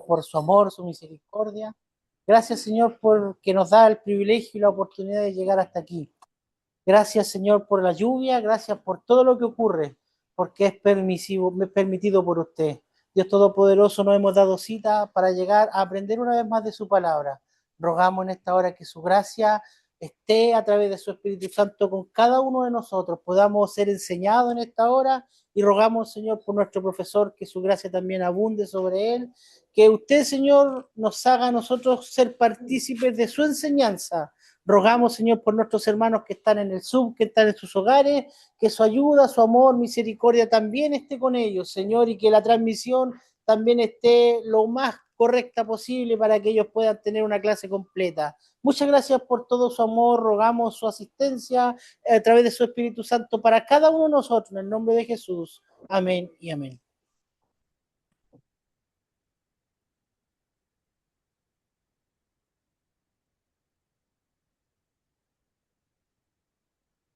por su amor, su misericordia. Gracias, Señor, porque nos da el privilegio y la oportunidad de llegar hasta aquí. Gracias, Señor, por la lluvia, gracias por todo lo que ocurre, porque es permitido por usted. Dios Todopoderoso, nos hemos dado cita para llegar a aprender una vez más de su palabra. Rogamos en esta hora que su gracia esté a través de su Espíritu Santo con cada uno de nosotros, podamos ser enseñados en esta hora y rogamos, Señor, por nuestro profesor, que su gracia también abunde sobre él, que usted, Señor, nos haga a nosotros ser partícipes de su enseñanza. Rogamos, Señor, por nuestros hermanos que están en el sub, que están en sus hogares, que su ayuda, su amor, misericordia también esté con ellos, Señor, y que la transmisión también esté lo más correcta posible para que ellos puedan tener una clase completa. Muchas gracias por todo su amor, rogamos su asistencia a través de su Espíritu Santo para cada uno de nosotros, en el nombre de Jesús. Amén y amén.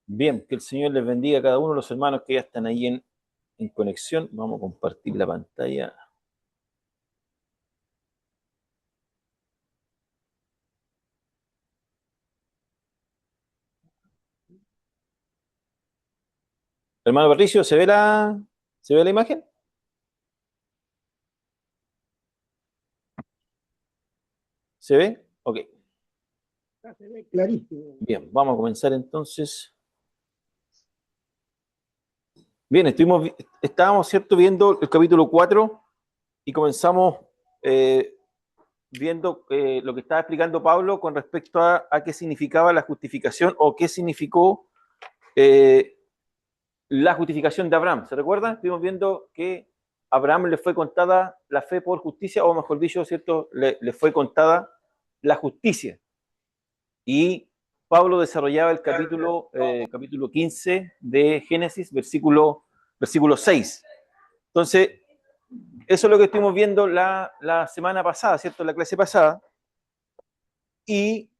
Bien, que el Señor les bendiga a cada uno de los hermanos que ya están ahí en conexión. Vamos a compartir la pantalla. Hermano Patricio, se ve la imagen? ¿Se ve? Ok. Se ve clarísimo. Bien, vamos a comenzar entonces. Bien, estábamos, ¿cierto?, viendo el capítulo 4 y comenzamos viendo lo que estaba explicando Pablo con respecto a qué significaba la justificación o qué significó la justificación de Abraham. ¿Se recuerdan? Estuvimos viendo que a Abraham le fue contada la fe por justicia, o mejor dicho, ¿cierto?, le fue contada la justicia. Y Pablo desarrollaba el capítulo 15 de Génesis, versículo 6. Entonces, eso es lo que estuvimos viendo la semana pasada, ¿cierto?, la clase pasada. Y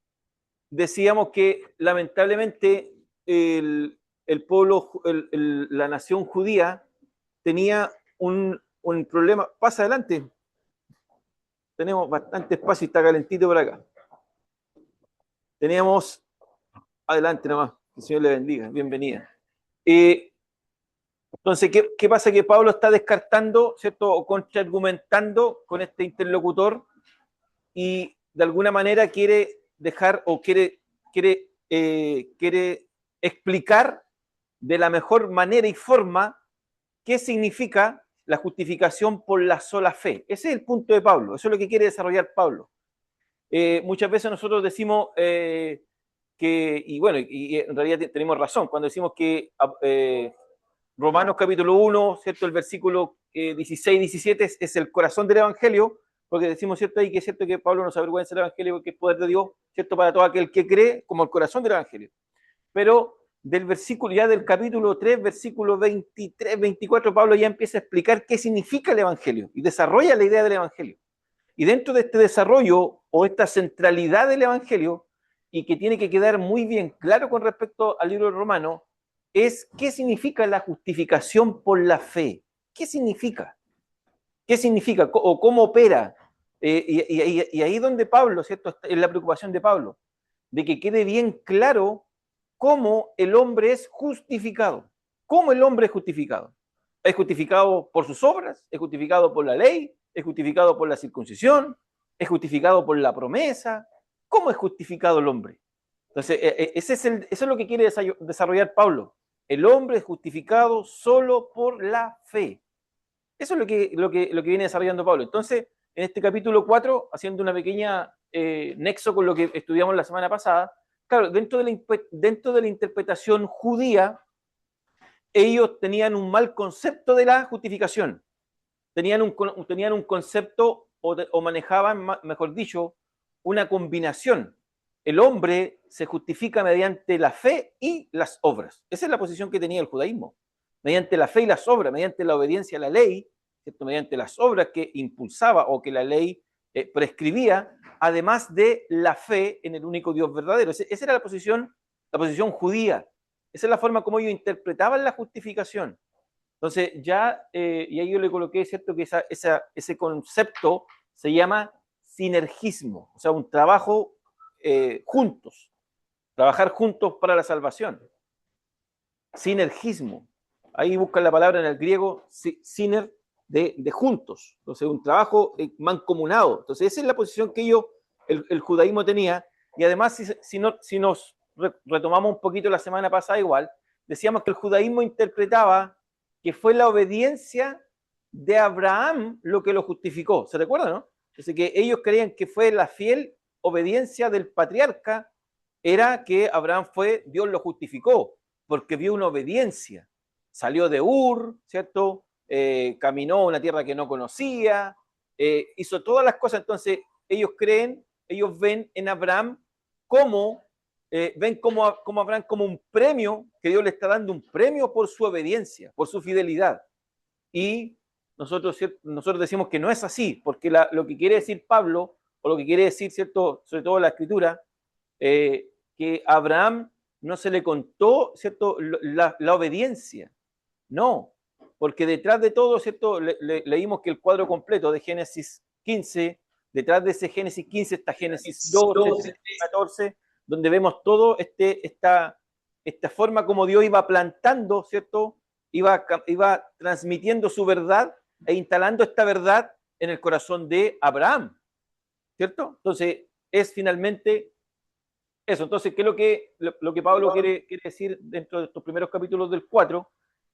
decíamos que lamentablemente el pueblo, la nación judía tenía un problema. Pasa adelante. Tenemos bastante espacio y está calentito por acá. Teníamos, adelante nomás, que el Señor le bendiga, bienvenida. Entonces, ¿qué pasa? Que Pablo está descartando, ¿cierto?, o contraargumentando con este interlocutor y de alguna manera quiere dejar o quiere explicar de la mejor manera y forma qué significa la justificación por la sola fe. Ese es el punto de Pablo, eso es lo que quiere desarrollar Pablo. Muchas veces nosotros decimos y bueno, y en realidad tenemos razón cuando decimos que Romanos capítulo 1, ¿cierto?, el versículo 16-17 es el corazón del Evangelio, porque decimos, ¿cierto?, ahí que es cierto que Pablo no se avergüenza del Evangelio porque es poder de Dios, ¿cierto?, para todo aquel que cree, como el corazón del Evangelio. Pero del versículo, ya del capítulo 3, versículo 23, 24, Pablo ya empieza a explicar qué significa el Evangelio y desarrolla la idea del Evangelio. Y dentro de este desarrollo o esta centralidad del Evangelio, y que tiene que quedar muy bien claro con respecto al libro de Romanos, es qué significa la justificación por la fe. ¿Qué significa? ¿Qué significa? ¿O cómo opera? Y ahí donde Pablo, ¿cierto?, es la preocupación de Pablo, de que quede bien claro cómo el hombre es justificado. ¿Cómo el hombre es justificado? ¿Es justificado por sus obras? ¿Es justificado por la ley? ¿Es justificado por la circuncisión? ¿Es justificado por la promesa? ¿Cómo es justificado el hombre? Entonces, eso es lo que quiere desarrollar Pablo. El hombre es justificado solo por la fe. Eso es lo que viene desarrollando Pablo. Entonces, en este capítulo 4, haciendo una pequeña nexo con lo que estudiamos la semana pasada, claro, dentro de la interpretación judía, ellos tenían un mal concepto de la justificación. Tenían un concepto o manejaban, mejor dicho, una combinación. El hombre se justifica mediante la fe y las obras. Esa es la posición que tenía el judaísmo. Mediante la fe y las obras, mediante la obediencia a la ley, ¿cierto?, mediante las obras que impulsaba o que la ley prescribía, además de la fe en el único Dios verdadero. Esa era la posición judía. Esa es la forma como ellos interpretaban la justificación. Entonces, y ahí yo le coloqué, ¿cierto?, que ese concepto se llama sinergismo, o sea, un trabajo juntos, trabajar juntos para la salvación. Sinergismo. Ahí buscan la palabra en el griego, siner, de juntos. Entonces, un trabajo mancomunado. Entonces, esa es la posición que el judaísmo tenía. Y además, si nos retomamos un poquito la semana pasada igual, decíamos que el judaísmo interpretaba que fue la obediencia de Abraham lo que lo justificó. ¿Se recuerda, no? Entonces, que ellos creían que fue la fiel obediencia del patriarca, era que Abraham Dios lo justificó, porque vio una obediencia. Salió de Ur, ¿cierto? Caminó a una tierra que no conocía, hizo todas las cosas. Entonces, ellos ven en Abraham ven como Abraham como un premio, que Dios le está dando un premio por su obediencia, por su fidelidad. Y nosotros decimos que no es así, porque lo que quiere decir Pablo, o lo que quiere decir, ¿cierto?, sobre todo la Escritura, que a Abraham no se le contó, ¿cierto?, la obediencia. No, porque detrás de todo, ¿cierto?, leímos que el cuadro completo de Génesis 15, detrás de ese Génesis 15 está Génesis 12, 14, donde vemos todo esta forma como Dios iba plantando, ¿cierto?, iba transmitiendo su verdad e instalando esta verdad en el corazón de Abraham, ¿cierto? Entonces, es finalmente eso. Entonces, ¿qué es lo que Pablo quiere decir dentro de estos primeros capítulos del 4?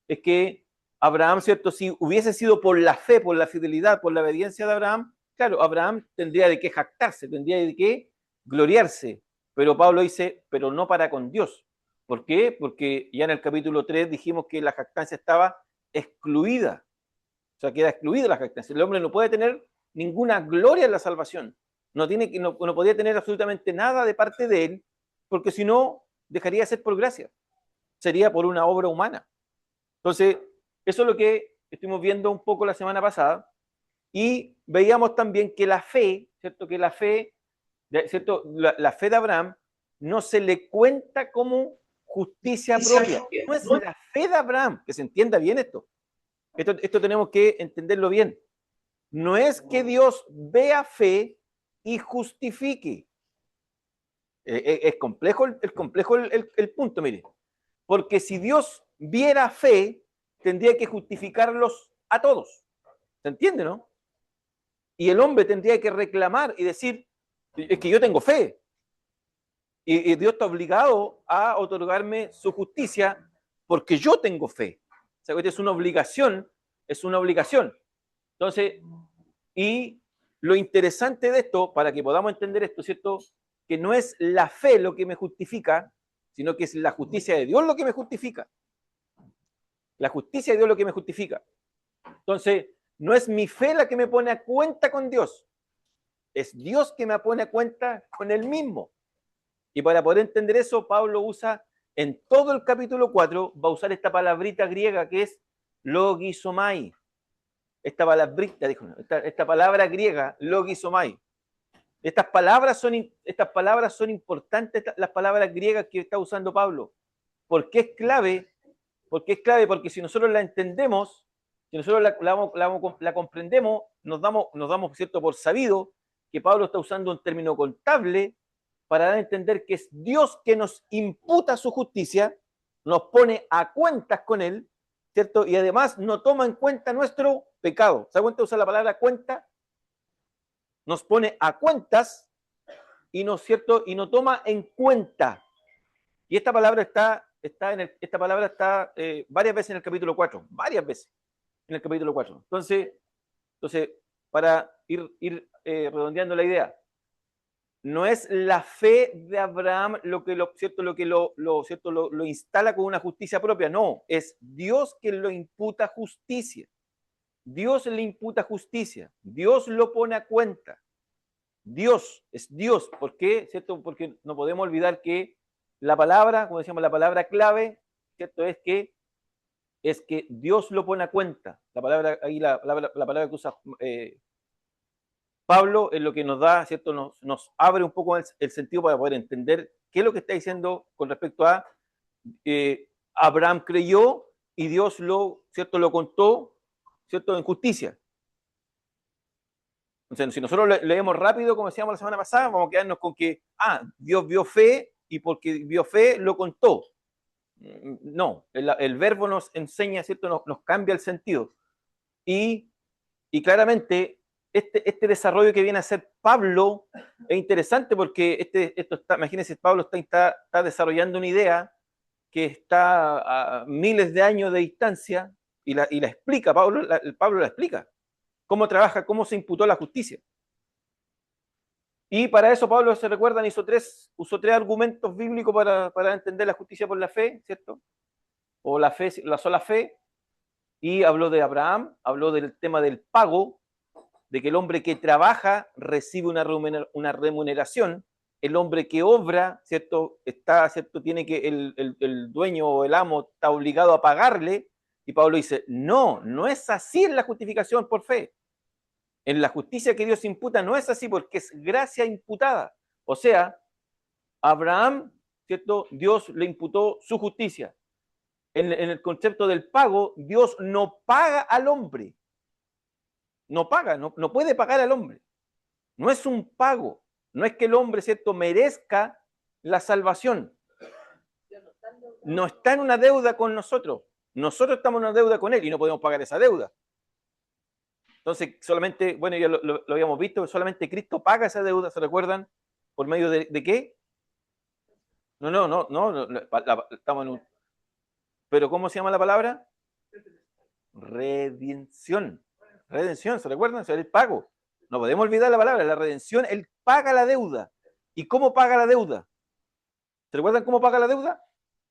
Es que Abraham, ¿cierto? Si hubiese sido por la fe, por la fidelidad, por la obediencia de Abraham, claro, Abraham tendría de qué jactarse, tendría de qué gloriarse. Pero Pablo dice, pero no para con Dios. ¿Por qué? Porque ya en el capítulo 3 dijimos que la jactancia estaba excluida. O sea, queda excluida la jactancia. El hombre no puede tener ninguna gloria en la salvación. No podía tener absolutamente nada de parte de él, porque si no, dejaría de ser por gracia. Sería por una obra humana. Entonces, eso es lo que estuvimos viendo un poco la semana pasada. Y veíamos también que la fe, ¿cierto? Que la fe, ¿cierto? La fe de Abraham no se le cuenta como justicia propia. No es la fe de Abraham, que se entienda bien esto. Esto tenemos que entenderlo bien. No es que Dios vea fe y justifique. Es complejo el punto, mire. Porque si Dios viera fe, tendría que justificarlos a todos. ¿Se entiende, no? Y el hombre tendría que reclamar y decir, es que yo tengo fe. Y Dios está obligado a otorgarme su justicia porque yo tengo fe. O sea, es una obligación, es una obligación. Entonces, y lo interesante de esto, para que podamos entender esto, ¿cierto? Que no es la fe lo que me justifica, sino que es la justicia de Dios lo que me justifica. La justicia de Dios lo que me justifica. Entonces, no es mi fe la que me pone a cuenta con Dios, es Dios que me pone a cuenta con Él mismo. Y para poder entender eso, Pablo usa, en todo el capítulo 4, va a usar esta palabrita griega que es logizomai. Esta palabra griega, logizomai. Estas palabras son importantes, las palabras griegas que está usando Pablo. ¿Por qué es clave? Porque si nosotros la entendemos, si nosotros la comprendemos, nos damos, ¿cierto?, por sabido que Pablo está usando un término contable para dar a entender que es Dios que nos imputa su justicia, nos pone a cuentas con Él, ¿cierto? Y además no toma en cuenta nuestro pecado. ¿Se da cuenta? Usa la palabra cuenta. Nos pone a cuentas y no, ¿cierto?, y no toma en cuenta. Y esta palabra está varias veces en el capítulo 4, varias veces en el capítulo 4. Entonces para ir redondeando la idea, no es la fe de Abraham lo que lo instala con una justicia propia, no, es Dios quien lo imputa justicia. Dios le imputa justicia, Dios lo pone a cuenta. Dios es Dios. ¿Por qué? ¿Cierto? Porque no podemos olvidar que la palabra, como decíamos, la palabra clave, ¿cierto? Es que Dios lo pone a cuenta. La palabra que usa Pablo es lo que nos da, ¿cierto? Nos abre un poco el sentido para poder entender qué es lo que está diciendo con respecto a Abraham creyó y Dios ¿cierto?, lo contó, ¿cierto?, en justicia. Entonces, si nosotros leemos rápido, como decíamos la semana pasada, vamos a quedarnos con que, Dios vio fe y porque vio fe lo contó. No, el verbo nos enseña, ¿cierto? Nos cambia el sentido. Y claramente, este desarrollo que viene a hacer Pablo es interesante porque imagínense, Pablo está desarrollando una idea que está a miles de años de distancia y la explica, Pablo la explica. Cómo trabaja, cómo se imputó la justicia. Y para eso Pablo, se recuerdan, usó tres argumentos bíblicos para entender la justicia por la fe, ¿cierto? O la fe, la sola fe. Y habló de Abraham, habló del tema del pago, de que el hombre que trabaja recibe una remuneración, el hombre que obra, ¿cierto? Tiene que, el dueño o el amo está obligado a pagarle, y Pablo dice, no es así en la justificación por fe. En la justicia que Dios imputa no es así porque es gracia imputada. O sea, a Abraham, ¿cierto? Dios le imputó su justicia. En el concepto del pago, Dios no paga al hombre. No paga, no puede pagar al hombre. No es un pago. No es que el hombre, ¿cierto?, merezca la salvación. No está en una deuda con nosotros. Nosotros estamos en una deuda con él y no podemos pagar esa deuda. Entonces, solamente, bueno, ya lo habíamos visto, solamente Cristo paga esa deuda, ¿se recuerdan? ¿Por medio de qué? No, estamos en un... ¿Pero cómo se llama la palabra? Redención. Redención, ¿se recuerdan? O sea, el pago. No podemos olvidar la palabra, la redención, Él paga la deuda. ¿Y cómo paga la deuda? ¿Se recuerdan cómo paga la deuda?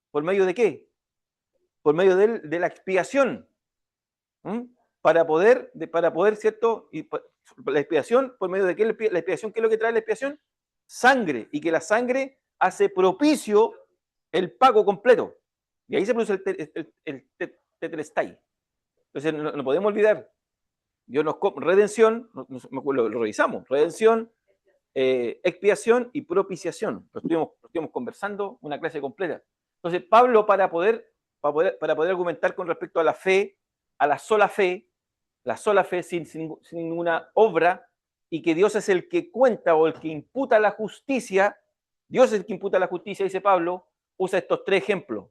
¿Por medio de qué? Por medio de la expiación. Para poder, ¿cierto? Y la expiación, ¿por medio de qué? La expiación, ¿qué es lo que trae la expiación? Sangre, y que la sangre hace propicio el pago completo. Y ahí se produce el tetelestai. Entonces, no podemos olvidar. Redención, lo revisamos, redención, expiación y propiciación. Lo estuvimos conversando, una clase completa. Entonces, Pablo, para poder argumentar con respecto a la fe, a la sola fe sin ninguna obra, y que Dios es el que cuenta o el que imputa la justicia, Dios es el que imputa la justicia, dice Pablo, usa estos tres ejemplos.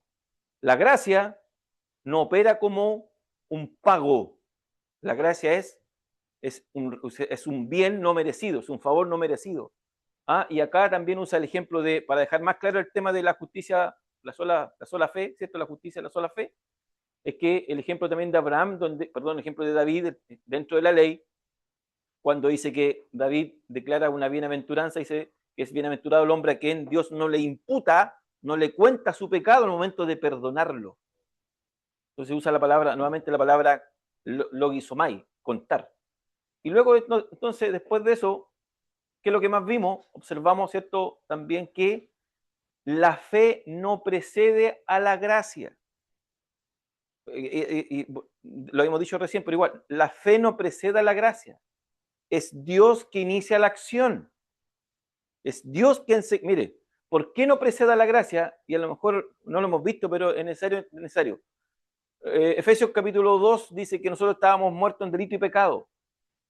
La gracia no opera como un pago. La gracia es un bien no merecido, es un favor no merecido. Y acá también usa el ejemplo para dejar más claro el tema de la justicia, la sola fe, ¿cierto? La justicia, la sola fe, es que el ejemplo también de Abraham, el ejemplo de David dentro de la ley, cuando dice que David declara una bienaventuranza, dice que es bienaventurado el hombre a quien Dios no le imputa, no le cuenta su pecado al momento de perdonarlo. Entonces usa nuevamente la palabra logizomai, contar. Y luego, entonces, después de eso, ¿qué es lo que más vimos? Observamos, ¿cierto?, también que la fe no precede a la gracia. Y lo hemos dicho recién, pero igual, la fe no precede a la gracia. Es Dios que inicia la acción. Es Dios quien mire, ¿por qué no precede a la gracia? Y a lo mejor no lo hemos visto, pero es necesario. Efesios capítulo 2 dice que nosotros estábamos muertos en delito y pecado.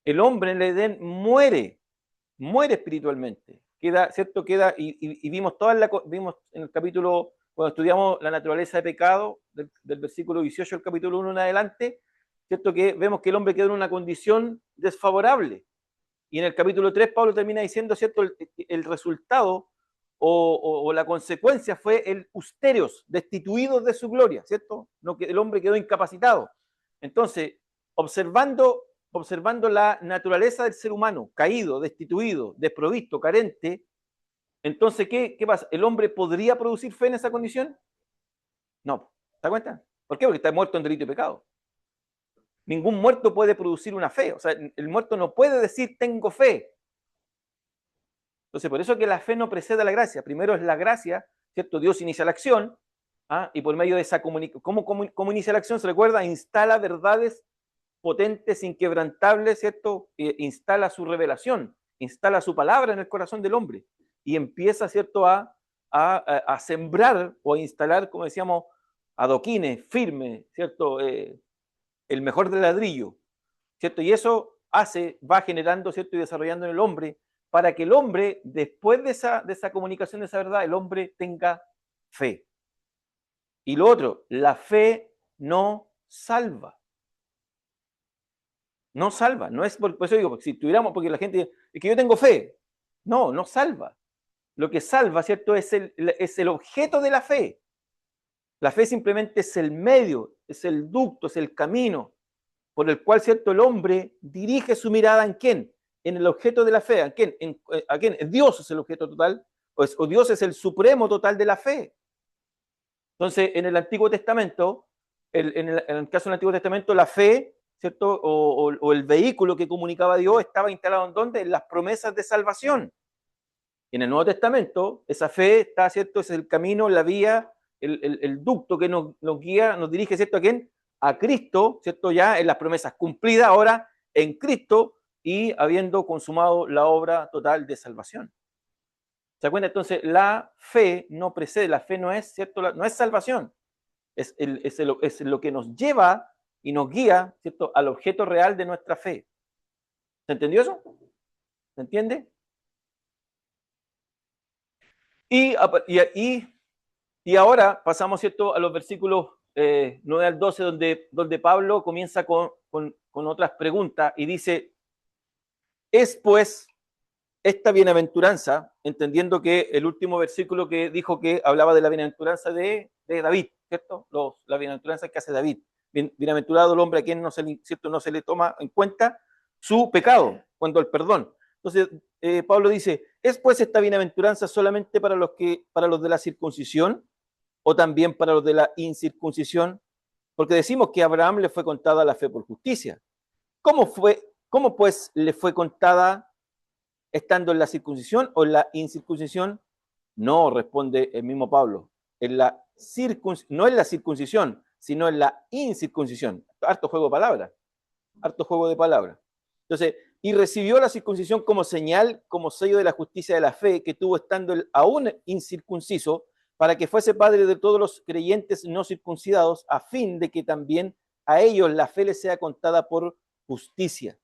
El hombre en el Edén muere espiritualmente. ¿Cierto? Y vimos vimos en el capítulo, cuando estudiamos la naturaleza de pecado, del versículo 18 al capítulo 1 en adelante, ¿cierto? Que vemos que el hombre quedó en una condición desfavorable. Y en el capítulo 3 Pablo termina diciendo, ¿cierto? El resultado o la consecuencia fue el usterios, destituidos de su gloria, ¿cierto? No, que el hombre quedó incapacitado. Entonces, observando la naturaleza del ser humano, caído, destituido, desprovisto, carente, entonces, ¿qué pasa? ¿El hombre podría producir fe en esa condición? No. ¿Te das cuenta? ¿Por qué? Porque está muerto en delito y pecado. Ningún muerto puede producir una fe. O sea, el muerto no puede decir tengo fe. Entonces, por eso que la fe no precede a la gracia. Primero es la gracia, ¿cierto? Dios inicia la acción, y por medio de esa comunicación, ¿cómo inicia la acción? ¿Se recuerda? Instala verdades potentes, inquebrantables, ¿cierto? Instala su revelación, instala su palabra en el corazón del hombre y empieza, ¿cierto?, a sembrar o a instalar, como decíamos, adoquines, firmes, ¿cierto? El mejor del ladrillo, ¿cierto? Y eso va generando, ¿cierto? Y desarrollando en el hombre, para que el hombre, después de esa comunicación de esa verdad, el hombre tenga fe. Y lo otro, la fe no salva. No salva, no es por eso digo, porque si tuviéramos, porque la gente dice, es que yo tengo fe. No, no salva. Lo que salva, ¿cierto? Es el objeto de la fe. La fe simplemente es el medio, es el ducto, es el camino por el cual, ¿cierto? El hombre dirige su mirada ¿en quién? En el objeto de la fe. ¿A quién? ¿A quién? Dios es el objeto total, o Dios es el supremo total de la fe. Entonces, en el Antiguo Testamento, en el caso del Antiguo Testamento, la fe, ¿cierto? O el vehículo que comunicaba a Dios estaba instalado ¿en dónde? En las promesas de salvación. Y en el Nuevo Testamento, esa fe está, ¿cierto? Es el camino, la vía, el ducto que nos guía, nos dirige, ¿cierto? ¿A quién? A Cristo, ¿cierto? Ya en las promesas cumplidas ahora en Cristo y habiendo consumado la obra total de salvación. ¿Se da cuenta? Entonces, la fe no precede, la fe no es, ¿cierto? No es salvación, es lo que nos lleva y nos guía, ¿cierto? Al objeto real de nuestra fe. ¿Se entendió eso? ¿Se entiende? Y ahora pasamos, ¿cierto?, a los versículos 9 al 12, donde Pablo comienza con otras preguntas y dice, es pues esta bienaventuranza, entendiendo que el último versículo que dijo que hablaba de la bienaventuranza de David, ¿cierto? La bienaventuranza que hace David. Bienaventurado el hombre a quien no se le toma en cuenta su pecado, cuando el perdón. Entonces, Pablo dice, ¿es pues esta bienaventuranza solamente para los de la circuncisión o también para los de la incircuncisión? Porque decimos que a Abraham le fue contada la fe por justicia. ¿Cómo pues le fue contada estando en la circuncisión o en la incircuncisión? No, responde el mismo Pablo. No en la circuncisión, sino en la incircuncisión. Harto juego de palabras. Harto juego de palabras. Entonces, y recibió la circuncisión como señal, como sello de la justicia de la fe que tuvo estando aún incircunciso, para que fuese padre de todos los creyentes no circuncidados, a fin de que también a ellos la fe les sea contada por justicia.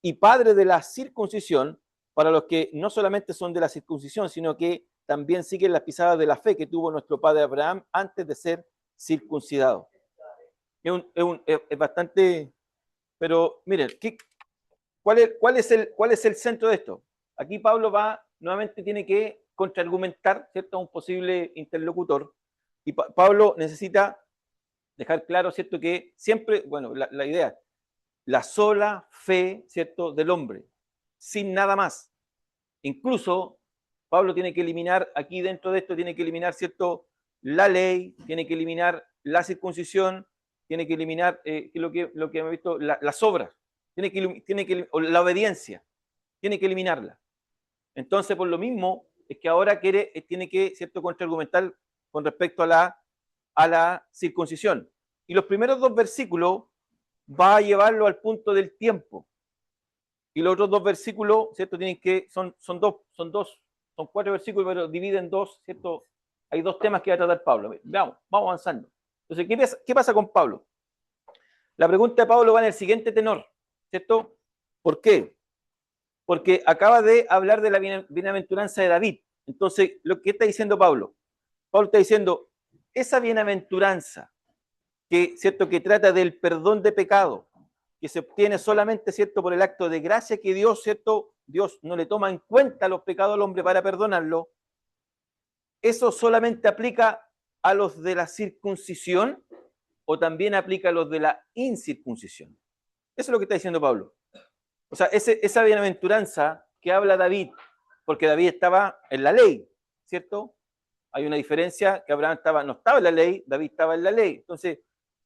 Y padre de la circuncisión, para los que no solamente son de la circuncisión, sino que también siguen las pisadas de la fe que tuvo nuestro padre Abraham antes de ser circuncidado. Es bastante... Pero miren, ¿cuál es el centro de esto? Aquí Pablo nuevamente tiene que contraargumentar, ¿cierto?, a un posible interlocutor. Y Pablo necesita dejar claro, ¿cierto?, que siempre, bueno, la idea, la sola fe, ¿cierto?, del hombre, sin nada más. Incluso Pablo tiene que eliminar, aquí dentro de esto, tiene que eliminar, ¿cierto?, la ley, tiene que eliminar la circuncisión, tiene que eliminar lo que hemos visto, las obras, la obediencia, tiene que eliminarla. Entonces, por lo mismo, es que ahora tiene que, ¿cierto?, contraargumentar con respecto a la circuncisión. Y los primeros dos versículos va a llevarlo al punto del tiempo. Y los otros dos versículos, ¿cierto?, son cuatro versículos, pero dividen dos, ¿cierto? Hay dos temas que va a tratar Pablo. Vamos avanzando. Entonces, ¿qué pasa con Pablo? La pregunta de Pablo va en el siguiente tenor, ¿cierto? ¿Por qué? Porque acaba de hablar de la bienaventuranza de David. Entonces, ¿qué está diciendo Pablo? Pablo está diciendo, esa bienaventuranza ¿cierto?, que trata del perdón de pecado, que se obtiene solamente, ¿cierto?, por el acto de gracia que Dios, ¿cierto?, Dios no le toma en cuenta los pecados al hombre para perdonarlo. ¿Eso solamente aplica a los de la circuncisión o también aplica a los de la incircuncisión? Eso es lo que está diciendo Pablo. O sea, esa bienaventuranza que habla David, porque David estaba en la ley, ¿cierto? Hay una diferencia, que Abraham no estaba en la ley, David estaba en la ley. Entonces,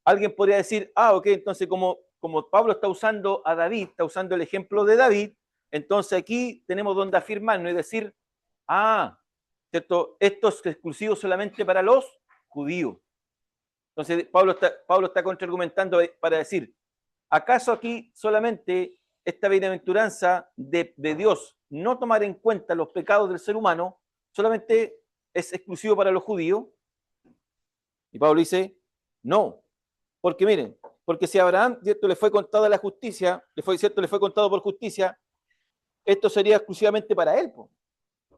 alguien podría decir, ok, entonces como Pablo está usando a David, está usando el ejemplo de David, entonces aquí tenemos donde afirmarnos y decir, ¿cierto?, esto es exclusivo solamente para los judíos. Entonces, Pablo está contraargumentando para decir, ¿acaso aquí solamente esta bienaventuranza de Dios no tomar en cuenta los pecados del ser humano solamente es exclusivo para los judíos? Y Pablo dice, no, porque miren, Porque si a Abraham, ¿cierto?, le fue contada la justicia, ¿cierto?, le fue contado por justicia, esto sería exclusivamente para él, po.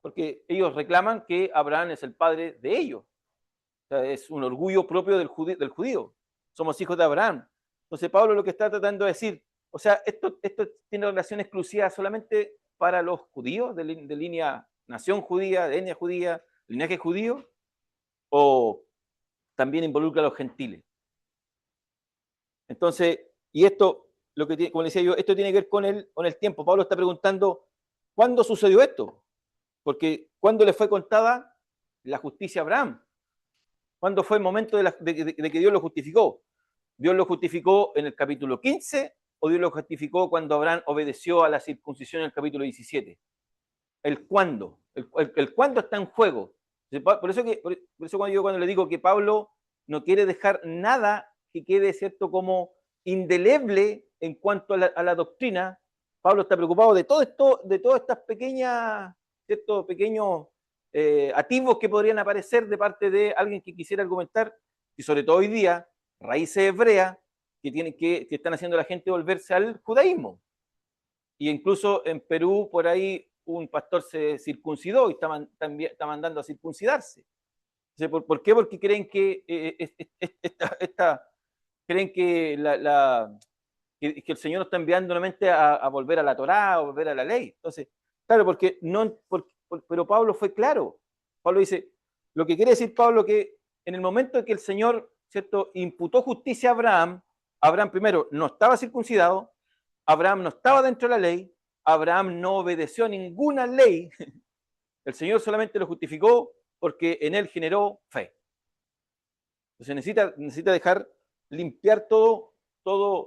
Porque ellos reclaman que Abraham es el padre de ellos. O sea, es un orgullo propio del judío. Somos hijos de Abraham. Entonces Pablo lo que está tratando de decir, o sea, esto tiene relación exclusiva solamente para los judíos, de línea nación judía, de etnia judía, linaje judío, o también involucra a los gentiles. Entonces, y esto, lo que tiene, como decía yo, esto tiene que ver con el tiempo. Pablo está preguntando, ¿cuándo sucedió esto? Porque ¿cuándo le fue contada la justicia a Abraham? ¿Cuándo fue el momento de que Dios lo justificó? ¿Dios lo justificó en el capítulo 15 o Dios lo justificó cuando Abraham obedeció a la circuncisión en el capítulo 17? El cuándo. El cuándo está en juego. Por eso cuando le digo que Pablo no quiere dejar nada que quede, ¿cierto?, como indeleble en cuanto a la doctrina. Pablo está preocupado de todo esto, de todas estas pequeñas, ¿cierto?, pequeños atisbos que podrían aparecer de parte de alguien que quisiera argumentar, y sobre todo hoy día, raíces hebreas que están haciendo a la gente volverse al judaísmo. Y incluso en Perú, por ahí, un pastor se circuncidó y está mandando a circuncidarse. ¿Por qué? Porque creen que creen que, que el Señor nos está enviando nuevamente a volver a la Torá, a volver a la ley. Entonces, claro, pero Pablo fue claro. Pablo dice, lo que quiere decir Pablo, que en el momento en que el Señor, ¿cierto?, imputó justicia a Abraham, Abraham primero no estaba circuncidado, Abraham no estaba dentro de la ley, Abraham no obedeció a ninguna ley, el Señor solamente lo justificó porque en él generó fe. Entonces necesita dejar limpiar todo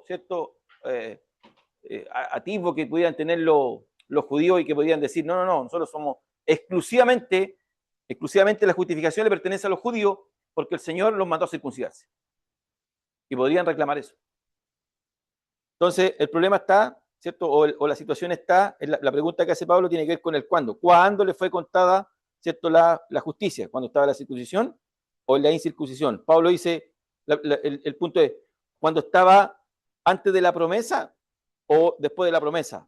¿cierto?, atisbo que pudieran tener los judíos y que podían decir, no, nosotros somos exclusivamente la justificación le pertenece a los judíos porque el Señor los mandó a circuncidarse. Y podrían reclamar eso. Entonces, el problema está, ¿cierto?, o la situación está, la pregunta que hace Pablo tiene que ver con el cuándo. ¿Cuándo le fue contada, ¿cierto?, la justicia? ¿Cuándo estaba la circuncisión o la incircuncisión? Pablo dice, el punto es, ¿cuándo estaba antes de la promesa o después de la promesa?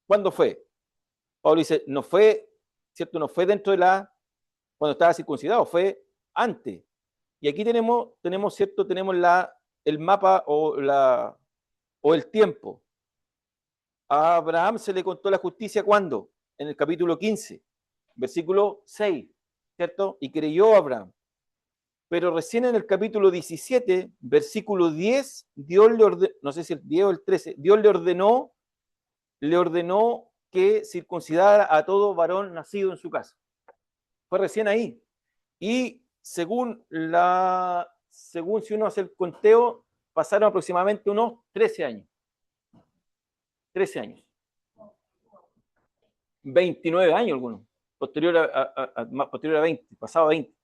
¿Cuándo fue? Pablo dice, no fue, ¿cierto?, no fue dentro de cuando estaba circuncidado, fue antes. Y aquí tenemos ¿cierto?, tenemos el mapa o el tiempo. A Abraham se le contó la justicia ¿cuándo? En el capítulo 15, versículo 6, ¿cierto? Y creyó Abraham. Pero recién en el capítulo 17, versículo 10, Dios le ordenó, no sé si el 10 o el 13, Dios le ordenó que circuncidara a todo varón nacido en su casa. Fue recién ahí. Y según si uno hace el conteo, pasaron aproximadamente unos 13 años. 13 años. 29 años algunos. Posterior a 20, pasado 20.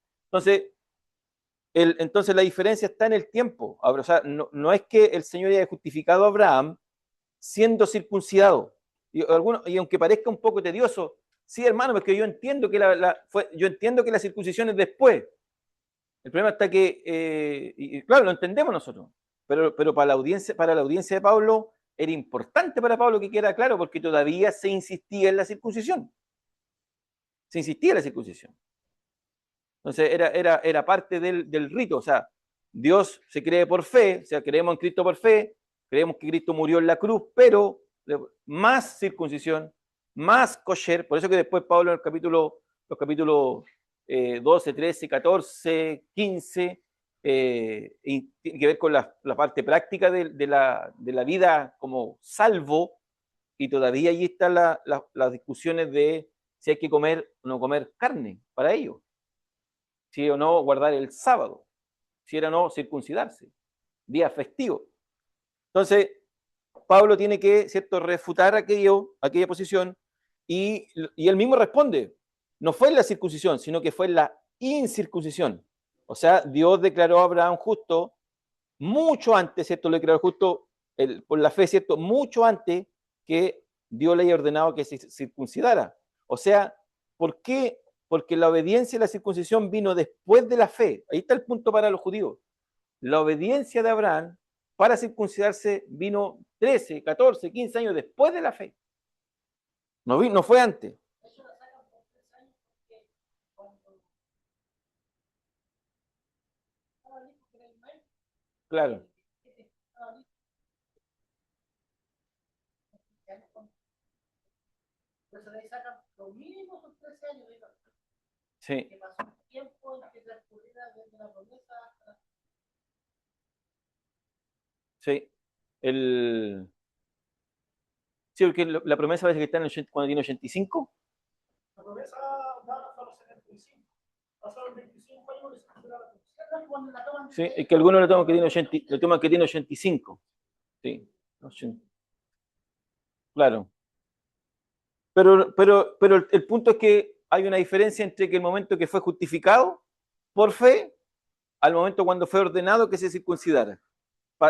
Entonces la diferencia está en el tiempo. O sea, no es que el Señor haya justificado a Abraham siendo circuncidado. Y aunque parezca un poco tedioso, sí, hermano, porque yo entiendo que la circuncisión es después. El problema está que, y claro, lo entendemos nosotros, pero para la audiencia de Pablo, era importante para Pablo que quede claro, porque todavía se insistía en la circuncisión. Se insistía en la circuncisión. Entonces era parte del rito. O sea, Dios se cree por fe, o sea, creemos en Cristo por fe, creemos que Cristo murió en la cruz, pero más circuncisión, más kosher. Por eso que después Pablo en los capítulos 12, 13, 14, 15, y tiene que ver con la parte práctica de la vida como salvo, y todavía allí están las discusiones de si hay que comer o no comer carne para ello, si o no guardar el sábado, si era o no circuncidarse, día festivo. Entonces, Pablo tiene que, ¿cierto?, refutar aquella posición, y él mismo responde, no fue en la circuncisión, sino que fue en la incircuncisión. O sea, Dios declaró a Abraham justo mucho antes, ¿cierto? Lo declaró justo por la fe, ¿cierto? Mucho antes que Dios le haya ordenado que se circuncidara. O sea, ¿por qué? Porque la obediencia y la circuncisión vino después de la fe. Ahí está el punto para los judíos. La obediencia de Abraham para circuncidarse vino 13, 14, 15 años después de la fe. No fue antes. Claro. Entonces de ahí sacan lo mínimo son 13 años de edad. Sí. Que pasó un tiempo en que transcurriera desde la promesa hasta... Sí. Sí, porque la promesa parece que está cuando tiene 85. La promesa da hasta los 75. Pasaron 25 años y se cumplirá la promesa. Sí, es que algunos lo toman que tiene 80, lo toman que tiene 85. Sí. 80. Claro. Pero el punto es que hay una diferencia entre que el momento que fue justificado por fe al momento cuando fue ordenado que se circuncidara.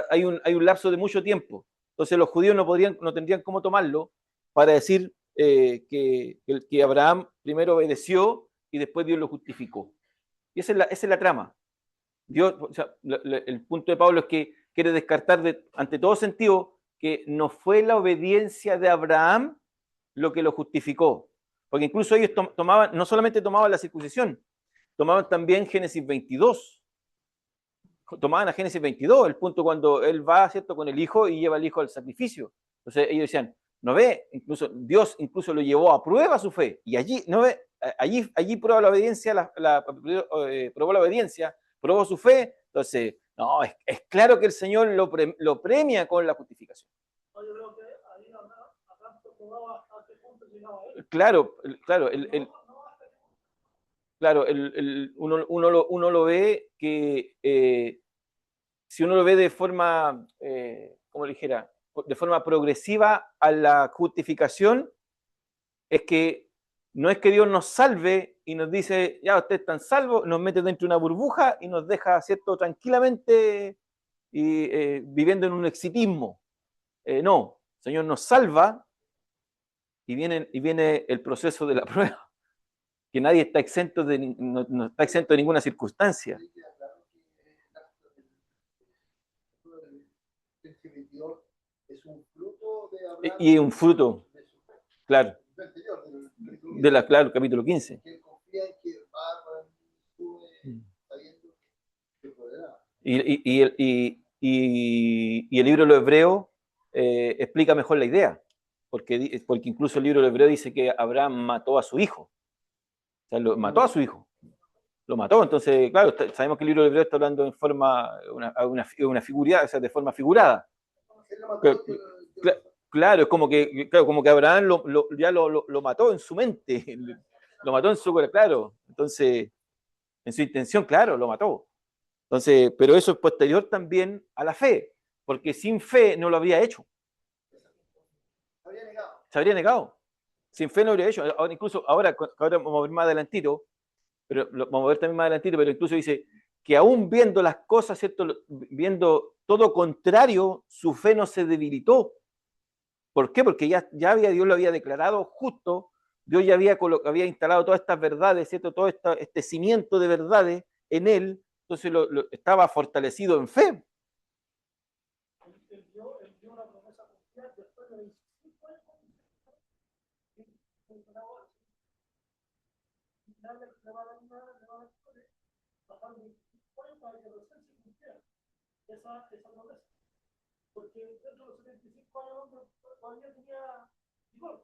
Hay un lapso de mucho tiempo. Entonces los judíos no tendrían cómo tomarlo para decir que Abraham primero obedeció y después Dios lo justificó. Y esa es la trama. Dios, o sea, el punto de Pablo es que quiere descartar ante todo sentido que no fue la obediencia de Abraham lo que lo justificó. Porque incluso ellos no solamente tomaban la circuncisión, tomaban también Génesis 22. Tomaban a Génesis 22, el punto cuando él va, ¿cierto?, con el hijo y lleva al hijo al sacrificio. Entonces ellos decían, ¿no ve? Dios incluso lo llevó a prueba su fe. Y allí, ¿no ve? Allí prueba la obediencia, probó la obediencia, probó su fe. Entonces, no, es claro que el Señor lo premia con la justificación. Yo creo que ahí Abraham probaba hasta qué punto llegaba él. Claro, uno lo ve que si uno lo ve de forma, como le dijera, de forma progresiva a la justificación, es que no es que Dios nos salve y nos dice, ya ustedes están salvos, nos mete dentro de una burbuja y nos deja, ¿cierto?, tranquilamente y viviendo en un exitismo. No, el Señor nos salva y viene el proceso de la prueba, que nadie está exento no está exento de ninguna circunstancia. Es un fruto de Abraham, y un fruto, claro, claro, capítulo 15. Que él confía en que sabiendo que proveerá. Y el libro de los Hebreos explica mejor la idea, porque incluso el libro de los Hebreos dice que Abraham mató a su hijo. O sea, mató a su hijo. Lo mató. Entonces, claro, sabemos que el libro de Hebreos está hablando en forma, una figura, o sea, de forma figurada. Claro, es como que Abraham ya lo mató en su mente, lo mató en su corazón, claro. Entonces, en su intención, claro, lo mató. Entonces, pero eso es posterior también a la fe, porque sin fe no lo habría hecho. Se habría negado. Sin fe no lo habría hecho. Ahora, incluso, ahora vamos a ver más adelantito, pero vamos a ver también más adelantito, pero incluso dice que aún viendo las cosas, ¿cierto?, viendo todo contrario, su fe no se debilitó. ¿Por qué? Porque ya Dios lo había declarado justo, Dios ya había instalado todas estas verdades, ¿cierto?, todo este cimiento de verdades en él, entonces estaba fortalecido en fe. Él dio una promesa confiada después de 25 años. Le va a dar pasar 25 años para que recién se cumpliera esa promesa. Porque dentro de los 75 años todavía tenía vigor.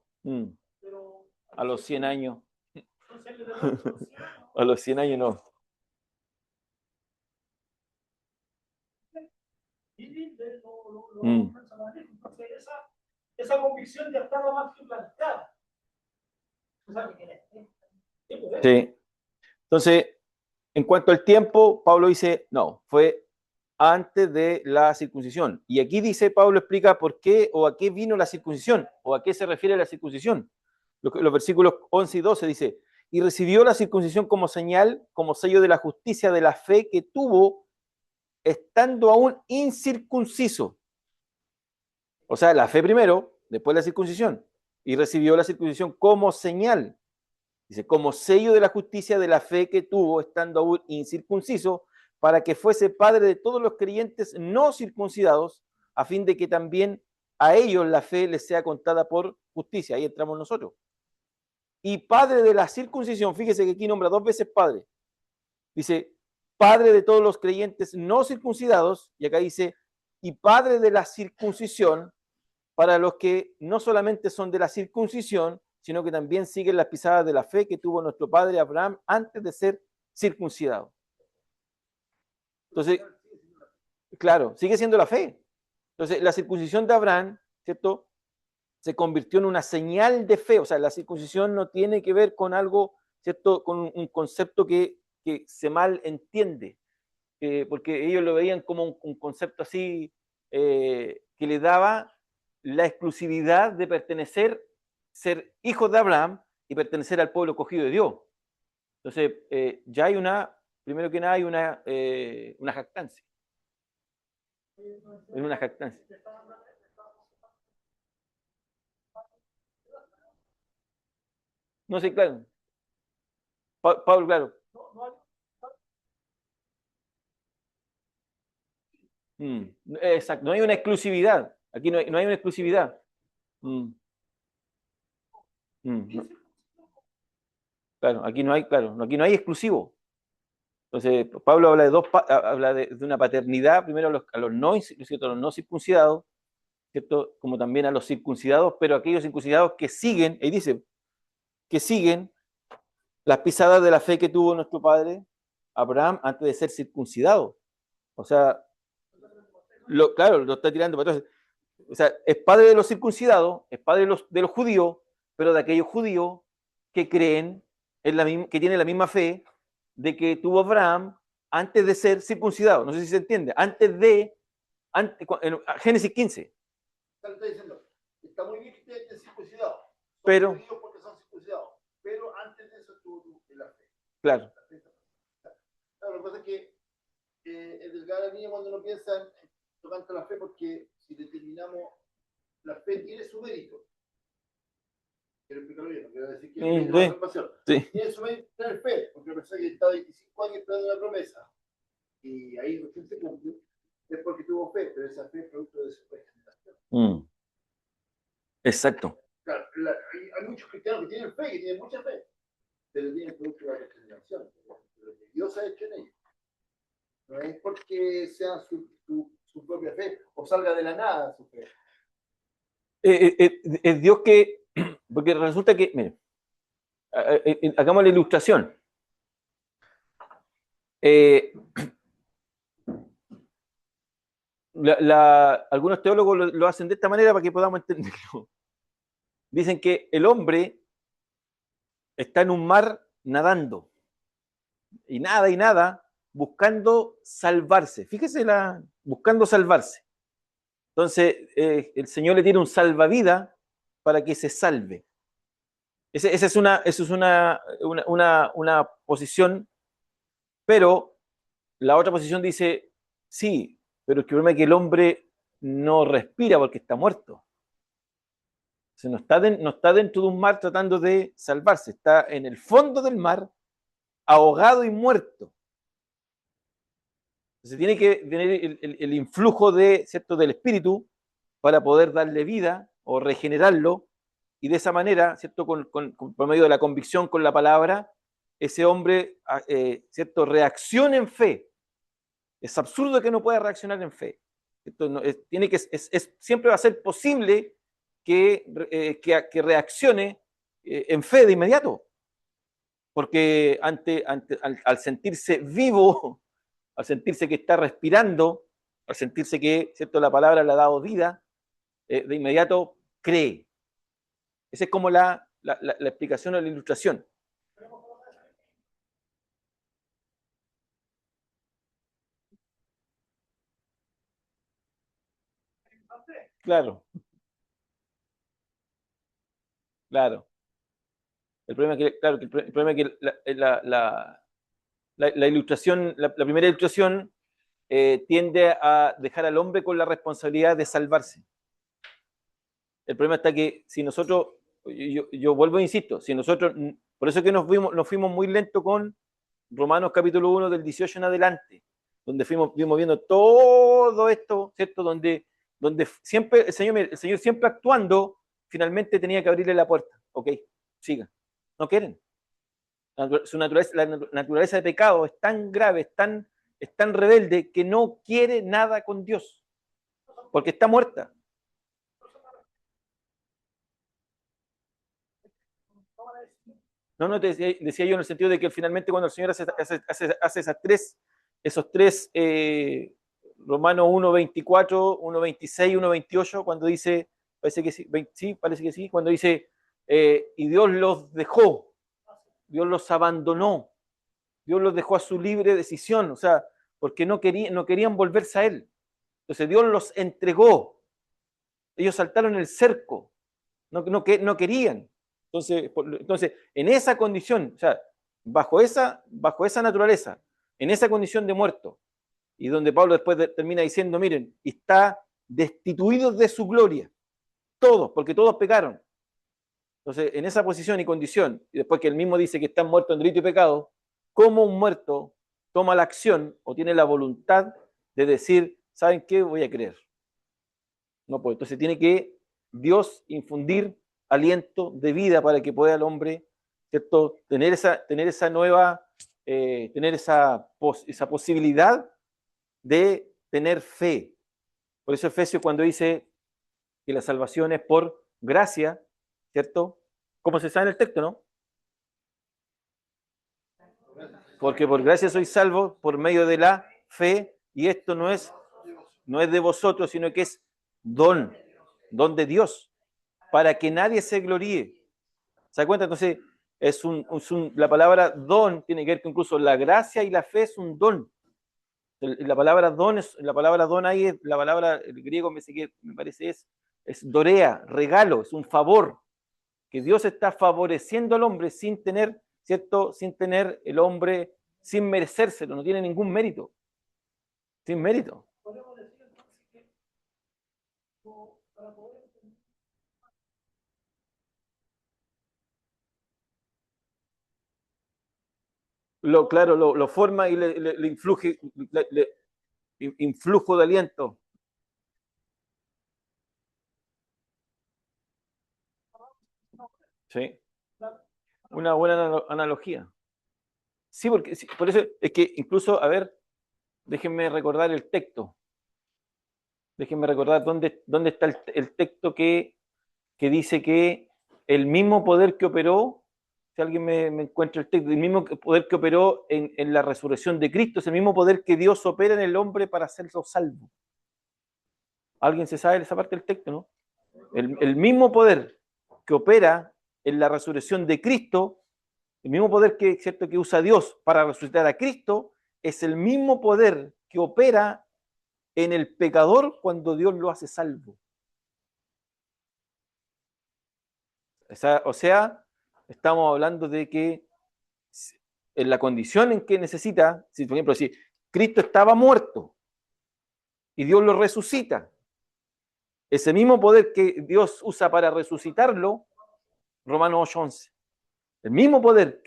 Pero a los 100 años. Entonces, a los 100 años no. Entonces esa convicción ya estaba más que planteada. Sí. Entonces, en cuanto al tiempo, Pablo dice, no, fue antes de la circuncisión. Y aquí dice, Pablo explica por qué o a qué vino la circuncisión, o a qué se refiere la circuncisión. Los versículos 11 y 12 dice, y recibió la circuncisión como señal, como sello de la justicia de la fe que tuvo estando aún incircunciso. O sea, la fe primero, después la circuncisión. Y recibió la circuncisión como señal. Dice, como sello de la justicia de la fe que tuvo estando aún incircunciso, para que fuese padre de todos los creyentes no circuncidados, a fin de que también a ellos la fe les sea contada por justicia. Ahí entramos nosotros. Y padre de la circuncisión, fíjese que aquí nombra 2 veces padre. Dice, padre de todos los creyentes no circuncidados, y acá dice, y padre de la circuncisión, para los que no solamente son de la circuncisión, sino que también siguen las pisadas de la fe que tuvo nuestro padre Abraham antes de ser circuncidado. Entonces, claro, sigue siendo la fe. Entonces, la circuncisión de Abraham, ¿cierto?, se convirtió en una señal de fe. O sea, la circuncisión no tiene que ver con algo, ¿cierto?, con un concepto que se mal entiende, porque ellos lo veían como un concepto así que le daba la exclusividad de pertenecer, ser hijos de Abraham y pertenecer al pueblo escogido de Dios. Entonces, ya hay primero que nada, hay una jactancia. Es una jactancia. No sé, claro. Pablo, claro. Exacto, no hay una exclusividad. Aquí no hay una exclusividad. Mm, no. Claro, aquí no hay exclusivo. Entonces, Pablo habla habla de una paternidad, primero a los no circuncidados, ¿cierto? Como también a los circuncidados, pero aquellos circuncidados que siguen, y dice, que siguen las pisadas de la fe que tuvo nuestro padre Abraham antes de ser circuncidado. O sea, claro, lo está tirando para atrás. O sea, es padre de los circuncidados, es padre de los judíos, pero de aquellos judíos que creen, que tienen la misma fe de que tuvo Abraham antes de ser circuncidado. No sé si se entiende. En Génesis 15. Está diciendo, está muy bien que estés circuncidado. Pero, porque son circuncidados. Pero antes de eso tú la fe. Claro. Claro, lo que pasa es que el delgado niño cuando uno piensa en tocante la fe, porque si determinamos, la fe tiene su mérito. Quiero explicarlo bien, no quiero decir que tiene su mérito tener fe, porque la persona que está 25 años esperando una promesa y ahí recién se cumple, es porque tuvo fe, pero esa fe es producto de su regeneración. Exacto. Claro, hay muchos cristianos que tienen fe, que tienen mucha fe, pero tienen producto de la regeneración, lo que Dios ha hecho en ellos. No es porque sea su propia fe o salga de la nada su fe. Es Dios que, porque resulta que, miren, hagamos la ilustración. Algunos teólogos lo hacen de esta manera para que podamos entenderlo. Dicen que el hombre está en un mar nadando y nada buscando salvarse. Fíjese, buscando salvarse. Entonces, el Señor le tiene un salvavidas para que se salve. Esa es una posición, pero la otra posición dice, sí, pero el problema es que el hombre no respira porque está muerto. O sea, no está dentro de un mar tratando de salvarse, está en el fondo del mar, ahogado y muerto. Entonces tiene que tener el influjo ¿cierto?, del espíritu para poder darle vida o regenerarlo, y de esa manera, ¿cierto?, por medio de la convicción con la palabra, ese hombre, ¿cierto?, reacciona en fe. Es absurdo que no pueda reaccionar en fe. Siempre va a ser posible que reaccione en fe de inmediato, porque al sentirse vivo, al sentirse que está respirando, al sentirse que, ¿cierto?, la palabra le ha dado vida, de inmediato cree. Esa es como la explicación o la ilustración. Claro. Claro. El problema es que, claro, el problema es que la ilustración, la primera ilustración tiende a dejar al hombre con la responsabilidad de salvarse. El problema está que si nosotros, yo vuelvo e insisto, si nosotros, por eso es que nos fuimos muy lento con Romanos capítulo 1 del 18 en adelante, donde vimos viendo todo esto, ¿cierto? Donde siempre el Señor siempre actuando, finalmente tenía que abrirle la puerta. Ok, siga. No quieren. Su naturaleza, la naturaleza de pecado es tan grave, es tan rebelde, que no quiere nada con Dios, porque está muerta. No, te decía yo en el sentido de que finalmente cuando el Señor hace esos tres Romanos 1:24, 1:26, 1:28, cuando dice, parece que sí, sí, parece que sí, cuando dice, y Dios los dejó, Dios los abandonó, Dios los dejó a su libre decisión, o sea, porque no querían volverse a Él. Entonces Dios los entregó, ellos saltaron el cerco, no querían. Entonces, en esa condición, o sea, bajo esa naturaleza, en esa condición de muerto, y donde Pablo después termina diciendo, miren, está destituidos de su gloria, todos, porque todos pecaron. Entonces, en esa posición y condición, y después que él mismo dice que están muertos en delito y pecado, ¿cómo un muerto toma la acción o tiene la voluntad de decir, ¿saben qué? Voy a creer. No puede. Entonces tiene que Dios infundir aliento de vida para que pueda el hombre, ¿cierto? Tener esa nueva, tener esa posibilidad de tener fe. Por eso Efesios cuando dice que la salvación es por gracia, ¿cierto? Como se sabe en el texto, ¿no? Porque por gracia sois salvos por medio de la fe, y esto no es de vosotros, sino que es don de Dios, para que nadie se gloríe. ¿Se da cuenta? Entonces, la palabra don tiene que ver con incluso la gracia y la fe es un don. La palabra don ahí es la palabra, el griego me parece es dorea, regalo, es un favor, que Dios está favoreciendo al hombre sin tener, ¿cierto? Sin tener el hombre, sin merecérselo, no tiene ningún mérito. Sin mérito. Podemos decir entonces que para poder Claro, lo forma y le influye, influjo de aliento. Sí. Una buena analogía. Sí, porque por eso es que incluso, a ver, déjenme recordar el texto. Déjenme recordar dónde está el texto que dice que el mismo poder que operó, si alguien me encuentra el texto, el mismo poder que operó en la resurrección de Cristo, es el mismo poder que Dios opera en el hombre para hacerlo salvo. ¿Alguien se sabe esa parte del texto, no? El mismo poder que opera en la resurrección de Cristo, el mismo poder ¿cierto?, que usa Dios para resucitar a Cristo, es el mismo poder que opera en el pecador cuando Dios lo hace salvo. O sea, estamos hablando de que en la condición en que necesita, si por ejemplo, si Cristo estaba muerto y Dios lo resucita, ese mismo poder que Dios usa para resucitarlo, Romanos 8:11, el mismo poder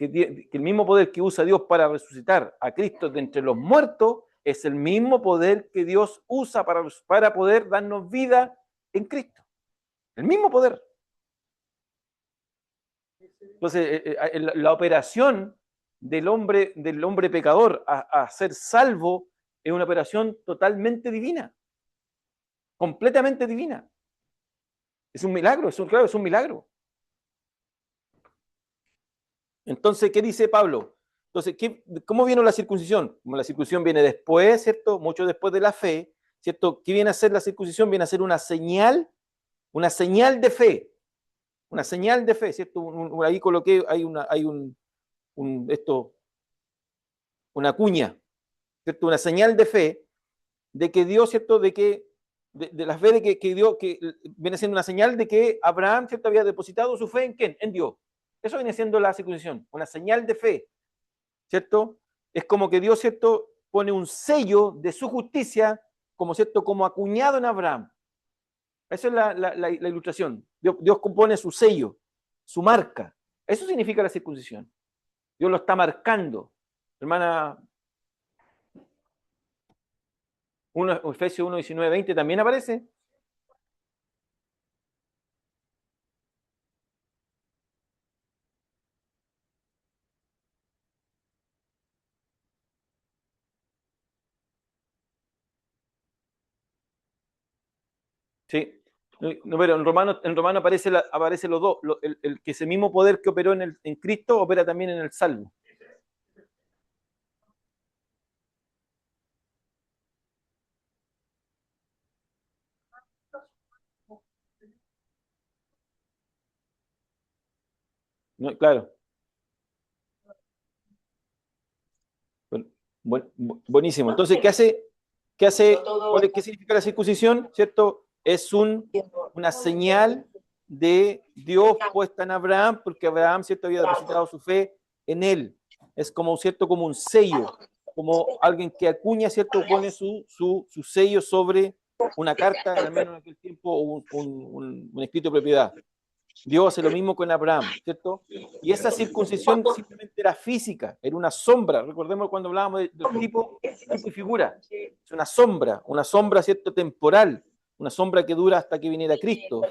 que usa Dios para resucitar a Cristo de entre los muertos, es el mismo poder que Dios usa para poder darnos vida en Cristo. El mismo poder. Entonces, la operación del hombre pecador a ser salvo es una operación totalmente divina, completamente divina. Es un milagro, es un milagro. Entonces, ¿qué dice Pablo? Entonces, ¿cómo vino la circuncisión? Como la circuncisión viene después, ¿cierto? Mucho después de la fe, ¿cierto? ¿Qué viene a ser la circuncisión? Viene a ser una señal de fe. Una señal de fe, ¿cierto? Ahí coloqué, hay una cuña, ¿cierto? Una señal de fe de que Dios, ¿cierto? De la fe de que Dios, que viene siendo una señal de que Abraham, ¿cierto?, había depositado su fe en ¿quién? En Dios. Eso viene siendo la circuncisión, una señal de fe, ¿cierto? Es como que Dios, ¿cierto?, pone un sello de su justicia, como, ¿cierto?, como acuñado en Abraham. Esa es la ilustración. Dios compone su sello, su marca. Eso significa la circuncisión. Dios lo está marcando. Hermana Efesios 1, 19, 20 también aparece. Sí. No, pero en Romano aparece los dos. Que ese mismo poder que operó en Cristo opera también en el salvo. No, claro. Buenísimo. Entonces, ¿qué significa la circuncisión? ¿Cierto? Es una señal de Dios puesta en Abraham, porque Abraham, ¿cierto?, había depositado su fe en él. Es como, ¿cierto?, como un sello, como alguien que acuña, ¿cierto?, pone su sello sobre una carta, al menos en aquel tiempo, o un escrito de propiedad. Dios hace lo mismo con Abraham, ¿cierto? Y esa circuncisión simplemente era física, era una sombra. Recordemos cuando hablábamos del tipo y figura. Es una sombra, ¿cierto?, temporal, una sombra que dura hasta que viniera Cristo.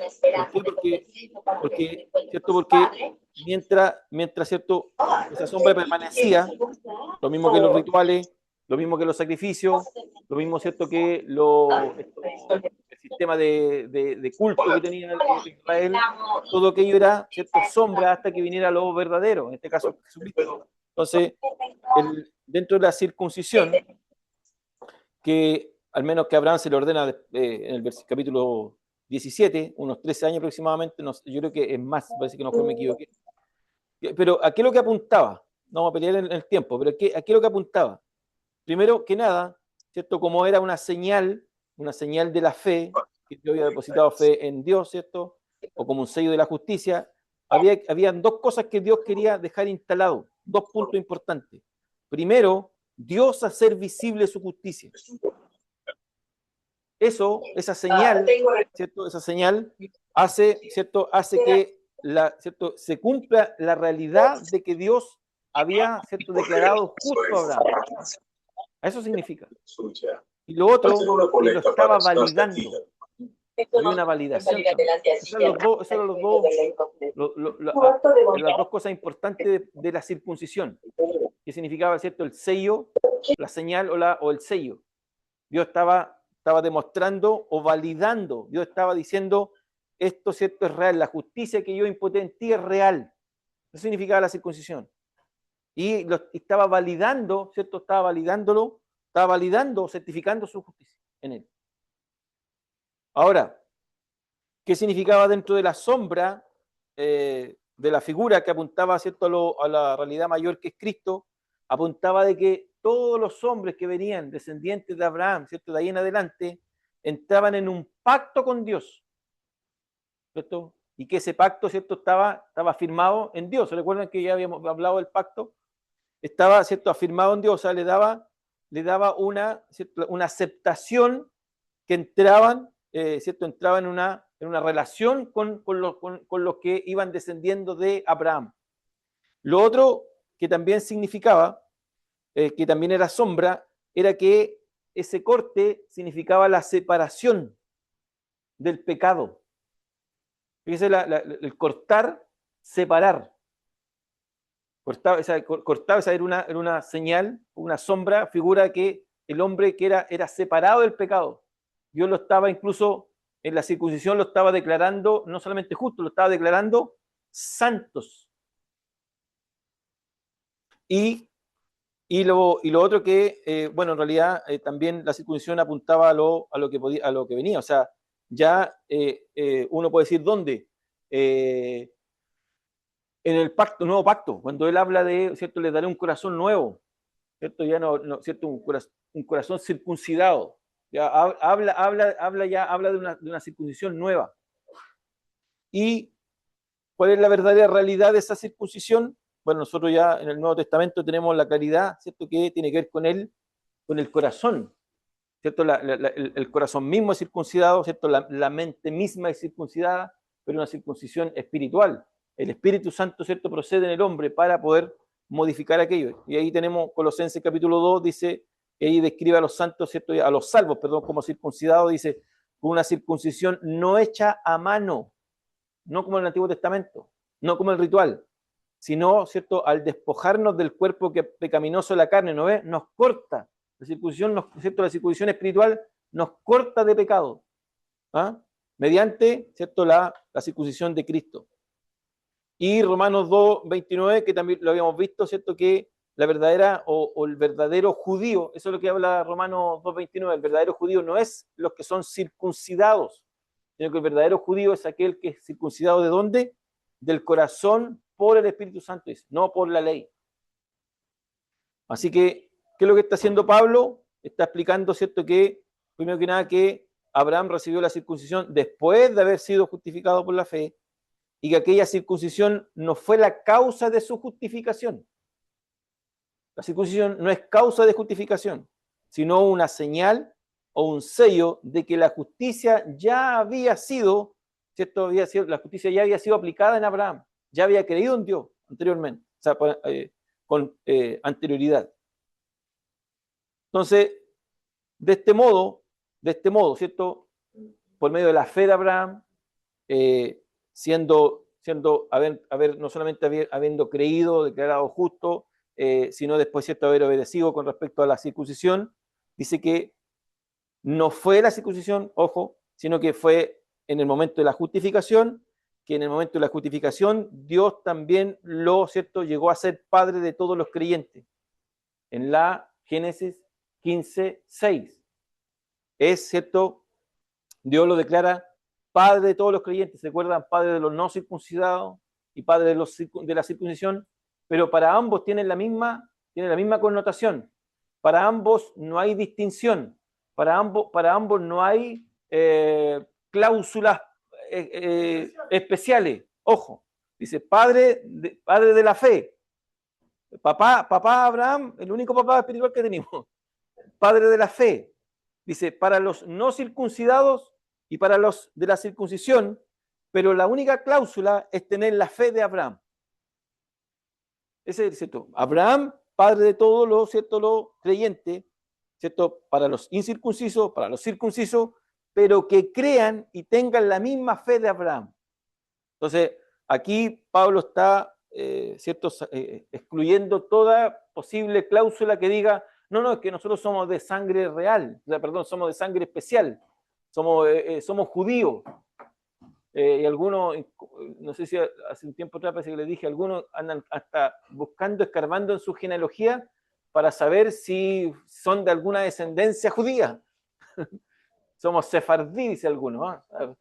¿Por qué? Porque mientras, ¿cierto?, esa sombra permanecía, lo mismo que los rituales, lo mismo que los sacrificios, lo mismo, ¿cierto?, que el sistema de culto que tenía Israel, todo aquello era, ¿cierto?, sombra hasta que viniera lo verdadero, en este caso Jesucristo. Entonces, dentro de la circuncisión, que al menos que a Abraham se le ordena en el capítulo 17, unos 13 años aproximadamente, yo creo que es más, parece que no fue, me equivoqué. Pero ¿a qué es lo que apuntaba? No vamos a pelear en el tiempo, pero ¿a qué es lo que apuntaba? Primero que nada, ¿cierto? Como era una señal de la fe, que yo había depositado fe en Dios, ¿cierto? O como un sello de la justicia, habían dos cosas que Dios quería dejar instalado, dos puntos importantes. Primero, Dios hacer visible su justicia. Esa señal, ¿cierto? Esa señal hace, ¿cierto?, hace que ¿cierto?, se cumpla la realidad de que Dios había, ¿cierto?, declarado justo a Abraham. Eso significa. Y lo otro, que lo estaba validando. Había una validación también. Esas eran las dos cosas importantes de la circuncisión, que significaba, ¿cierto?, el sello, la señal o el sello. Dios estaba demostrando o validando, Dios estaba diciendo, esto, ¿cierto?, es real, la justicia que yo imputé en ti es real. Eso significaba la circuncisión. Y estaba validando, ¿cierto?, estaba validando, certificando su justicia en él. Ahora, ¿qué significaba dentro de la sombra de la figura que apuntaba, ¿cierto?, a la realidad mayor que es Cristo? Apuntaba de que todos los hombres que venían descendientes de Abraham, ¿cierto?, de ahí en adelante, entraban en un pacto con Dios, ¿cierto? Y que ese pacto, ¿cierto?, estaba firmado en Dios. ¿Se recuerdan que ya habíamos hablado del pacto? Estaba, ¿cierto?, afirmado en Dios, o sea, le daba una aceptación que entraban, ¿cierto?, entraban en una relación con los que iban descendiendo de Abraham. Lo otro que también significaba, que también era sombra, era que ese corte significaba la separación del pecado. Fíjese, el cortar, separar. Cortaba, esa era una señal, una sombra, figura que el hombre que era separado del pecado. Dios lo estaba incluso, en la circuncisión lo estaba declarando, no solamente justo, lo estaba declarando santos. Y lo otro que, bueno, en realidad también la circuncisión apuntaba a lo que venía. O sea, ya uno puede decir dónde. En el nuevo pacto, cuando él habla de, ¿cierto?, le daré un corazón nuevo, ¿cierto? Ya no, ¿cierto?, un corazón circuncidado. Ya habla de una circuncisión nueva. ¿Y cuál es la verdadera realidad de esa circuncisión? Bueno, nosotros ya en el Nuevo Testamento tenemos la claridad, ¿cierto?, que tiene que ver con el corazón, ¿cierto? El corazón mismo es circuncidado, ¿cierto? La mente misma es circuncidada, pero una circuncisión espiritual. El Espíritu Santo, ¿cierto?, procede en el hombre para poder modificar aquello. Y ahí tenemos Colosenses capítulo 2, dice Ella describe a los santos, ¿cierto? A los salvos, perdón, como circuncidados, dice, con una circuncisión no hecha a mano, no como en el Antiguo Testamento, no como el ritual, sino, ¿cierto? Al despojarnos del cuerpo que pecaminoso de la carne, ¿no ves? Nos corta. La circuncisión, ¿cierto? La circuncisión espiritual nos corta de pecado, ¿ah? Mediante, ¿cierto? La circuncisión de Cristo. Y Romanos 2:29, que también lo habíamos visto, ¿cierto? Que la verdadera o el verdadero judío, eso es lo que habla Romanos 2:29, el verdadero judío no es los que son circuncidados, sino que el verdadero judío es aquel que es circuncidado ¿de dónde? Del corazón por el Espíritu Santo, no por la ley. Así que, ¿qué es lo que está haciendo Pablo? Está explicando, ¿cierto? Que, primero que nada, que Abraham recibió la circuncisión después de haber sido justificado por la fe, y que aquella circuncisión no fue la causa de su justificación. La circuncisión no es causa de justificación, sino una señal o un sello de que la justicia ya había sido, ¿cierto? La justicia ya había sido aplicada en Abraham, ya había creído en Dios anteriormente, o sea, con anterioridad. Entonces, de este modo, ¿cierto? Por medio de la fe de Abraham, no solamente habiendo creído, declarado justo, sino después, ¿cierto?, haber obedecido con respecto a la circuncisión, dice que no fue la circuncisión, ojo, sino que fue en el momento de la justificación, que en el momento de la justificación Dios también ¿cierto?, llegó a ser padre de todos los creyentes. En la Génesis 15:6. Es, ¿cierto?, Dios lo declara padre de todos los creyentes, ¿se acuerdan? Padre de los no circuncidados y padre de la circuncisión, pero para ambos tiene la misma connotación. Para ambos no hay distinción, para ambos no hay cláusulas especiales. Ojo, dice padre de la fe. Papá Abraham, el único papá espiritual que tenemos, padre de la fe. Dice, para los no circuncidados y para los de la circuncisión, pero la única cláusula es tener la fe de Abraham. Ese es, ¿cierto? Abraham, padre de todos los, ¿cierto?, los creyentes, ¿cierto?, para los incircuncisos, para los circuncisos, pero que crean y tengan la misma fe de Abraham. Entonces, aquí Pablo está, ¿cierto?, excluyendo toda posible cláusula que diga, no, es que nosotros somos de sangre real, o sea, perdón, somos de sangre especial, somos judíos. Y algunos, no sé si hace un tiempo atrás parece que les dije, algunos andan hasta buscando, escarbando en su genealogía para saber si son de alguna descendencia judía. Somos sefardí, dice algunos, ¿eh?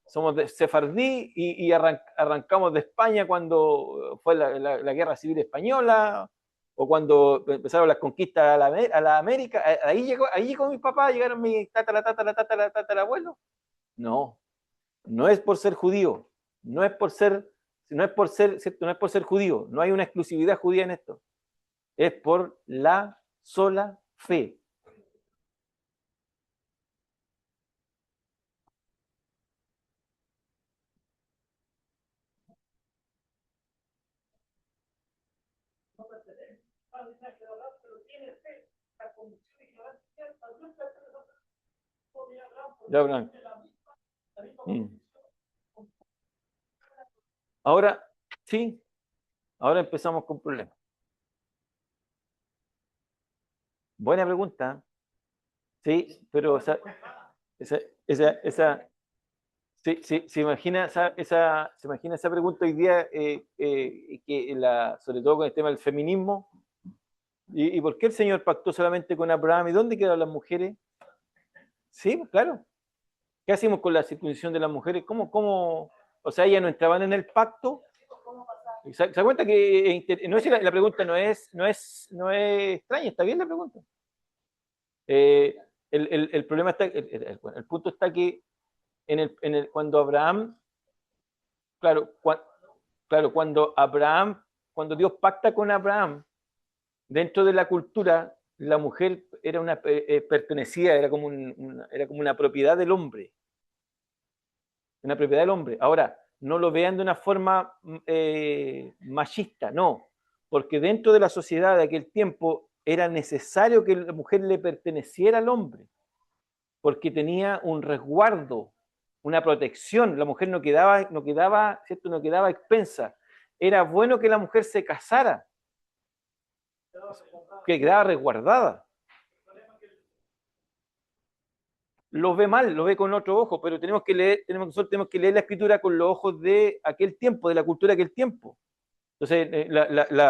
Somos de sefardí y arrancamos de España cuando fue la Guerra Civil Española, o cuando empezaron las conquistas a la América. Ahí llegó mi papá, llegaron mi tatarabuelo. No es por ser judío, no es por ser judío, no hay una exclusividad judía en esto. Es por la sola fe. Ya, Abraham. Ahora, sí, ahora empezamos con problemas. Buena pregunta. Sí, pero se imagina esa pregunta hoy día, sobre todo con el tema del feminismo. ¿Y por qué el Señor pactó solamente con Abraham? ¿Y dónde quedan las mujeres? Sí, claro. ¿Qué hacemos con la circuncisión de las mujeres? ¿Cómo? O sea, ellas no entraban en el pacto. ¿Se da cuenta que la pregunta no es extraña? Está bien la pregunta. El problema está, el punto está que cuando Abraham, cuando Dios pacta con Abraham, dentro de la cultura, la mujer era pertenecía, era como una propiedad del hombre. Una propiedad del hombre. Ahora, no lo vean de una forma machista, no. Porque dentro de la sociedad de aquel tiempo, era necesario que la mujer le perteneciera al hombre, porque tenía un resguardo, una protección. La mujer ¿cierto? No quedaba expensa. Era bueno que la mujer se casara, que quedaba resguardada. Lo ve mal, lo ve con otro ojo, pero nosotros tenemos que leer la escritura con los ojos de aquel tiempo, de la cultura de aquel tiempo. Entonces,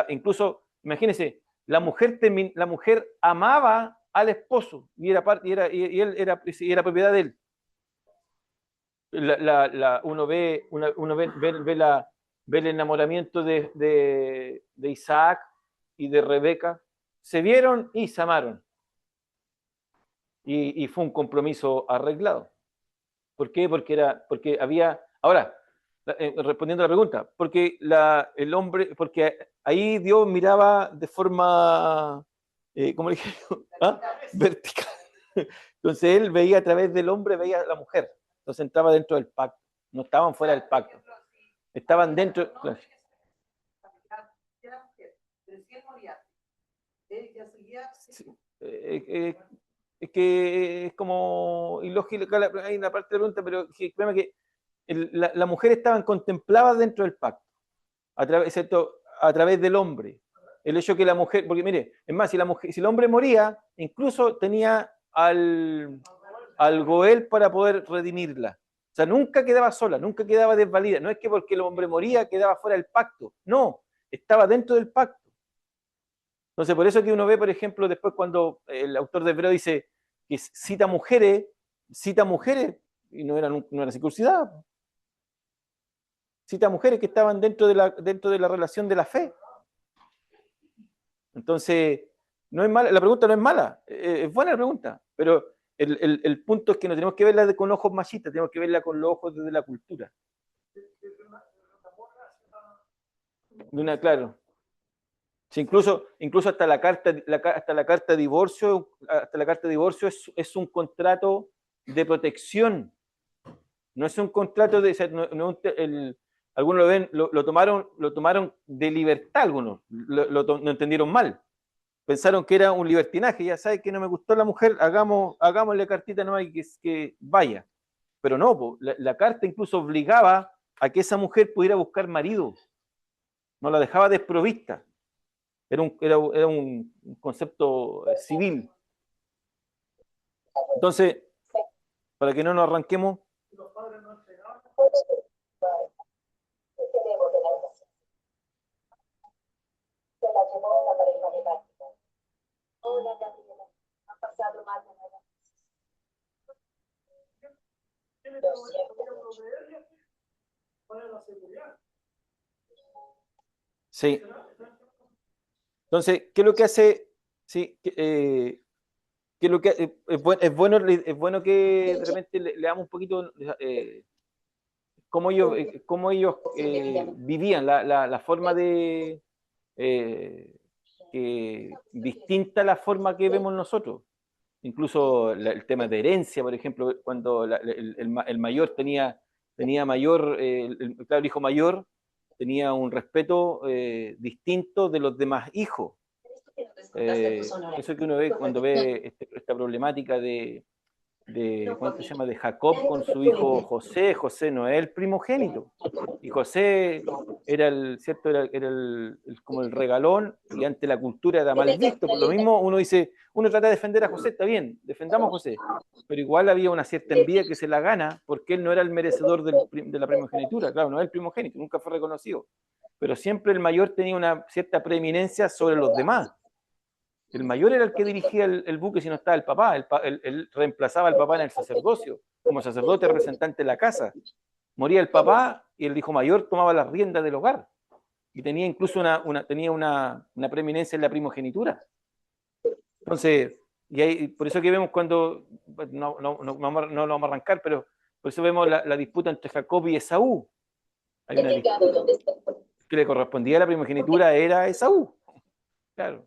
incluso, imagínense, la mujer amaba al esposo y él era propiedad de él. Ve el enamoramiento de Isaac y de Rebeca. Se vieron y se amaron. Y fue un compromiso arreglado. ¿Por qué? Porque había... Ahora, respondiendo a la pregunta, porque porque ahí Dios miraba de forma, ¿cómo le dije? ¿Ah? Vertical. Entonces él veía a través del hombre, veía a la mujer. Entonces entraba dentro del pacto. No estaban fuera del pacto. Estaban dentro... Sí. Es que es como ilógico, hay una parte de la pregunta, pero créeme que la mujer estaban contempladas dentro del pacto, excepto a través del hombre. El hecho que la mujer, porque mire, es más, si el hombre moría, incluso tenía al Goel para poder redimirla. O sea, nunca quedaba sola, nunca quedaba desvalida. No es que porque el hombre moría quedaba fuera del pacto. No, estaba dentro del pacto. Entonces, por eso que uno ve, por ejemplo, después cuando el autor de Hebreo dice que cita mujeres, y no eran circuncidadas. Cita mujeres que estaban dentro de la relación de la fe. Entonces, no es mala, la pregunta no es mala, es buena la pregunta, pero el punto es que no tenemos que verla con ojos machistas, tenemos que verla con los ojos desde la cultura. Claro. Sí, incluso hasta la carta de divorcio, es un contrato de protección. No es un contrato de, algunos lo ven, lo tomaron de libertad, algunos lo entendieron mal. Pensaron que era un libertinaje, ya sabes que no me gustó la mujer, hagámosle cartita nomás y que vaya. Pero no, la carta incluso obligaba a que esa mujer pudiera buscar marido. No la dejaba desprovista. Era un concepto civil. Entonces, para que no nos arranquemos. Sí. Entonces, ¿qué es lo que hace? Sí, ¿qué es lo que es bueno que de repente le damos un poquito cómo ellos vivían, la forma de distinta a la forma que vemos nosotros. Incluso el tema de herencia, por ejemplo, cuando el mayor tenía mayor, claro, el hijo mayor tenía un respeto distinto de los demás hijos. Eso que uno ve cuando ve esta problemática de ¿cuánto se llama? De Jacob con su hijo José. José no es el primogénito. Y José era ¿cierto? Era como el regalón, y ante la cultura era mal visto. Por lo mismo uno trata de defender a José, está bien, defendamos a José, pero igual había una cierta envidia que se la gana porque él no era el merecedor de la primogenitura. Claro, no es el primogénito, nunca fue reconocido. Pero siempre el mayor tenía una cierta preeminencia sobre los demás. El mayor era el que dirigía el buque si no estaba el papá. Él reemplazaba al papá en el sacerdocio, como sacerdote representante de la casa. Moría el papá y el hijo mayor tomaba las riendas del hogar. Y tenía incluso una preeminencia en la primogenitura. Entonces, por eso que vemos cuando, no lo vamos a arrancar, pero por eso vemos la disputa entre Jacob y Esaú. Hay una disputa que le correspondía a la primogenitura, era Esaú. Claro.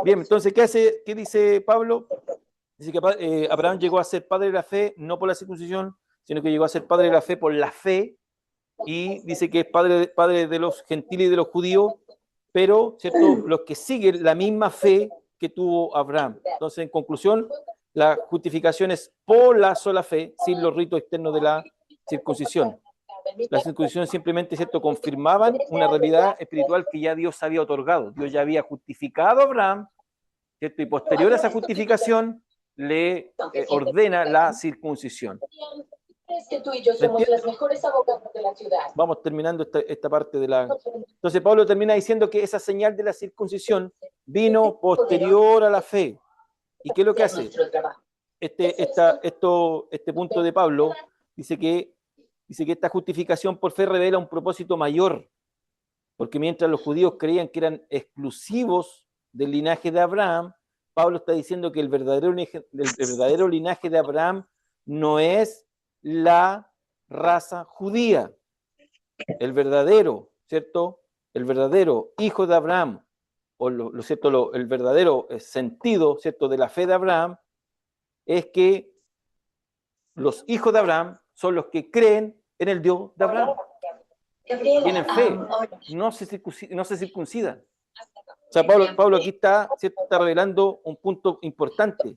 Bien, entonces, ¿qué dice Pablo? Dice que Abraham llegó a ser padre de la fe, no por la circuncisión, sino que llegó a ser padre de la fe por la fe, y dice que es padre de los gentiles y de los judíos, pero, ¿cierto?, los que siguen la misma fe que tuvo Abraham. Entonces, en conclusión, la justificación es por la sola fe, sin los ritos externos de la circuncisión. La circuncisión simplemente, ¿cierto?, confirmaban una realidad espiritual que ya Dios había otorgado. Dios ya había justificado a Abraham, ¿cierto?, y posterior a esa justificación le ordena la circuncisión. Es que tú y yo somos las mejores abogadas de la ciudad. Vamos terminando esta parte de la... Entonces Pablo termina diciendo que esa señal de la circuncisión vino posterior a la fe. ¿Y qué es lo que hace? Este punto de Pablo dice que esta justificación por fe revela un propósito mayor, porque mientras los judíos creían que eran exclusivos del linaje de Abraham, Pablo está diciendo que el verdadero linaje de Abraham no es la raza judía. El verdadero, ¿cierto? El verdadero hijo de Abraham, o el verdadero sentido, ¿cierto?, de la fe de Abraham, es que los hijos de Abraham son los que creen en el Dios de Abraham. Tienen fe, no se circuncidan. O sea, Pablo aquí está revelando un punto importante,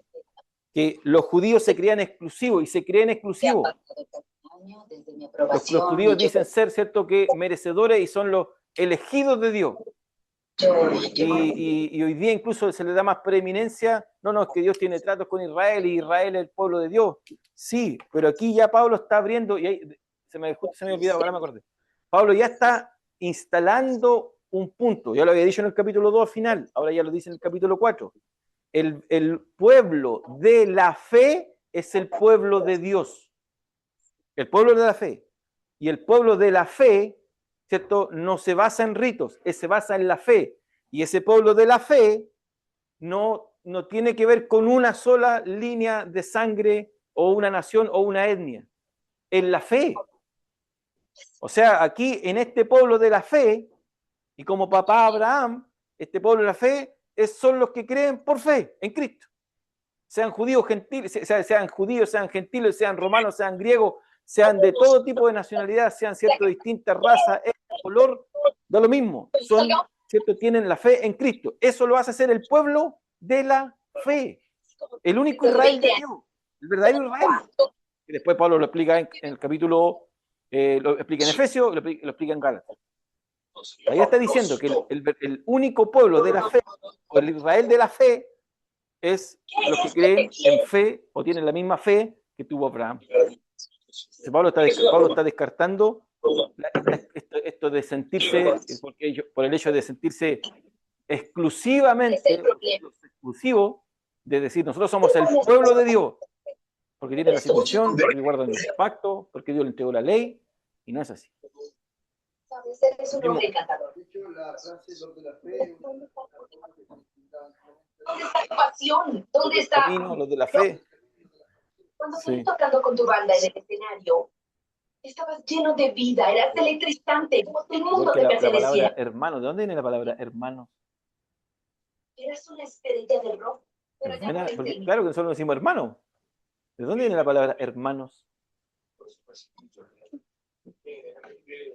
que los judíos se creían exclusivos y se creen exclusivos. Los judíos dicen ser, ¿cierto?, que merecedores y son los elegidos de Dios. Y hoy día incluso se le da más preeminencia. No, es que Dios tiene tratos con Israel y Israel es el pueblo de Dios. Sí, pero aquí ya Pablo está abriendo, y ahí, se me olvidó, ahora me acordé. Pablo ya está instalando un punto. Ya lo había dicho en el capítulo 2 al final, ahora ya lo dice en el capítulo 4. El pueblo de la fe es el pueblo de Dios. El pueblo de la fe. Y el pueblo de la fe, ¿cierto?, no se basa en ritos, se basa en la fe. Y ese pueblo de la fe no tiene que ver con una sola línea de sangre o una nación o una etnia. En la fe. O sea, aquí en este pueblo de la fe, y como papá Abraham, este pueblo de la fe son los que creen por fe en Cristo. Sean judíos, gentiles, sean judíos, sean gentiles, sean romanos, sean griegos, sean de todo tipo de nacionalidad, sean, ¿cierto?, distintas razas, color, da lo mismo. Son, ¿cierto?, tienen la fe en Cristo. Eso lo hace ser el pueblo de la fe. El único Israel de Dios. El verdadero Israel. Y después Pablo lo explica en el capítulo, lo explica en Efesios, lo explica en Gálatas. Ahí está diciendo que el único pueblo de la fe, o el Israel de la fe, es los que creen en fe o tienen la misma fe que tuvo Abraham. Pablo está descartando esto de sentirse, por el hecho de sentirse exclusivamente exclusivo, de decir nosotros somos el pueblo de Dios, porque tienen la circuncisión, porque guardan el pacto, porque Dios le entregó la ley, y no es así. Eres un hombre encantador. ¿Dónde está tu pasión? ¿Dónde está? Los de la fe. Cuando te tocando con tu banda en el escenario, estabas lleno de vida, eras electrizante, el mundo te pertenecía. La palabra hermano, ¿de dónde viene la palabra hermano? Eras una estrella de rock. Porque, claro que nosotros decimos hermano. ¿De dónde viene la palabra hermanos?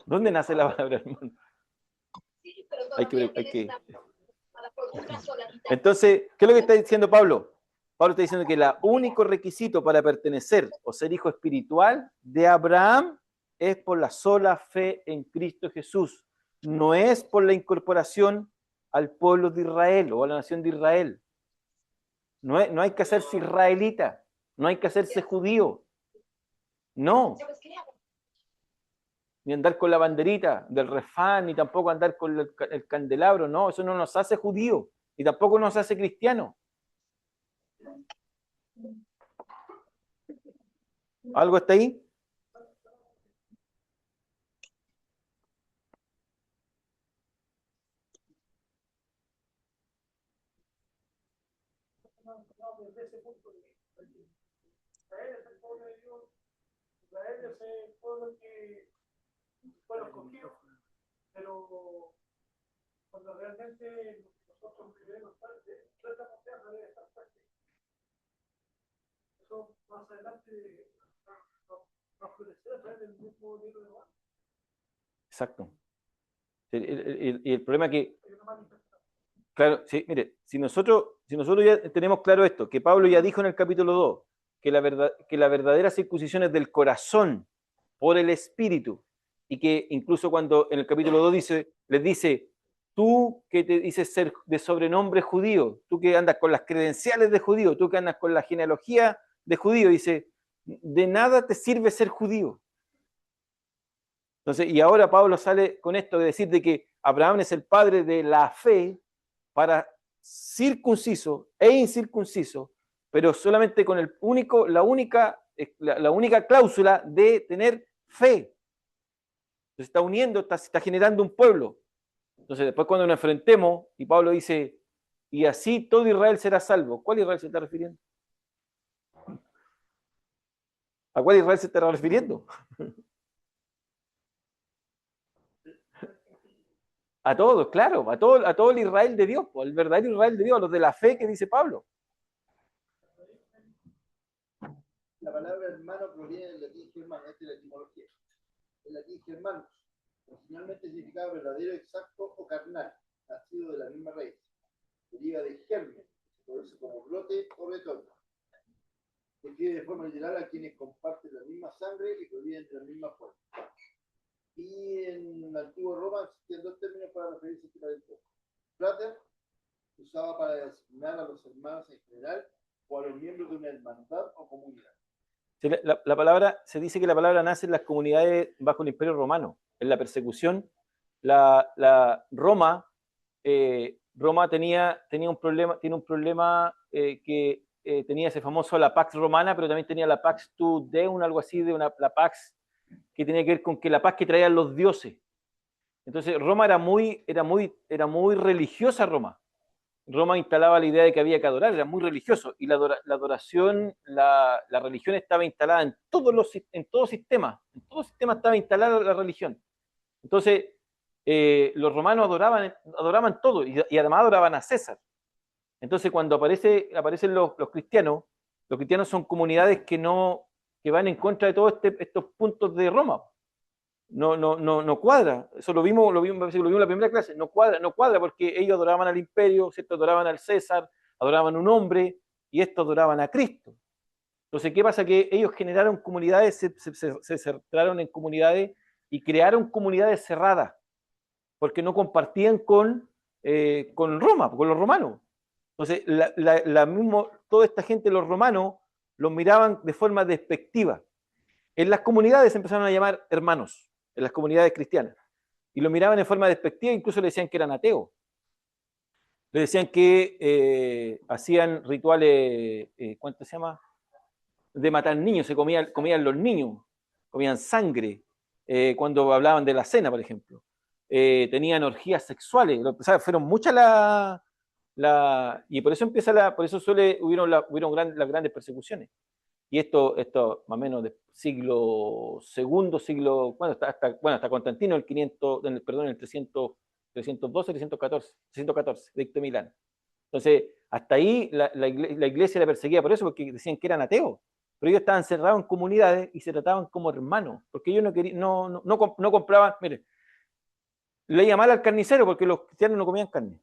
¿Dónde nace la palabra hermano? Hay que... Entonces, ¿qué es lo que está diciendo Pablo? Pablo está diciendo que el único requisito para pertenecer o ser hijo espiritual de Abraham es por la sola fe en Cristo Jesús. No es por la incorporación al pueblo de Israel o a la nación de Israel. No hay que hacerse israelita, no hay que hacerse judío. No. Ni andar con la banderita del refán, ni tampoco andar con el candelabro. No, eso no nos hace judío y tampoco nos hace cristiano. ¿Algo está ahí? Desde ese punto de vista, Israel es el pueblo de Dios, Israel es el pueblo que fue escogido, pero cuando realmente nosotros queremos parte, nuestra confianza debe estar fuerte. Eso más adelante nos florecerá a través del mismo libro de Juan. Exacto. Y el problema es que Claro, sí, mire, si nosotros ya tenemos claro esto, que Pablo ya dijo en el capítulo 2, que la verdadera circuncisión es del corazón, por el espíritu, y que incluso cuando en el capítulo 2 les dice, tú que te dices ser de sobrenombre judío, tú que andas con las credenciales de judío, tú que andas con la genealogía de judío, dice, de nada te sirve ser judío. Entonces, y ahora Pablo sale con esto de decir de que Abraham es el padre de la fe para circunciso e incircunciso, pero solamente con la única cláusula de tener fe. Se está uniendo, se está generando un pueblo. Entonces, después cuando nos enfrentemos, y Pablo dice, y así todo Israel será salvo. ¿Cuál Israel se está refiriendo? ¿A cuál Israel se está refiriendo? A todos, claro, a todo el Israel de Dios, el verdadero Israel de Dios, los de la fe que dice Pablo. La palabra hermano proviene del latín germano, esta es la etimología. El latín germanos, originalmente significaba verdadero, exacto o carnal, nacido de la misma raíz. Deriva de germen, se produce como brote o retorno. Describe de forma literal a quienes comparten la misma sangre y provienen de la misma forma. Y en el antiguo Roma existían dos términos para referirse a este talento. Frater, usaba para designar a los hermanos en general o a los miembros de una hermandad o comunidad. La palabra, se dice que la palabra nace en las comunidades bajo el Imperio Romano, en la persecución. Roma tenía un problema, tiene un problema que tenía ese famoso la Pax Romana, pero también tenía la Pax Tu Deum, algo así, la Pax que tenía que ver con que la paz que traían los dioses. Entonces Roma era muy religiosa. Roma instalaba la idea de que había que adorar, era muy religioso, y la adoración, la religión estaba instalada en todo sistema estaba instalada la religión. Entonces, los romanos adoraban todo, y además adoraban a César. Entonces, cuando aparecen los cristianos son comunidades que van en contra de todos estos puntos de Roma. No cuadra. Eso lo vimos en la primera clase. No cuadra porque ellos adoraban al imperio, ¿cierto? Adoraban al César, adoraban a un hombre, y estos adoraban a Cristo. Entonces, ¿qué pasa? Que ellos generaron comunidades, se centraron en comunidades y crearon comunidades cerradas, porque no compartían con Roma, con los romanos. Entonces, toda esta gente, los romanos, los miraban de forma despectiva. En las comunidades se empezaron a llamar hermanos, en las comunidades cristianas, y lo miraban de forma despectiva, incluso le decían que eran ateos. Le decían que hacían rituales, ¿cuánto se llama? De matar niños, comían los niños, comían sangre, cuando hablaban de la cena, por ejemplo. Tenían orgías sexuales, fueron muchas y por eso hubieron las grandes persecuciones. Y esto más o menos de siglo II, hasta Constantino, el 312, 314, Edicto de Milán. Entonces, hasta ahí la iglesia la perseguía por eso, porque decían que eran ateos. Pero ellos estaban cerrados en comunidades y se trataban como hermanos, porque ellos no compraban, mire, leía mal al carnicero porque los cristianos no comían carne.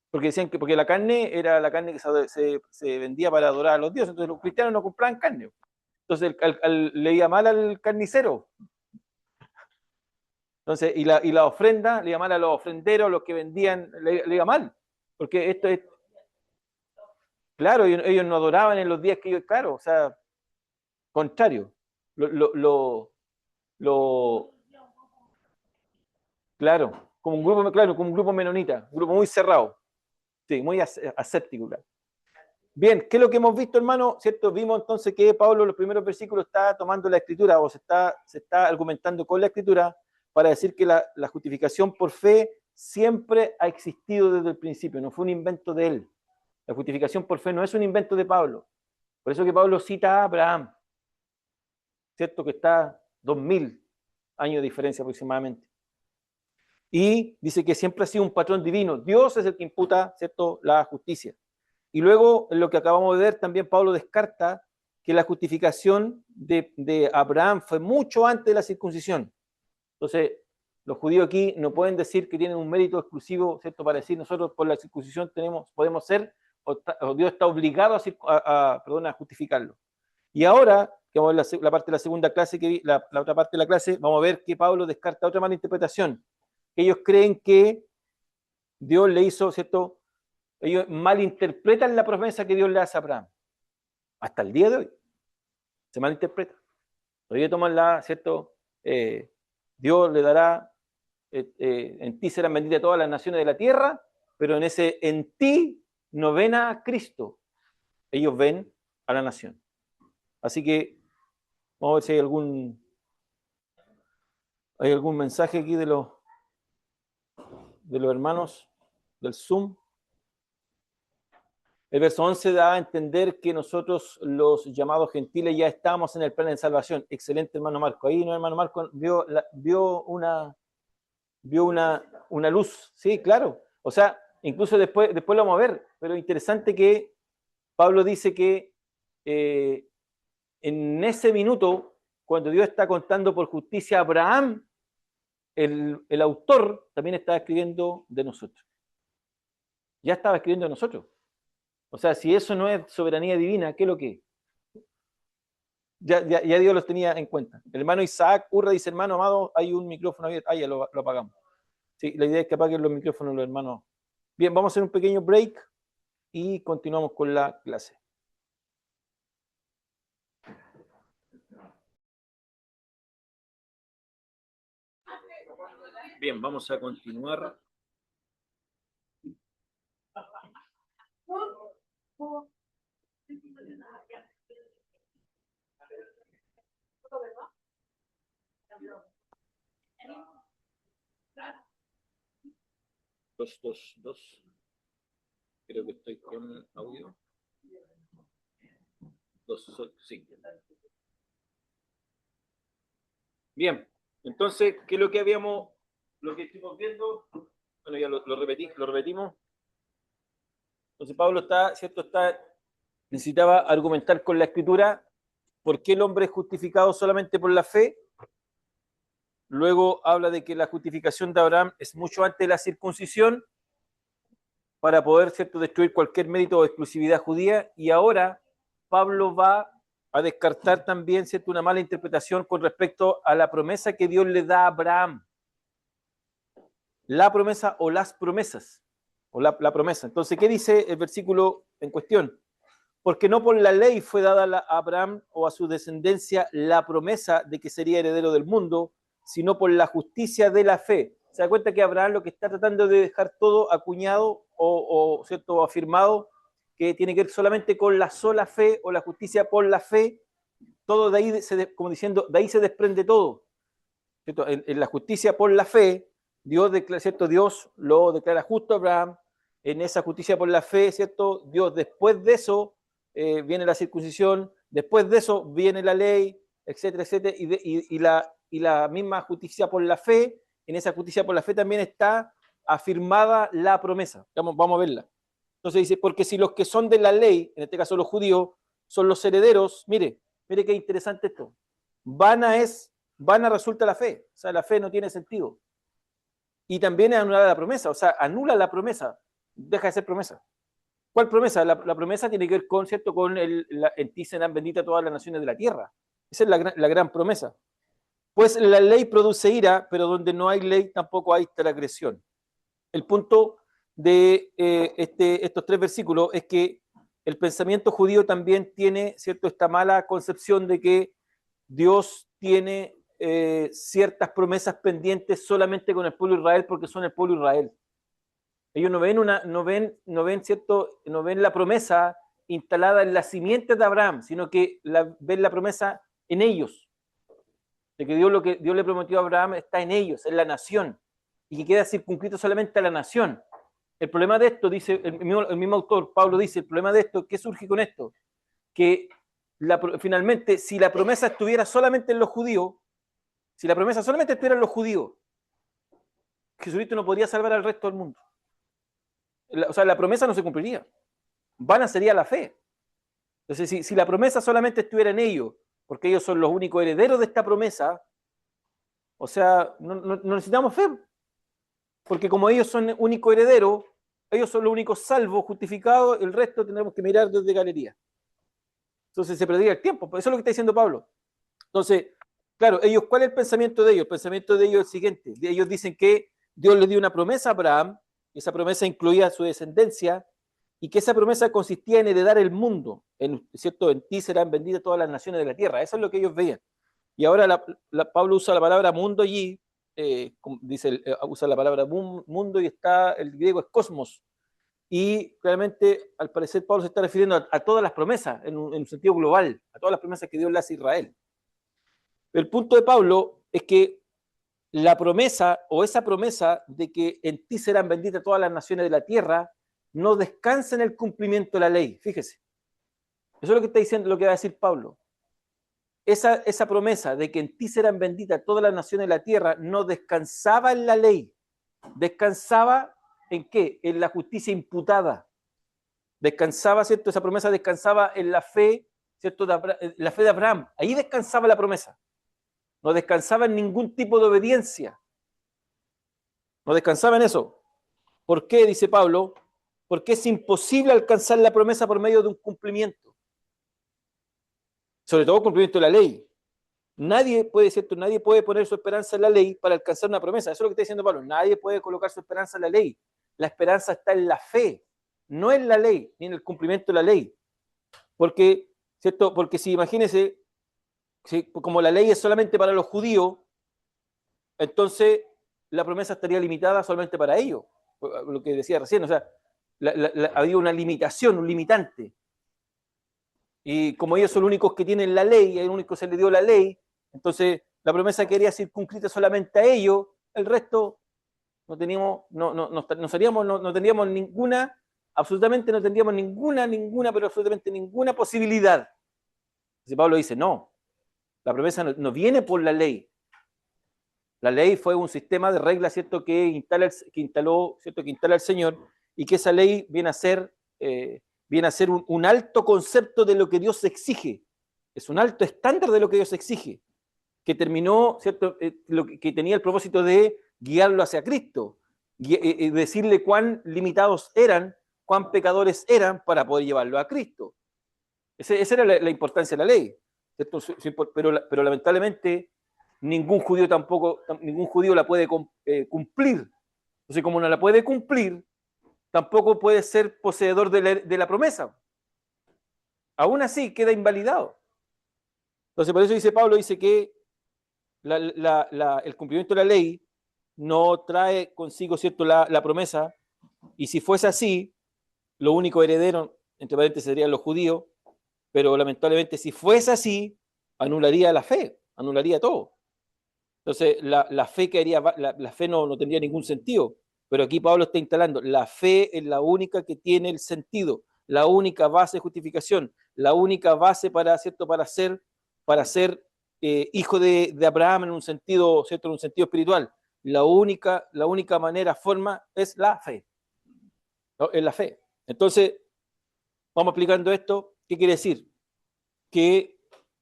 Porque decían que porque la carne era la carne que se vendía para adorar a los dioses, entonces los cristianos no compraban carne. Entonces leía mal al carnicero. Entonces, y la ofrenda, leía mal a los ofrenderos, los que vendían, leía mal. Porque esto es. Claro, ellos no adoraban en los días que ellos, claro, o sea, contrario. Claro, como un grupo menonita, un grupo muy cerrado. Sí, muy aséptico, claro. Bien, ¿qué es lo que hemos visto, hermano? ¿Cierto? Vimos entonces que Pablo en los primeros versículos está tomando la escritura o se está argumentando con la escritura para decir que la justificación por fe siempre ha existido desde el principio, no fue un invento de él. La justificación por fe no es un invento de Pablo. Por eso que Pablo cita a Abraham, ¿cierto? Que está 2000 años de diferencia aproximadamente. Y dice que siempre ha sido un patrón divino. Dios es el que imputa, ¿cierto?, la justicia. Y luego, en lo que acabamos de ver, también Pablo descarta que la justificación de Abraham fue mucho antes de la circuncisión. Entonces, Los judíos aquí no pueden decir que tienen un mérito exclusivo, ¿cierto? Para decir nosotros por la circuncisión podemos ser, o Dios está obligado a justificarlo. Y ahora, que vamos a ver la parte de la segunda clase, la otra parte de la clase, vamos a ver que Pablo descarta otra mala interpretación. Ellos creen que Dios le hizo, ¿cierto? Ellos malinterpretan la promesa que Dios le hace a Abraham. Hasta el día de hoy. Se malinterpreta. Todavía toman ¿cierto? Dios le dará, en ti serán benditas todas las naciones de la tierra, pero en ti no ven a Cristo. Ellos ven a la nación. Así que vamos a ver si hay algún mensaje aquí de los hermanos del Zoom. El verso 11 da a entender que nosotros, los llamados gentiles, ya estamos en el plan de salvación. Excelente, hermano Marco. Ahí, ¿no, hermano Marco? Vio una luz. Sí, claro. O sea, incluso después lo vamos a ver. Pero interesante que Pablo dice que en ese minuto, cuando Dios está contando por justicia a Abraham, el autor también estaba escribiendo de nosotros. Ya estaba escribiendo de nosotros. O sea, si eso no es soberanía divina, ¿qué es lo que es? Ya Dios los tenía en cuenta. El hermano Isaac Urra dice, hermano amado, hay un micrófono abierto. Ya lo apagamos. Sí, la idea es que apaguen los micrófonos los hermanos. Bien, vamos a hacer un pequeño break y continuamos con la clase. Bien, vamos a continuar. Dos. Creo que estoy con audio. Sí. Bien, entonces, ¿qué es lo que estuvimos viendo? Bueno, ya lo repetimos. Entonces Pablo necesitaba argumentar con la Escritura por qué el hombre es justificado solamente por la fe. Luego habla de que la justificación de Abraham es mucho antes de la circuncisión para poder, ¿cierto?, destruir cualquier mérito o exclusividad judía. Y ahora Pablo va a descartar también, ¿cierto?, una mala interpretación con respecto a la promesa que Dios le da a Abraham. La promesa o las promesas, o la promesa. Entonces, ¿qué dice el versículo en cuestión? Porque no por la ley fue dada a Abraham o a su descendencia la promesa de que sería heredero del mundo, sino por la justicia de la fe. Se da cuenta que Abraham lo que está tratando de dejar todo acuñado ¿cierto?, afirmado, que tiene que ver solamente con la sola fe o la justicia por la fe. Todo de ahí, como diciendo, de ahí se desprende todo. ¿Cierto? En la justicia por la fe, Dios lo declara justo a Abraham. En esa justicia por la fe, ¿cierto? Dios, después de eso, viene la circuncisión, después de eso viene la ley, etcétera, etcétera, y la misma justicia por la fe, en esa justicia por la fe también está afirmada la promesa. Vamos a verla. Entonces dice, porque si los que son de la ley, en este caso los judíos, son los herederos, mire qué interesante esto, vana resulta la fe, o sea, la fe no tiene sentido. Y también es anulada la promesa, o sea, anula la promesa, deja de ser promesa. ¿Cuál promesa? La promesa tiene que ver con, ¿cierto?, con en ti serán benditas todas las naciones de la tierra. Esa es la gran promesa. Pues la ley produce ira, pero donde no hay ley tampoco hay transgresión. El punto de estos 3 versículos es que el pensamiento judío también tiene, ¿cierto?, esta mala concepción de que Dios tiene ciertas promesas pendientes solamente con el pueblo de Israel porque son el pueblo de Israel. Ellos no ven la promesa instalada en las simientes de Abraham, sino que ven la promesa en ellos. De que lo que Dios le prometió a Abraham está en ellos, en la nación, y que queda circunscrito solamente a la nación. El problema de esto, dice el mismo autor, Pablo dice, el problema de esto, ¿qué surge con esto? Que finalmente, si la promesa estuviera solamente en los judíos, Jesucristo no podría salvar al resto del mundo. O sea, la promesa no se cumpliría. Vana sería la fe. Entonces, si la promesa solamente estuviera en ellos, porque ellos son los únicos herederos de esta promesa, O sea, no necesitamos fe, porque como ellos son el único heredero, ellos son los únicos salvos, justificados, el resto tendremos que mirar desde galería. Entonces se perdía el tiempo, eso es lo que está diciendo Pablo. Entonces, claro, ellos, ¿cuál es el pensamiento de ellos? El pensamiento de ellos es el siguiente. Ellos dicen que Dios le dio una promesa a Abraham, y esa promesa incluía su descendencia, y que esa promesa consistía en heredar el mundo. ¿Cierto? En ti serán benditas todas las naciones de la tierra. Eso es lo que ellos veían. Y ahora Pablo usa la palabra mundo allí, usa la palabra mundo y está, el griego es cosmos. Y claramente, al parecer, Pablo se está refiriendo a todas las promesas, en un sentido global, a todas las promesas que Dios le hace a Israel. El punto de Pablo es que la promesa o esa promesa de que en ti serán benditas todas las naciones de la tierra no descansa en el cumplimiento de la ley. Fíjese. Eso es lo que está diciendo, lo que va a decir Pablo. Esa promesa de que en ti serán benditas todas las naciones de la tierra no descansaba en la ley. Descansaba ¿en qué? En la justicia imputada. Descansaba, ¿cierto? Esa promesa descansaba en la fe, ¿cierto? La fe de Abraham. Ahí descansaba la promesa. No descansaba en ningún tipo de obediencia. No descansaba en eso. ¿Por qué? Dice Pablo. Porque es imposible alcanzar la promesa por medio de un cumplimiento. Sobre todo cumplimiento de la ley. Nadie puede poner su esperanza en la ley para alcanzar una promesa. Eso es lo que está diciendo Pablo. Nadie puede colocar su esperanza en la ley. La esperanza está en la fe, no en la ley, ni en el cumplimiento de la ley. Porque, ¿cierto? Porque si imagínense, como la ley es solamente para los judíos, entonces la promesa estaría limitada solamente para ellos. Lo que decía recién, o sea, había una limitación, un limitante. Y como ellos son los únicos que tienen la ley, el único que se les dio la ley, entonces la promesa quería circunscrita solamente a ellos, el resto no tendríamos ninguna, absolutamente no tendríamos ninguna, pero absolutamente ninguna posibilidad. Entonces Pablo dice, no, la promesa no viene por la ley. La ley fue un sistema de reglas, ¿cierto?, que instaló el Señor, y que esa ley viene a ser un alto concepto de lo que Dios exige. Es un alto estándar de lo que Dios exige, que terminó, ¿cierto?, que tenía el propósito de guiarlo hacia Cristo, decirle cuán limitados eran, cuán pecadores eran para poder llevarlo a Cristo. Esa era la importancia de la ley, ¿cierto? Pero lamentablemente ningún judío la puede cumplir. Entonces, como no la puede cumplir, tampoco puede ser poseedor de la promesa. Aún así queda invalidado. Entonces, por eso dice Pablo, dice que el cumplimiento de la ley no trae consigo, ¿cierto?, la promesa, y si fuese así, lo único heredero, entre paréntesis, serían los judíos, pero lamentablemente si fuese así, anularía la fe, anularía todo. Entonces, la fe no tendría ningún sentido, pero aquí Pablo está instalando, la fe es la única que tiene el sentido, la única base de justificación, la única base para ser hijo de Abraham en un sentido, ¿cierto?, en un sentido espiritual. La única forma es la fe. ¿No? Es la fe. Entonces, vamos explicando esto. ¿Qué quiere decir? Que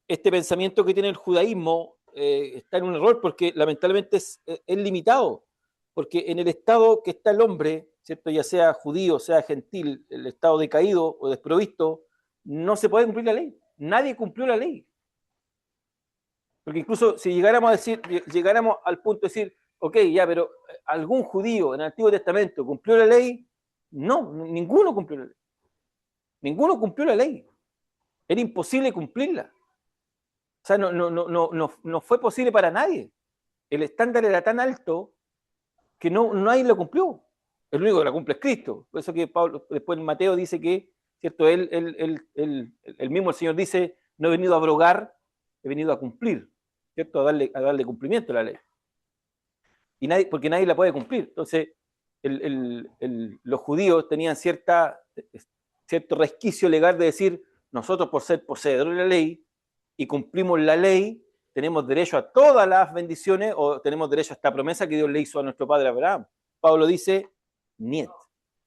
este pensamiento que tiene el judaísmo está en un error porque lamentablemente es limitado. Porque en el estado que está el hombre, ¿cierto?, ya sea judío, sea gentil, el estado decaído o desprovisto, no se puede cumplir la ley. Nadie cumplió la ley. Porque incluso si llegáramos al punto de decir, ok, ya, pero ¿algún judío en el Antiguo Testamento cumplió la ley? No, ninguno cumplió la ley. Ninguno cumplió la ley. Era imposible cumplirla. O sea, no fue posible para nadie. El estándar era tan alto que nadie lo cumplió. El único que la cumple es Cristo. Por eso que Pablo, después en Mateo dice que, ¿cierto? El mismo el Señor dice, no he venido a abrogar, he venido a cumplir, ¿cierto? A darle cumplimiento a la ley. Porque nadie la puede cumplir. Entonces, los judíos tenían cierto resquicio legal de decir, nosotros por ser poseedores de la ley y cumplimos la ley, tenemos derecho a todas las bendiciones o tenemos derecho a esta promesa que Dios le hizo a nuestro padre Abraham. Pablo dice, niet,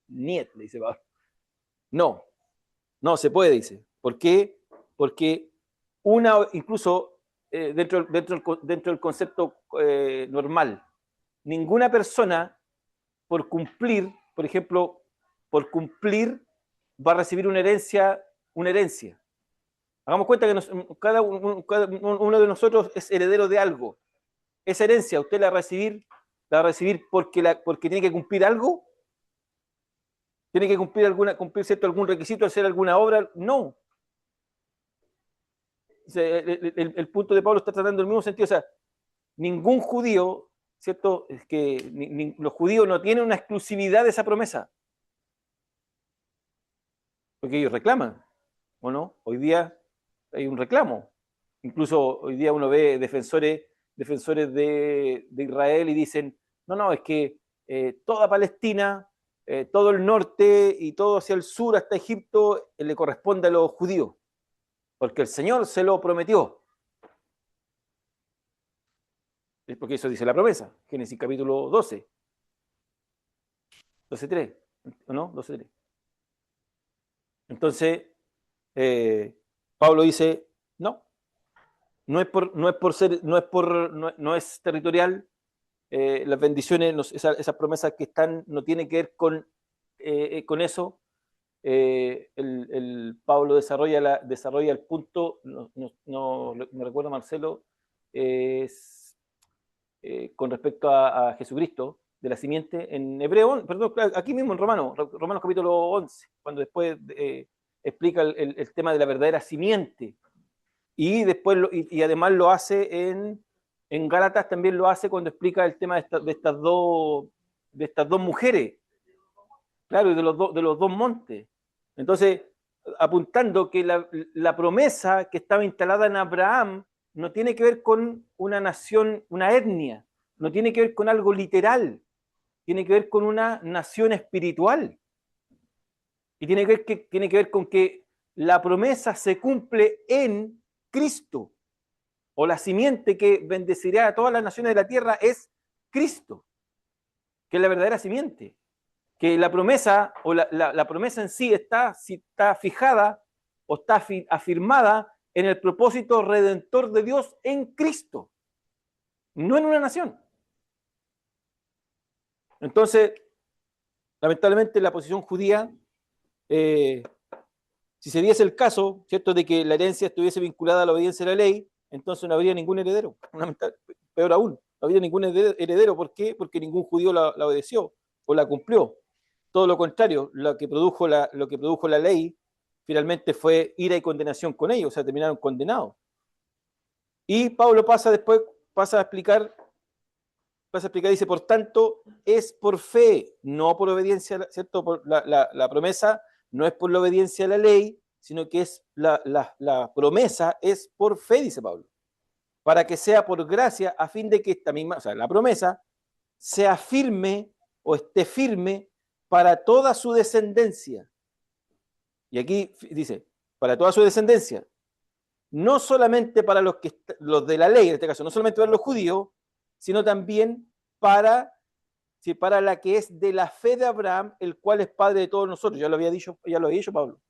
le dice Pablo. No se puede, dice. ¿Por qué? Porque incluso dentro del concepto normal. Ninguna persona, por cumplir, por ejemplo, por cumplir, va a recibir una herencia. Hagamos cuenta que cada uno de nosotros es heredero de algo. Esa herencia, ¿usted la va a recibir porque tiene que cumplir algo? ¿Tiene que cumplir algún requisito, hacer alguna obra? No. El punto de Pablo está tratando el mismo sentido. O sea, ningún judío, ¿cierto? Es que los judíos no tienen una exclusividad de esa promesa. Porque ellos reclaman, ¿o no? Hoy día hay un reclamo. Incluso hoy día uno ve defensores de Israel y dicen, no, es que toda Palestina, todo el norte y todo hacia el sur hasta Egipto le corresponde a los judíos, porque el Señor se lo prometió. Es porque eso dice la promesa, Génesis capítulo 12. 12:3, ¿o no? 12:3. Entonces, Pablo dice, no es territorial. Las bendiciones, esas promesas que están, no tienen que ver con eso. Pablo desarrolla el punto, no me recuerdo, Marcelo, con respecto a Jesucristo, de la simiente, en Hebreo, perdón, aquí mismo en Romanos capítulo 11, cuando después explica el tema de la verdadera simiente. Y después y además lo hace en Gálatas, también lo hace cuando explica el tema de estas dos mujeres, claro, y de los dos montes. Entonces, apuntando que la promesa que estaba instalada en Abraham no tiene que ver con una nación, una etnia, no tiene que ver con algo literal, tiene que ver con una nación espiritual. Y tiene que ver con que la promesa se cumple en Cristo, o la simiente que bendecirá a todas las naciones de la tierra es Cristo, que es la verdadera simiente. Que la promesa, o la promesa en sí está fijada o está afirmada en el propósito redentor de Dios en Cristo, no en una nación. Entonces, lamentablemente, la posición judía, si se diese el caso, ¿cierto?, de que la herencia estuviese vinculada a la obediencia a la ley, entonces no habría ningún heredero. Peor aún, no habría ningún heredero. ¿Por qué? Porque ningún judío la obedeció o la cumplió. Todo lo contrario, lo que produjo la ley finalmente fue ira y condenación con ellos, o sea, terminaron condenados. Y Pablo pasa a explicar, dice, por tanto, es por fe, no por obediencia, ¿cierto? La promesa no es por la obediencia a la ley, sino que es la promesa es por fe, dice Pablo, para que sea por gracia, a fin de que esta misma, o sea, la promesa sea firme o esté firme para toda su descendencia. Y aquí dice, para toda su descendencia, no solamente para los de la ley, en este caso, no solamente para los judíos, sino también para la que es de la fe de Abraham, el cual es padre de todos nosotros. Ya lo había dicho Pablo.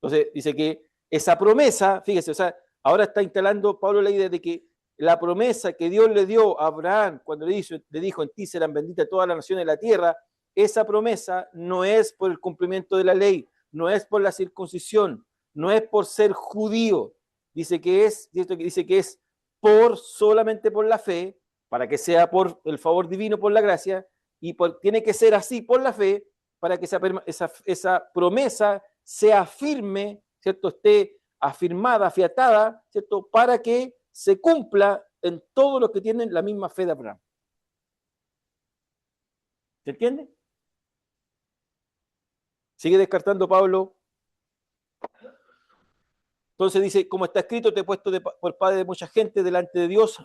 Entonces dice que esa promesa, fíjese, o sea, ahora está instalando Pablo la idea de que la promesa que Dios le dio a Abraham cuando le dijo, en ti serán benditas todas las naciones de la tierra, esa promesa no es por el cumplimiento de la ley, no es por la circuncisión, no es por ser judío. Dice que es solamente por la fe, para que sea por el favor divino, por la gracia, y tiene que ser así por la fe, para que esa promesa sea firme, ¿cierto? Esté afirmada, afiatada, ¿cierto? Para que se cumpla en todos los que tienen la misma fe de Abraham. ¿Se entiende? Sigue descartando Pablo. Entonces dice, como está escrito, te he puesto por padre de mucha gente delante de Dios,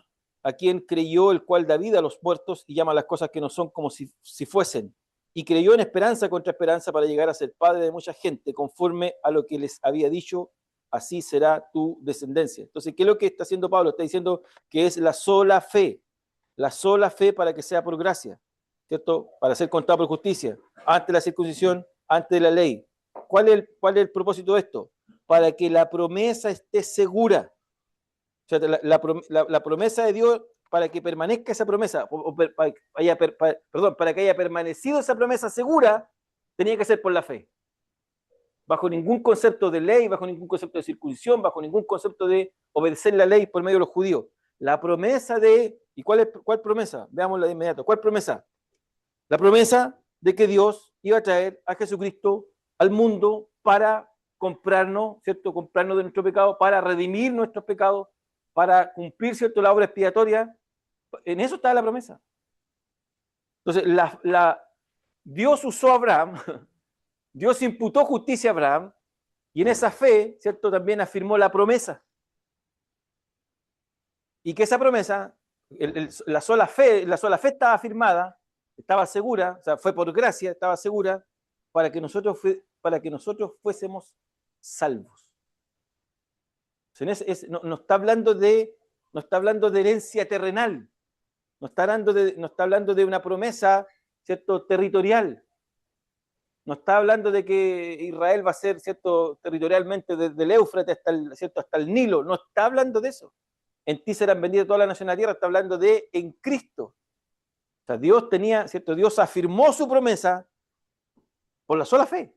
a quien creyó, el cual da vida a los muertos y llama a las cosas que no son como si fuesen. Y creyó en esperanza contra esperanza para llegar a ser padre de mucha gente, conforme a lo que les había dicho, así será tu descendencia. Entonces, ¿qué es lo que está haciendo Pablo? Está diciendo que es la sola fe para que sea por gracia, ¿cierto? Para ser contado por justicia, antes de la circuncisión, antes de la ley. ¿Cuál es el propósito de esto? Para que la promesa esté segura, sea, la promesa de Dios para que permanezca esa promesa, para que haya permanecido esa promesa segura, tenía que ser por la fe. Bajo ningún concepto de ley, bajo ningún concepto de circuncisión, bajo ningún concepto de obedecer la ley por medio de los judíos. La promesa de, ¿y cuál promesa? Veámosla de inmediato. ¿Cuál promesa? La promesa de que Dios iba a traer a Jesucristo al mundo para comprarnos, ¿cierto? Comprarnos de nuestro pecado, para redimir nuestros pecados, para cumplir, ¿cierto?, la obra expiatoria. En eso está la promesa. Entonces, Dios usó a Abraham, Dios imputó justicia a Abraham, y en esa fe, ¿cierto?, también afirmó la promesa. Y que esa promesa, la sola fe estaba afirmada, estaba segura, o sea, fue por gracia, estaba segura, para que nosotros fuésemos salvos. No está hablando de herencia terrenal, no está hablando de una promesa, ¿cierto?, territorial. No está hablando de que Israel va a ser, ¿cierto?, territorialmente desde el Éufrates hasta el Nilo. No está hablando de eso. En ti serán benditas todas las naciones de la tierra. Está hablando de en Cristo. O sea, Dios afirmó su promesa por la sola fe.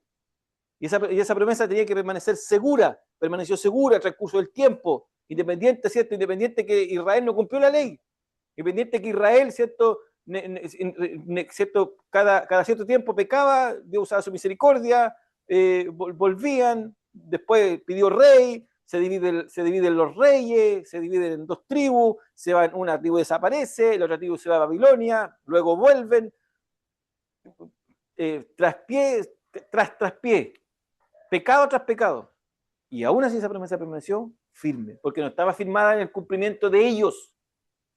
Y esa promesa tenía que permanecer segura. Permaneció segura al transcurso del tiempo. Independiente, ¿cierto? Independiente que Israel no cumplió la ley. Independiente que Israel, ¿cierto?, cada cierto tiempo pecaba, Dios usaba su misericordia, volvían, después pidió rey, se dividen los reyes, se dividen en dos tribus, una tribu desaparece, la otra tribu se va a Babilonia, luego vuelven, tras pie, pecado tras pecado, y aún así esa promesa permaneció firme, porque no estaba firmada en el cumplimiento de ellos.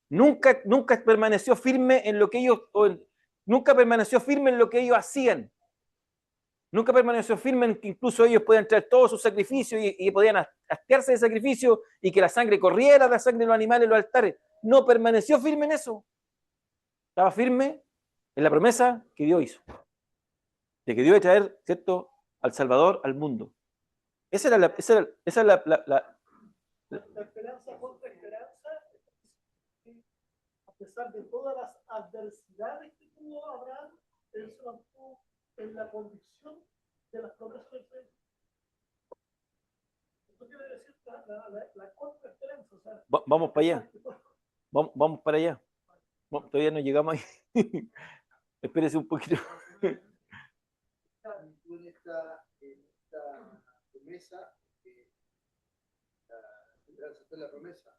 Nunca permaneció firme en lo que ellos, nunca permaneció firme en lo que ellos hacían. Nunca permaneció firme en que incluso ellos podían traer todos sus sacrificios y podían hastearse de sacrificio y que la sangre corriera, la sangre de los animales en los altares. No permaneció firme en eso. Estaba firme en la promesa que Dios hizo. De que Dios iba a traer, ¿cierto?, al Salvador al mundo. Esa era la esperanza contra esperanza. A pesar de todas las adversidades que tuvo Abraham, él se mantuvo en la convicción de las promesas del Señor. Esto quiere decir la contraesperanza. O sea, vamos para allá. Vamos para allá. Todavía no llegamos ahí. Espérese un poquito. En esta promesa, la promesa,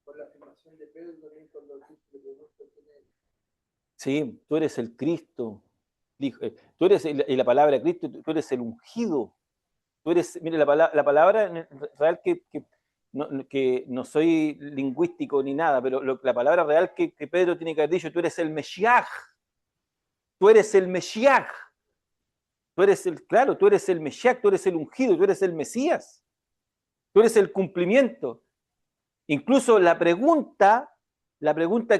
por la afirmación de Pedro también cuando el Cristo le pregunta quién es. Sí, tú eres el Cristo. Tú eres, y la palabra Cristo, tú eres el ungido. Tú eres, mire, la palabra real que no soy lingüístico ni nada, pero la palabra real que Pedro tiene que haber dicho, tú eres el Mesías. Tú eres el Mesías. Tú eres el Mesías, tú eres el ungido, tú eres el Mesías. Tú eres el cumplimiento. Incluso la pregunta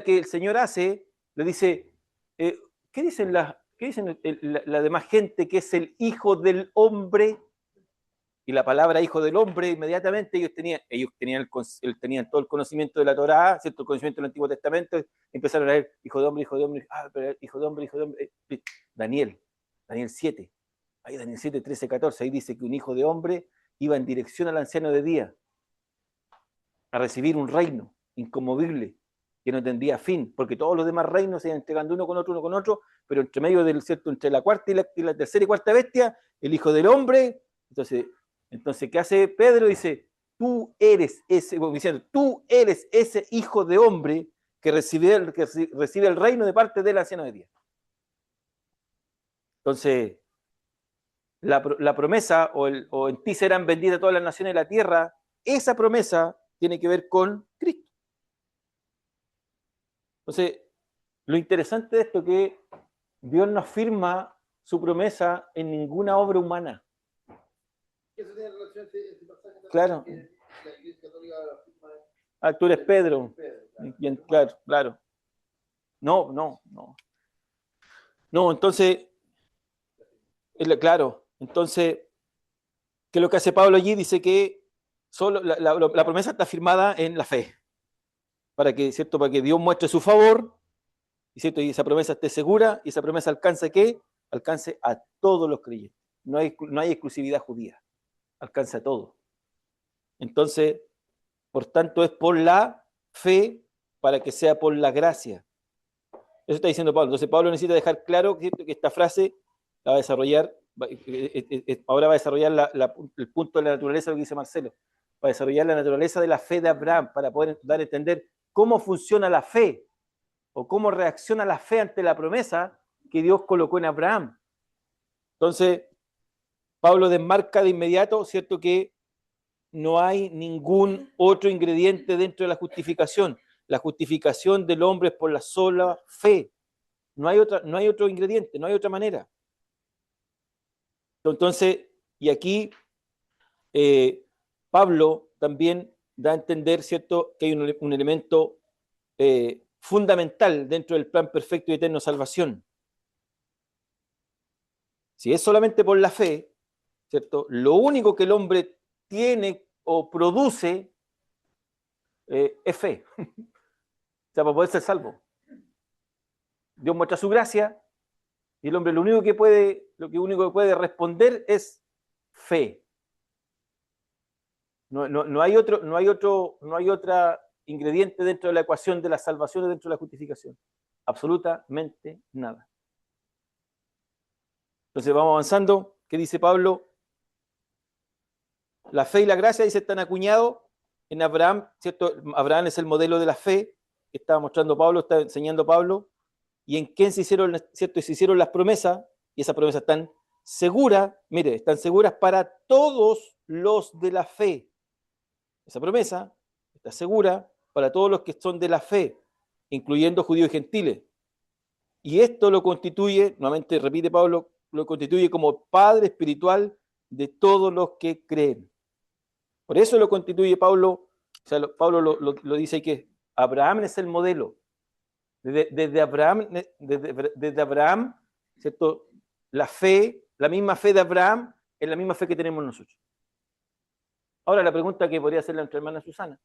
que el Señor hace, le dice, ¿qué dicen la demás gente que es el Hijo del Hombre? Y la palabra Hijo del Hombre, inmediatamente ellos tenían todo el conocimiento de la Torá, ¿cierto?, el conocimiento del Antiguo Testamento, empezaron a leer Hijo de Hombre, Hijo de Hombre, Hijo de Hombre, Hijo de Hombre. Daniel 7, ahí Daniel 7, 13, 14, ahí dice que un hijo de hombre iba en dirección al anciano de día a recibir un reino inconmovible que no tendría fin, porque todos los demás reinos se iban entregando uno con otro, pero entre medio del, ¿cierto?, entre la cuarta y la tercera y cuarta bestia, el Hijo del Hombre. Entonces, ¿qué hace Pedro? Dice, tú eres ese Hijo de Hombre que recibe el reino de parte del anciano de día. Entonces, la promesa, o en ti serán benditas todas las naciones de la tierra, esa promesa tiene que ver con Cristo. Entonces, lo interesante de esto es que Dios no firma su promesa en ninguna obra humana. Eso tiene relación este pasaje también. Claro. La Iglesia Católica la firma. Tú eres Pedro. Claro. Bien, claro. No, entonces, claro, entonces, ¿qué es lo que hace Pablo allí? Dice que solo la promesa está firmada en la fe. para que, ¿cierto? Para que Dios muestre su favor, ¿cierto? Y esa promesa esté segura, y esa promesa alcance ¿qué? Alcance a todos los creyentes. No hay exclusividad judía, alcanza a todos. Entonces, por tanto, es por la fe para que sea por la gracia. Eso está diciendo Pablo. Entonces, Pablo necesita dejar claro que esta frase la va a desarrollar, ahora va a desarrollar el punto de la naturaleza, lo que dice Marcelo, va a desarrollar la naturaleza de la fe de Abraham para poder dar a entender cómo funciona la fe o cómo reacciona la fe ante la promesa que Dios colocó en Abraham. Entonces, Pablo desmarca de inmediato, ¿cierto?, que no hay ningún otro ingrediente dentro de la justificación. La justificación del hombre es por la sola fe. No hay otro ingrediente, no hay otra manera. Entonces, y aquí Pablo también da a entender, ¿cierto?, que hay un elemento fundamental dentro del plan perfecto y eterno de salvación. Si es solamente por la fe, ¿cierto?, lo único que el hombre tiene o produce es fe. O sea, para poder ser salvo. Dios muestra su gracia y el hombre lo único que puede responder es fe. No hay otro ingrediente dentro de la ecuación de la salvación o dentro de la justificación. Absolutamente nada. Entonces vamos avanzando. ¿Qué dice Pablo? La fe y la gracia, dice, están acuñados en Abraham, ¿cierto? Abraham es el modelo de la fe que estaba mostrando Pablo, está enseñando Pablo, y en quién se hicieron, ¿cierto? Se hicieron las promesas, y esas promesas están seguras, mire, están seguras para todos los de la fe. Esa promesa está segura para todos los que son de la fe, incluyendo judíos y gentiles. Y esto lo constituye, nuevamente repite Pablo, lo constituye como padre espiritual de todos los que creen. Por eso lo constituye Pablo, o sea, Pablo lo dice ahí, que Abraham es el modelo. Desde Abraham, ¿cierto? La fe, la misma fe de Abraham, es la misma fe que tenemos nosotros. Ahora la pregunta que podría hacerle a nuestra hermana Susana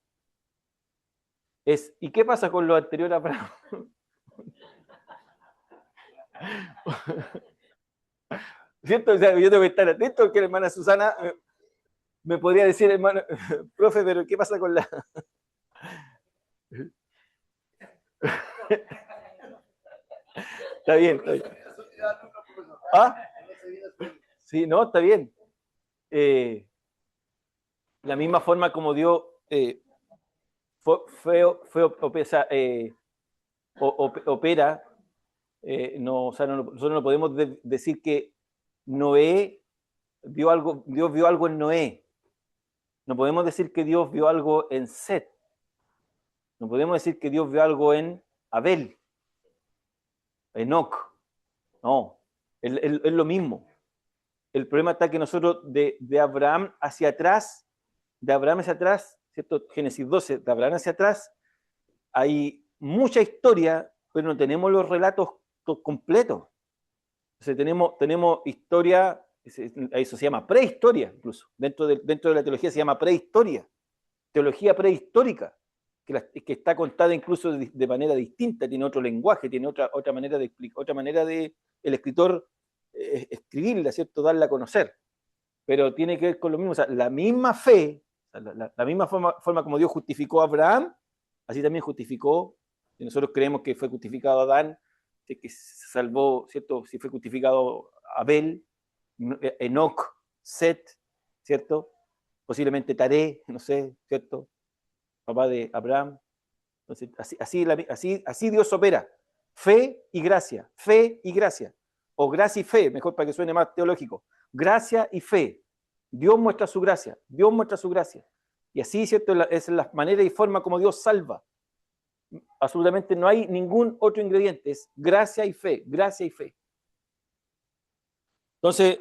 es, ¿y qué pasa con lo anterior a Abraham? ¿Cierto? O sea, yo tengo que estar atento porque la hermana Susana me podría decir, hermano, profe, pero ¿qué pasa con la...? Está bien, está bien. ¿Ah? Sí, no, está bien. La misma forma como Dios opera, nosotros no podemos decir que Noé Dios vio algo en Noé. No podemos decir que Dios vio algo en Set. No podemos decir que Dios vio algo en Abel, Enoc. No, es lo mismo. El problema está que nosotros de Abraham hacia atrás, ¿cierto? Génesis 12, de Abraham hacia atrás, hay mucha historia, pero no tenemos los relatos completos. Entonces tenemos historia, eso se llama prehistoria, incluso. Dentro de la teología se llama prehistoria, teología prehistórica, que está contada incluso de manera distinta, tiene otro lenguaje, tiene otra manera de explicar, otra manera de el escritor escribirla, ¿cierto? Darla a conocer. Pero tiene que ver con lo mismo, o sea, la misma fe, la misma forma como Dios justificó a Abraham, así también justificó, y nosotros creemos que fue justificado a Adán, que se salvó, ¿cierto? Si fue justificado Abel, Enoc, Set, ¿cierto? Posiblemente Taré, no sé, ¿cierto? Papá de Abraham. Entonces, así Dios opera. Fe y gracia, o gracia y fe, mejor para que suene más teológico. Gracia y fe. Dios muestra su gracia. Y así, ¿cierto? Es la manera y forma como Dios salva. Absolutamente no hay ningún otro ingrediente, es gracia y fe. Entonces,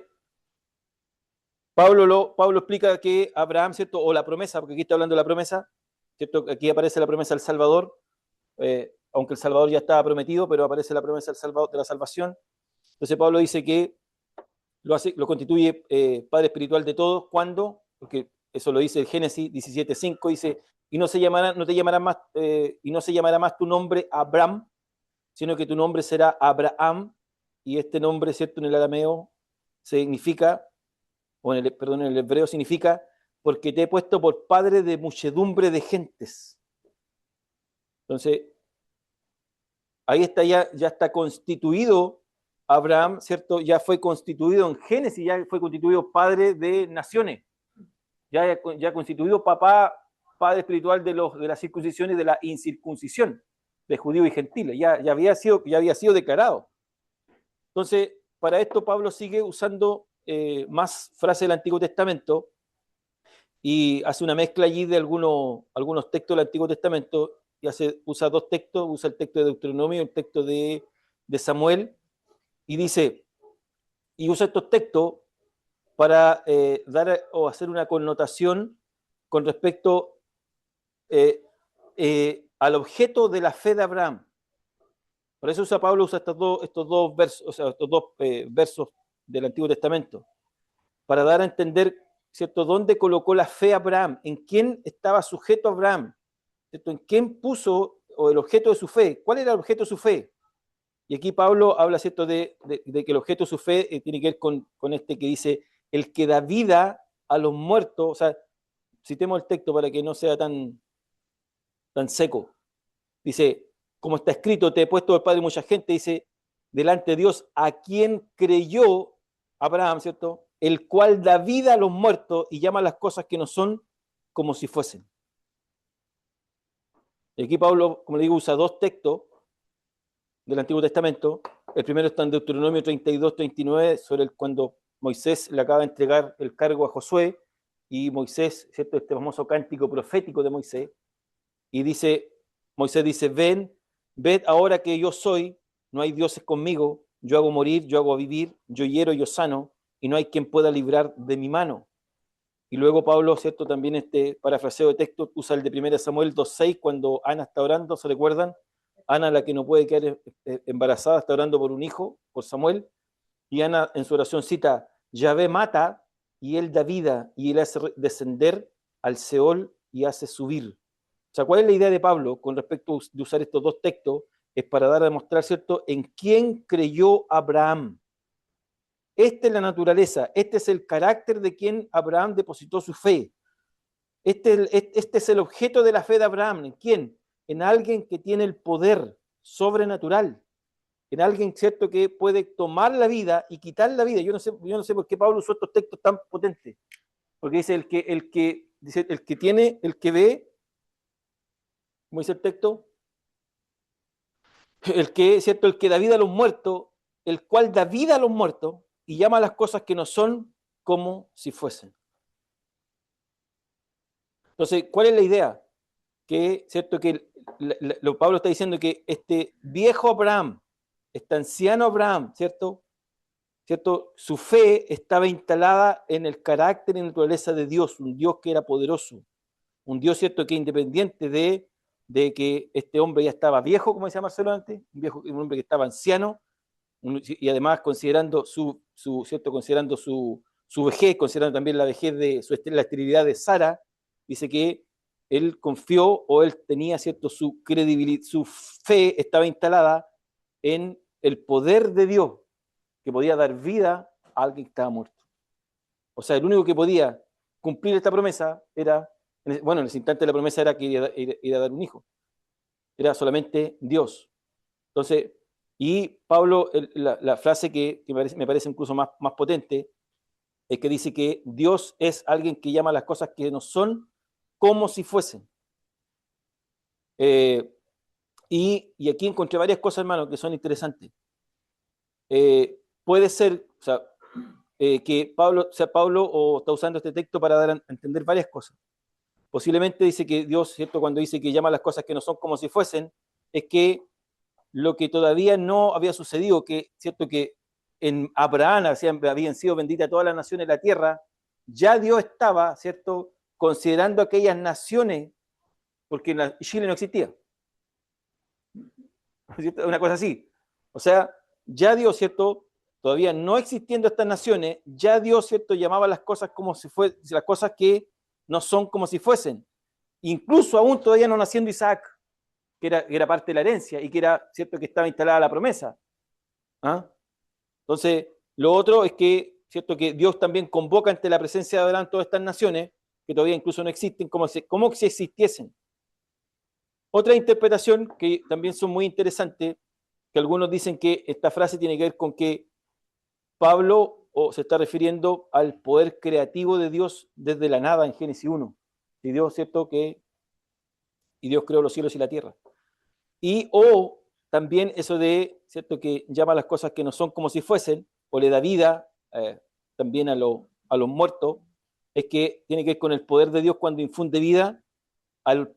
Pablo explica que Abraham, ¿cierto? O la promesa, porque aquí está hablando de la promesa, ¿cierto? Aquí aparece la promesa del Salvador, aunque el Salvador ya estaba prometido, pero aparece la promesa del Salvador, de la salvación. Entonces Pablo dice que lo constituye Padre espiritual de todos, ¿cuándo? Porque eso lo dice el Génesis 17:5, dice, y no te llamará más, y no se llamará más tu nombre Abraham, sino que tu nombre será Abraham, y este nombre, ¿cierto? En el arameo significa, perdón, en el hebreo significa, porque te he puesto por padre de muchedumbre de gentes. Entonces, ahí está ya está constituido Abraham, ¿cierto? Ya fue constituido en Génesis, ya fue constituido padre de naciones, ya constituido padre espiritual de la circuncisión y de la incircuncisión, de judíos y gentiles, ya había sido declarado. Entonces, para esto Pablo sigue usando más frases del Antiguo Testamento y hace una mezcla allí de algunos textos del Antiguo Testamento y usa dos textos, usa el texto de Deuteronomio y el texto de Samuel, y dice, y usa estos textos para dar o hacer una connotación con respecto al objeto de la fe de Abraham. Por eso Pablo usa estos dos versos, o sea, estos dos versos del Antiguo Testamento, para dar a entender, ¿cierto?, dónde colocó la fe Abraham, en quién estaba sujeto Abraham, ¿cierto?, en quién puso o el objeto de su fe, cuál era el objeto de su fe. Y aquí Pablo habla, ¿cierto?, de que el objeto de su fe tiene que ver con este que dice, el que da vida a los muertos. O sea, citemos el texto para que no sea tan seco. Dice, como está escrito, te he puesto por padre de mucha gente, dice, delante de Dios, a quien creyó Abraham, ¿cierto?, el cual da vida a los muertos y llama las cosas que no son como si fuesen. Y aquí Pablo, como le digo, usa dos textos del Antiguo Testamento. El primero está en Deuteronomio 32-39, sobre cuando Moisés le acaba de entregar el cargo a Josué, y Moisés, ¿cierto?, este famoso cántico profético de Moisés, y Moisés dice, ved ahora que yo soy, no hay dioses conmigo, yo hago morir, yo hago vivir, yo hiero, yo sano, y no hay quien pueda librar de mi mano. Y luego Pablo, ¿cierto?, también este parafraseo de texto usa el de 1 Samuel 2:6, cuando Ana está orando, ¿se recuerdan? Ana, la que no puede quedar embarazada, está orando por un hijo, por Samuel, y Ana en su oración cita, Yahvé mata y él da vida, y él hace descender al Seol y hace subir. O sea, ¿cuál es la idea de Pablo con respecto de usar estos dos textos? Es para dar a demostrar, ¿cierto?, en quién creyó Abraham. Esta es la naturaleza, este es el carácter de quien Abraham depositó su fe. Este es el objeto de la fe de Abraham. ¿En quién? En alguien que tiene el poder sobrenatural, en alguien, ¿cierto?, que puede tomar la vida y quitar la vida. Yo no sé por qué Pablo usó estos textos tan potentes, porque dice el que tiene, el que ve, ¿cómo dice el texto? ¿Cierto?, el que da vida a los muertos, el cual da vida a los muertos y llama a las cosas que no son como si fuesen. Entonces, ¿cuál es la idea? ¿Cierto?, que Pablo está diciendo que este viejo Abraham, este anciano Abraham, ¿cierto? Su fe estaba instalada en el carácter y naturaleza de Dios, un Dios que era poderoso, un Dios, ¿cierto?, que independiente de que este hombre ya estaba viejo, como decía Marcelo antes, un hombre que estaba anciano, y además considerando considerando su vejez, considerando también la vejez de la esterilidad de Sara, dice que él confió, o él tenía, ¿cierto?, su credibilidad, su fe estaba instalada en el poder de Dios, que podía dar vida a alguien que estaba muerto. O sea, el único que podía cumplir esta promesa era, en ese instante la promesa era que iba a dar un hijo. Era solamente Dios. Entonces, y Pablo, la frase que me parece incluso más potente, es que dice que Dios es alguien que llama a las cosas que no son como si fuesen. Y aquí encontré varias cosas, hermano, que son interesantes. Puede ser, o sea, que Pablo o está usando este texto para dar a entender varias cosas. Posiblemente dice que Dios, ¿cierto?, cuando dice que llama a las cosas que no son como si fuesen, es que lo que todavía no había sucedido, ¿cierto?, que en Abraham habían sido benditas todas las naciones de la tierra, ya Dios estaba, ¿cierto?, considerando aquellas naciones, porque Chile no existía. Una cosa así. O sea, ya Dios, ¿cierto?, todavía no existiendo estas naciones, ya Dios, ¿cierto?, llamaba las cosas como si fuesen, las cosas que no son como si fuesen. incluso aún todavía no naciendo Isaac, que era parte de la herencia y que era cierto que estaba instalada la promesa. ¿Ah? Entonces, lo otro es que, cierto que Dios también convoca ante la presencia de Abraham todas estas naciones que todavía incluso no existen, como si existiesen. Otra interpretación que también son muy interesantes, que algunos dicen que esta frase tiene que ver con que Pablo se está refiriendo al poder creativo de Dios desde la nada en Génesis 1. Y Dios, ¿cierto? Y Dios creó los cielos y la tierra. O también eso de, ¿cierto? Que llama a las cosas que no son como si fuesen, o le da vida también a los muertos, es que tiene que ver con el poder de Dios cuando infunde vida al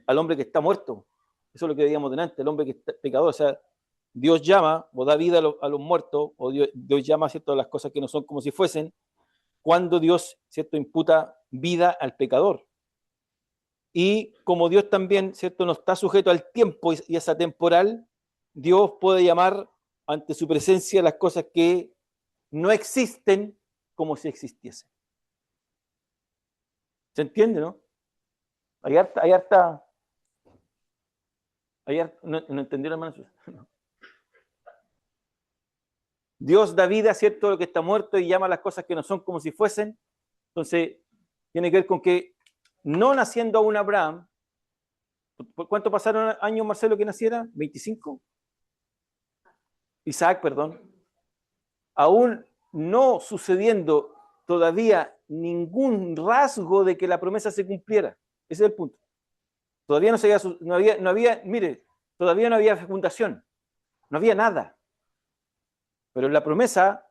hombre que está muerto. Eso es lo que veíamos delante, el hombre que está pecador. O sea, Dios llama o da vida a los muertos, o Dios llama, ¿cierto?, a las cosas que no son como si fuesen, cuando Dios, ¿cierto?, imputa vida al pecador. Y como Dios también, ¿cierto?, no está sujeto al tiempo y es atemporal, Dios puede llamar ante su presencia las cosas que no existen como si existiesen. ¿Se entiende, no? ¿No entendieron, hermanos? Dios da vida, ¿cierto?, a lo que está muerto y llama a las cosas que no son como si fuesen. Entonces, tiene que ver con que no naciendo aún Abraham, ¿por cuánto pasaron años, Marcelo, que naciera? ¿25? Isaac, perdón. Aún no sucediendo todavía ningún rasgo de que la promesa se cumpliera. Ese es el punto. Todavía no había, mire, todavía no había fecundación. No había nada. Pero la promesa,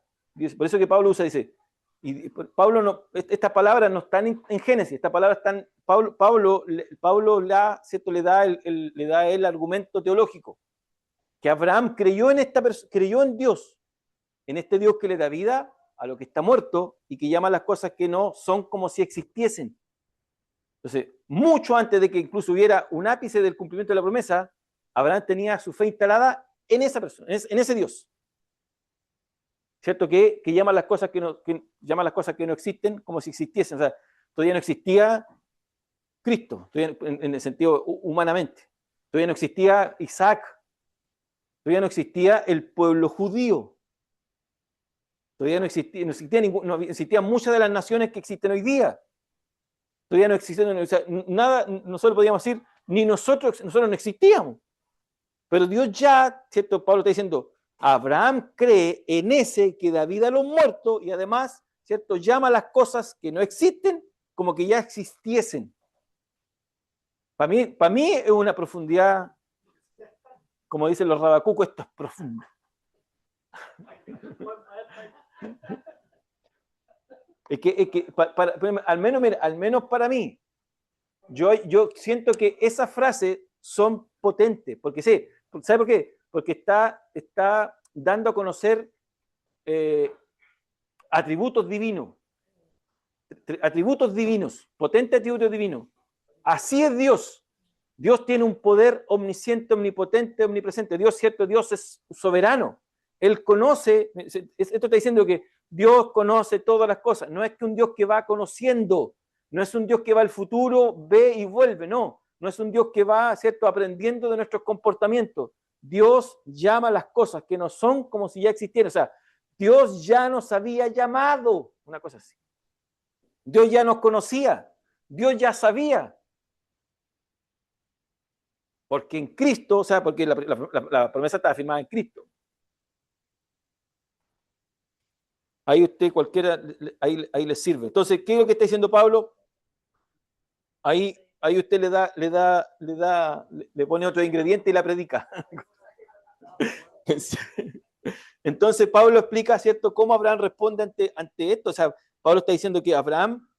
por eso que Pablo usa, dice, y Pablo no, estas palabras no están en Génesis, estas palabras están, Pablo ¿cierto?, le da el argumento teológico, que Abraham creyó en Dios, en este Dios que le da vida a lo que está muerto y que llama a las cosas que no son como si existiesen. Entonces, mucho antes de que incluso hubiera un ápice del cumplimiento de la promesa, Abraham tenía su fe instalada en esa persona, en ese Dios. ¿Cierto? Que llama las cosas llama las cosas que no existen como si existiesen. O sea, todavía no existía Cristo, en el sentido humanamente. Todavía no existía Isaac. Todavía no existía el pueblo judío. Todavía no existían muchas de las naciones que existen hoy día. Todavía no existían, o sea, nada, nosotros podíamos decir, ni nosotros no existíamos. Pero Dios ya, ¿cierto? Pablo está diciendo, Abraham cree en ese que da vida a los muertos y además, ¿cierto?, llama a las cosas que no existen como que ya existiesen. Para mí es una profundidad, como dicen los rabacucos, esto es profundo. Es que al menos para mí, yo siento que esas frases son potentes, porque sí, ¿sabe por qué? Porque está dando a conocer atributos divinos, potentes atributos divinos. Así es Dios. Dios tiene un poder omnisciente, omnipotente, omnipresente. Dios, ¿cierto? Dios es soberano. Él conoce, esto está diciendo que Dios conoce todas las cosas. No es que un Dios que va conociendo, no es un Dios que va al futuro, ve y vuelve, no. No es un Dios que va, ¿cierto?, aprendiendo de nuestros comportamientos. Dios llama las cosas que no son como si ya existieran. O sea, Dios ya nos había llamado, una cosa así. Dios ya nos conocía, Dios ya sabía. Porque en Cristo, o sea, porque la promesa está firmada en Cristo. Ahí usted cualquiera, ahí le sirve. Entonces, ¿qué es lo que está diciendo Pablo? Ahí usted le pone otro ingrediente y la predica. Entonces Pablo explica, ¿cierto?, cómo Abraham responde ante esto. O sea, Pablo está diciendo que Abraham,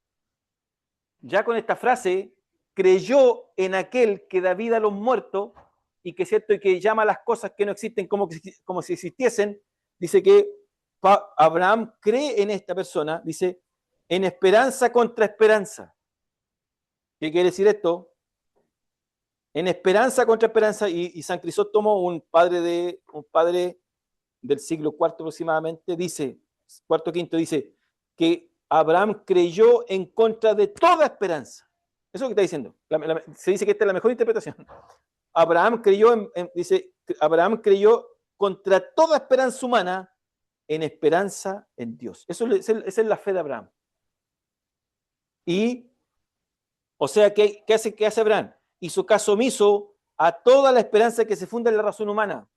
ya con esta frase, creyó en aquel que da vida a los muertos y que, ¿cierto?, y que llama a las cosas que no existen como si existiesen. Dice que Abraham cree en esta persona, dice, en esperanza contra esperanza. ¿Qué quiere decir esto? En esperanza contra esperanza, y San Crisóstomo, un padre del siglo IV aproximadamente, dice, IV, dice que Abraham creyó en contra de toda esperanza. Eso es lo que está diciendo. Se dice que esta es la mejor interpretación. Abraham creyó, Abraham creyó contra toda esperanza humana en esperanza en Dios. Esa es la fe de Abraham. Y, o sea, ¿qué hace Abraham? Hizo caso omiso a toda la esperanza que se funda en la razón humana.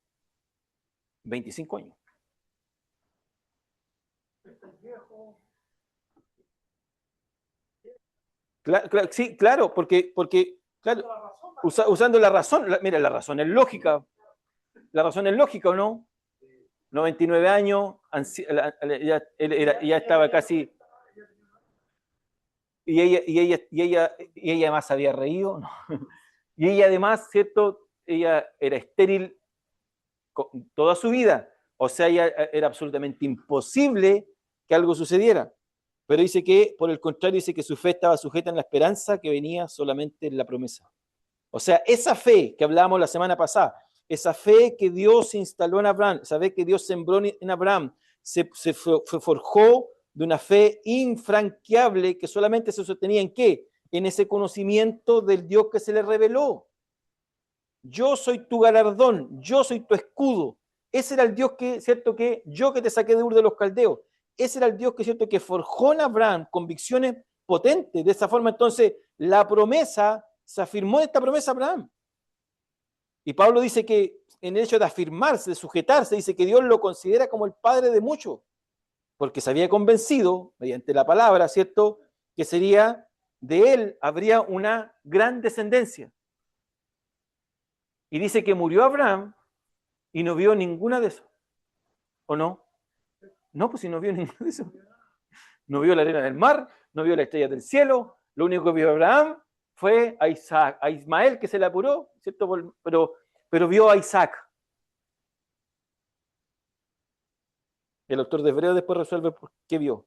25 años. Sí, claro, porque claro, usando la razón, mira, la razón es lógica. La razón es lógica, ¿o no? 99 años, ya estaba casi... Y ella más había reído, ¿no? Y ella además, ¿cierto? Ella era estéril toda su vida. O sea, era absolutamente imposible que algo sucediera. Pero dice que, por el contrario, dice que su fe estaba sujeta en la esperanza que venía solamente en la promesa. O sea, esa fe que hablábamos la semana pasada, esa fe que Dios instaló en Abraham, esa fe que Dios sembró en Abraham, se forjó de una fe infranqueable que solamente se sostenía ¿en qué? En ese conocimiento del Dios que se le reveló. Yo soy tu galardón, yo soy tu escudo. Ese era el Dios que, ¿cierto? Que yo que te saqué de Ur de los Caldeos. Ese era el Dios que, ¿cierto? Que forjó en Abraham convicciones potentes. De esa forma, entonces, la promesa, se afirmó esta promesa a Abraham. Y Pablo dice que en el hecho de afirmarse, de sujetarse, dice que Dios lo considera como el padre de muchos, porque se había convencido, mediante la palabra, ¿cierto? Que sería, de él habría una gran descendencia. Y dice que murió Abraham y no vio ninguna de eso. ¿O no? No, pues si no vio ninguna de eso. No vio la arena del mar, no vio la estrella del cielo. Lo único que vio Abraham fue a Isaac, a Ismael que se le apuró, ¿cierto? Pero vio a Isaac. El autor de Hebreos después resuelve por qué vio.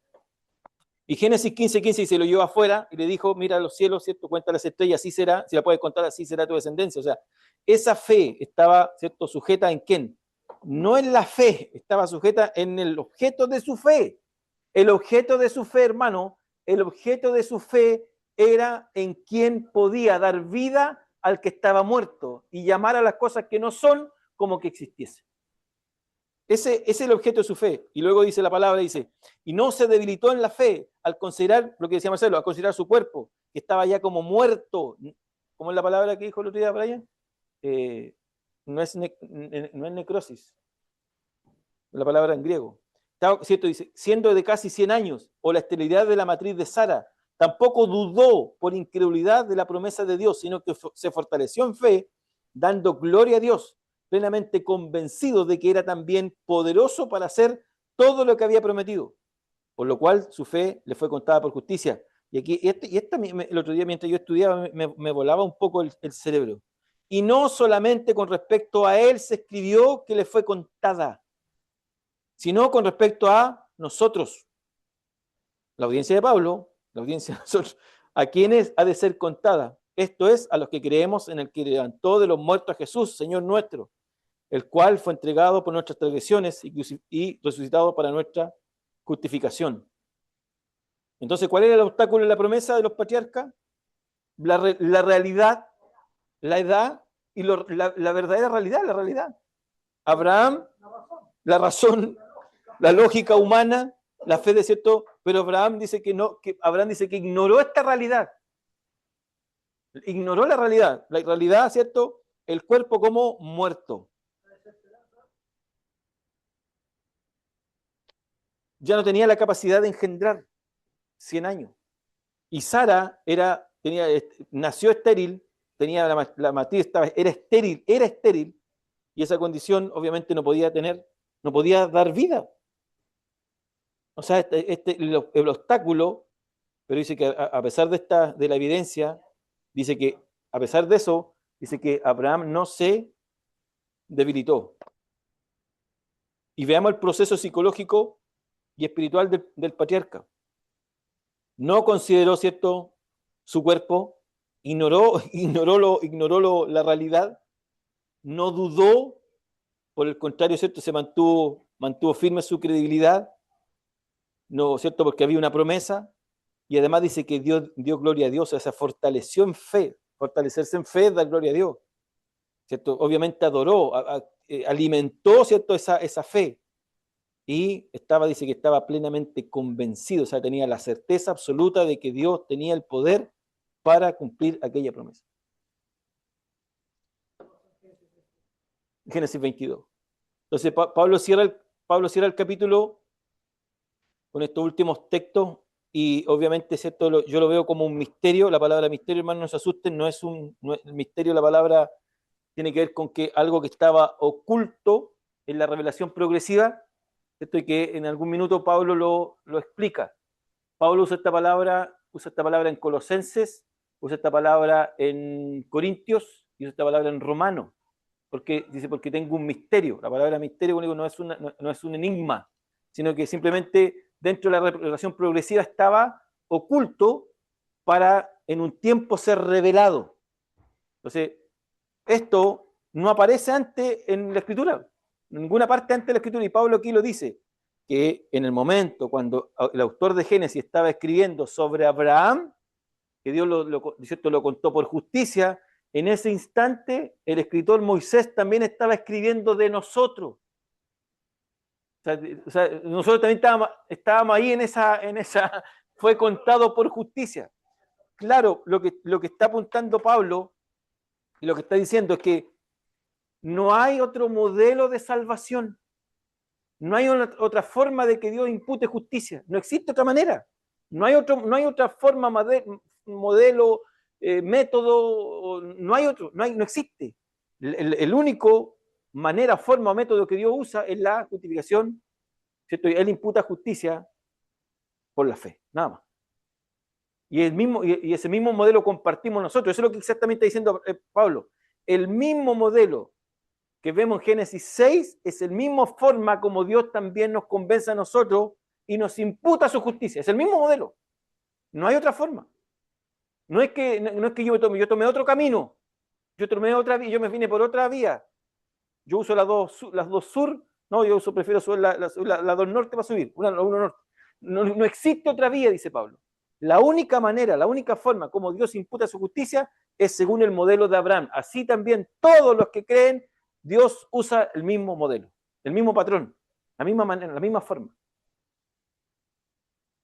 Y Génesis 15:15 se lo llevó afuera y le dijo, mira los cielos, ¿cierto? Cuenta las estrellas, así será, si la puedes contar, así será tu descendencia. O sea, esa fe estaba, ¿cierto? Sujeta en quién? No en la fe, estaba sujeta en el objeto de su fe. El objeto de su fe, hermano, el objeto de su fe era en quien podía dar vida al que estaba muerto y llamar a las cosas que no son como que existiesen. Ese es el objeto de su fe. Y luego dice la palabra, dice, y no se debilitó en la fe al considerar, lo que decía Marcelo, al considerar su cuerpo, que estaba ya como muerto. ¿Cómo es la palabra que dijo el otro día, Brian? No es necrosis. La palabra en griego. ¿Cierto? Dice, siendo de casi 100 años, o la esterilidad de la matriz de Sara, tampoco dudó por incredulidad de la promesa de Dios, sino que se fortaleció en fe, dando gloria a Dios, plenamente convencido de que era también poderoso para hacer todo lo que había prometido, por lo cual su fe le fue contada por justicia. Y aquí, el otro día mientras yo estudiaba me volaba un poco el cerebro. Y no solamente con respecto a él se escribió que le fue contada, sino con respecto a nosotros, la audiencia de Pablo, la audiencia de nosotros, a quienes ha de ser contada. Esto es, a los que creemos en el que levantó de los muertos a Jesús, Señor nuestro, el cual fue entregado por nuestras transgresiones y resucitado para nuestra justificación. Entonces, ¿cuál era el obstáculo en la promesa de los patriarcas? La realidad, la edad y la verdadera realidad, la realidad. Abraham, la razón, la lógica humana, la fe de cierto, pero Abraham dice que no, que Abraham dice que ignoró esta realidad. Ignoró la realidad, ¿cierto? El cuerpo como muerto. Ya no tenía la capacidad de engendrar 100 años. Y Sara nació estéril, tenía la matriz, era estéril, y esa condición obviamente no podía dar vida. O sea, el obstáculo, pero dice que a pesar de la evidencia, dice que a pesar de eso, dice que Abraham no se debilitó. Y veamos el proceso psicológico y espiritual del patriarca. No consideró, ¿cierto?, su cuerpo, ignoró la realidad, no dudó, por el contrario, ¿cierto?, se mantuvo firme su credibilidad, no, ¿cierto?, porque había una promesa, y además dice que dio gloria a Dios, o sea, fortaleció en fe. Fortalecerse en fe es dar gloria a Dios, ¿cierto? Obviamente adoró, alimentó, ¿cierto? Esa fe. Y dice que estaba plenamente convencido, o sea, tenía la certeza absoluta de que Dios tenía el poder para cumplir aquella promesa. Génesis 22. Entonces, Pablo cierra el capítulo con estos últimos textos y obviamente, ¿cierto? Yo lo veo como un misterio. La palabra misterio, hermanos, no se asusten, no es el misterio, la palabra tiene que ver con que algo que estaba oculto en la revelación progresiva, ¿cierto? Y que en algún minuto Pablo lo explica. Pablo usa esta palabra en Colosenses, usa esta palabra en Corintios y usa esta palabra en Romanos. Porque tengo un misterio. La palabra misterio no es un enigma, sino que simplemente dentro de la revelación progresiva estaba oculto para en un tiempo ser revelado. Entonces, esto no aparece antes en la Escritura, en ninguna parte antes de la Escritura, y Pablo aquí lo dice, que en el momento cuando el autor de Génesis estaba escribiendo sobre Abraham, que Dios lo contó por justicia, en ese instante el escritor Moisés también estaba escribiendo de nosotros. O sea, nosotros también estábamos ahí en esa, fue contado por justicia. Claro, lo que está apuntando Pablo y lo que está diciendo es que no hay otro modelo de salvación. No hay otra forma de que Dios impute justicia. No existe otra manera. No hay otra forma, modelo, método, no hay otro, no existe. El único manera, forma o método que Dios usa es la justificación, ¿cierto? Él imputa justicia por la fe, nada más. Y ese mismo modelo compartimos nosotros. Eso es lo que exactamente está diciendo Pablo. El mismo modelo que vemos en Génesis 6 es el mismo forma como Dios también nos convence a nosotros y nos imputa su justicia. Es el mismo modelo. No hay otra forma. No es que yo tomé otro camino. Yo tomé otra vía, yo me vine por otra vía. Yo uso las dos sur, no, prefiero subir la 2 norte para subir, uno norte. No existe otra vía, dice Pablo. La única manera, la única forma como Dios imputa su justicia es según el modelo de Abraham. Así también todos los que creen, Dios usa el mismo modelo, el mismo patrón, la misma manera, la misma forma.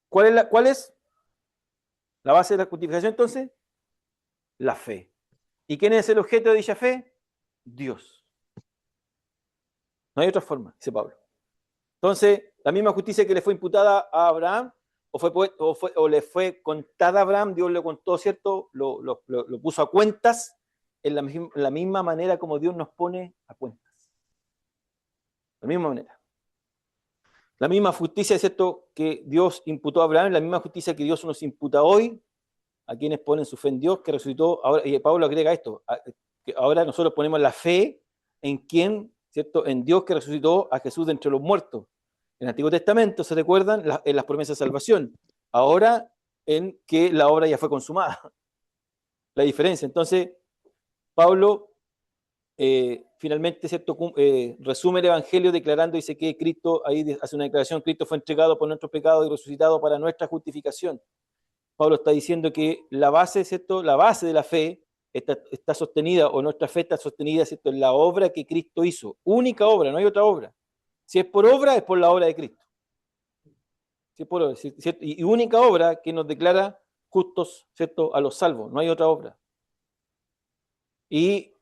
¿Cuál es la base de la justificación entonces? La fe. ¿Y quién es el objeto de dicha fe? Dios. No hay otra forma, dice Pablo. Entonces, la misma justicia que le fue imputada a Abraham, o le fue contada a Abraham, Dios le contó, ¿cierto? Lo puso a cuentas en la misma manera como Dios nos pone a cuentas. La misma manera. La misma justicia, ¿cierto?, que Dios imputó a Abraham, la misma justicia que Dios nos imputa hoy a quienes ponen su fe en Dios, que resucitó. Ahora, y Pablo agrega esto, que ahora nosotros ponemos la fe en quien, ¿cierto?, en Dios que resucitó a Jesús de entre los muertos. En el Antiguo Testamento, ¿se recuerdan? En las promesas de salvación. Ahora en que la obra ya fue consumada. La diferencia. Entonces, Pablo finalmente, ¿cierto?, resume el Evangelio declarando, dice que Cristo, ahí hace una declaración, Cristo fue entregado por nuestros pecados y resucitado para nuestra justificación. Pablo está diciendo que la base, ¿cierto?, la base de la fe está sostenida, o nuestra fe está sostenida, ¿cierto?, en la obra que Cristo hizo. Única obra, no hay otra obra. Si es por obra, es por la obra de Cristo. Si es por obra, ¿cierto? Y única obra que nos declara justos, ¿cierto?, a los salvos. No hay otra obra. Y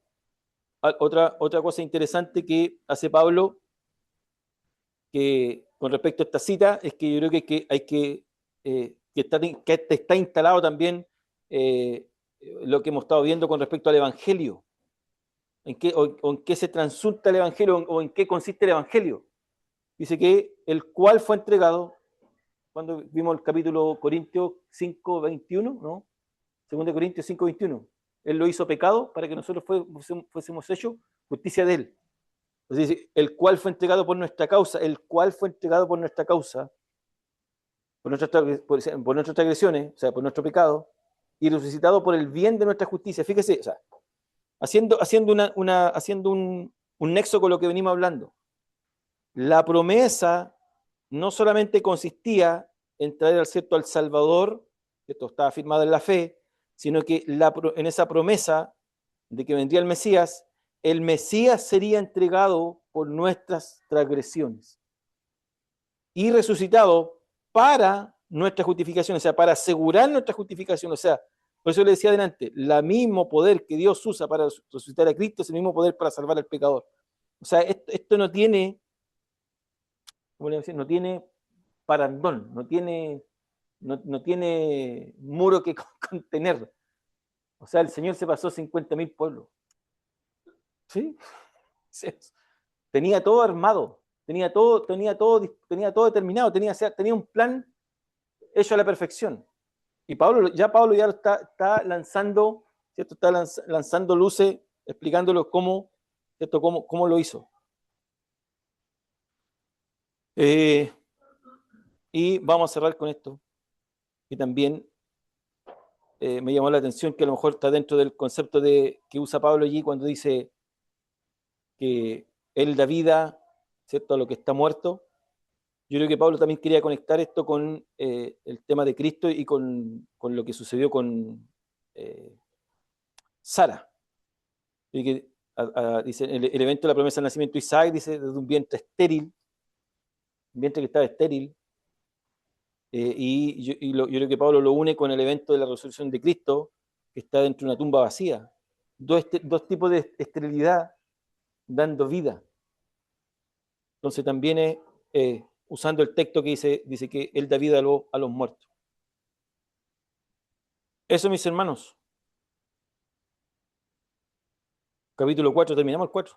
otra cosa interesante que hace Pablo, que con respecto a esta cita, es que yo creo que está instalado también lo que hemos estado viendo con respecto al Evangelio. ¿En qué se transulta el Evangelio o en qué consiste el Evangelio? Dice que el cual fue entregado, cuando vimos el capítulo Corintios 5:21, ¿no? 2 Corintios 5:21. Él lo hizo pecado para que nosotros fuésemos hechos justicia de él. Entonces dice, el cual fue entregado por nuestra causa, por nuestras transgresiones, o sea, por nuestro pecado, y resucitado por el bien de nuestra justicia. Fíjese, o sea, haciendo un nexo con lo que venimos hablando. La promesa no solamente consistía en traer al Salvador esto estaba firmado en la fe, sino que en esa promesa de que vendría el Mesías sería entregado por nuestras transgresiones y resucitado para nuestra justificación, o sea, para asegurar nuestra justificación, o sea, por eso le decía adelante, el mismo poder que Dios usa para resucitar a Cristo es el mismo poder para salvar al pecador. O sea, esto no tiene, ¿cómo le voy a decir? No tiene parandón, no tiene muro que contener. O sea, el Señor se pasó 50.000 pueblos. ¿Sí? Tenía todo armado, tenía todo determinado, tenía un plan hecho a la perfección. Y Pablo ya lo está lanzando, ¿cierto? Está lanzando luces, explicándolos ¿cierto? Cómo lo hizo. Y vamos a cerrar con esto. Y también me llamó la atención que a lo mejor está dentro del concepto que usa Pablo allí cuando dice que él da vida, ¿cierto?, a lo que está muerto. Yo creo que Pablo también quería conectar esto con el tema de Cristo y con lo que sucedió con Sara. Y que, dice, el evento de la promesa del nacimiento de Isaac, dice, desde un vientre estéril, un vientre que estaba estéril, yo creo que Pablo lo une con el evento de la resurrección de Cristo, que está dentro de una tumba vacía. Dos tipos de esterilidad dando vida. Entonces también es usando el texto que dice que él da vida a los muertos. Eso, mis hermanos. Capítulo 4, terminamos el 4.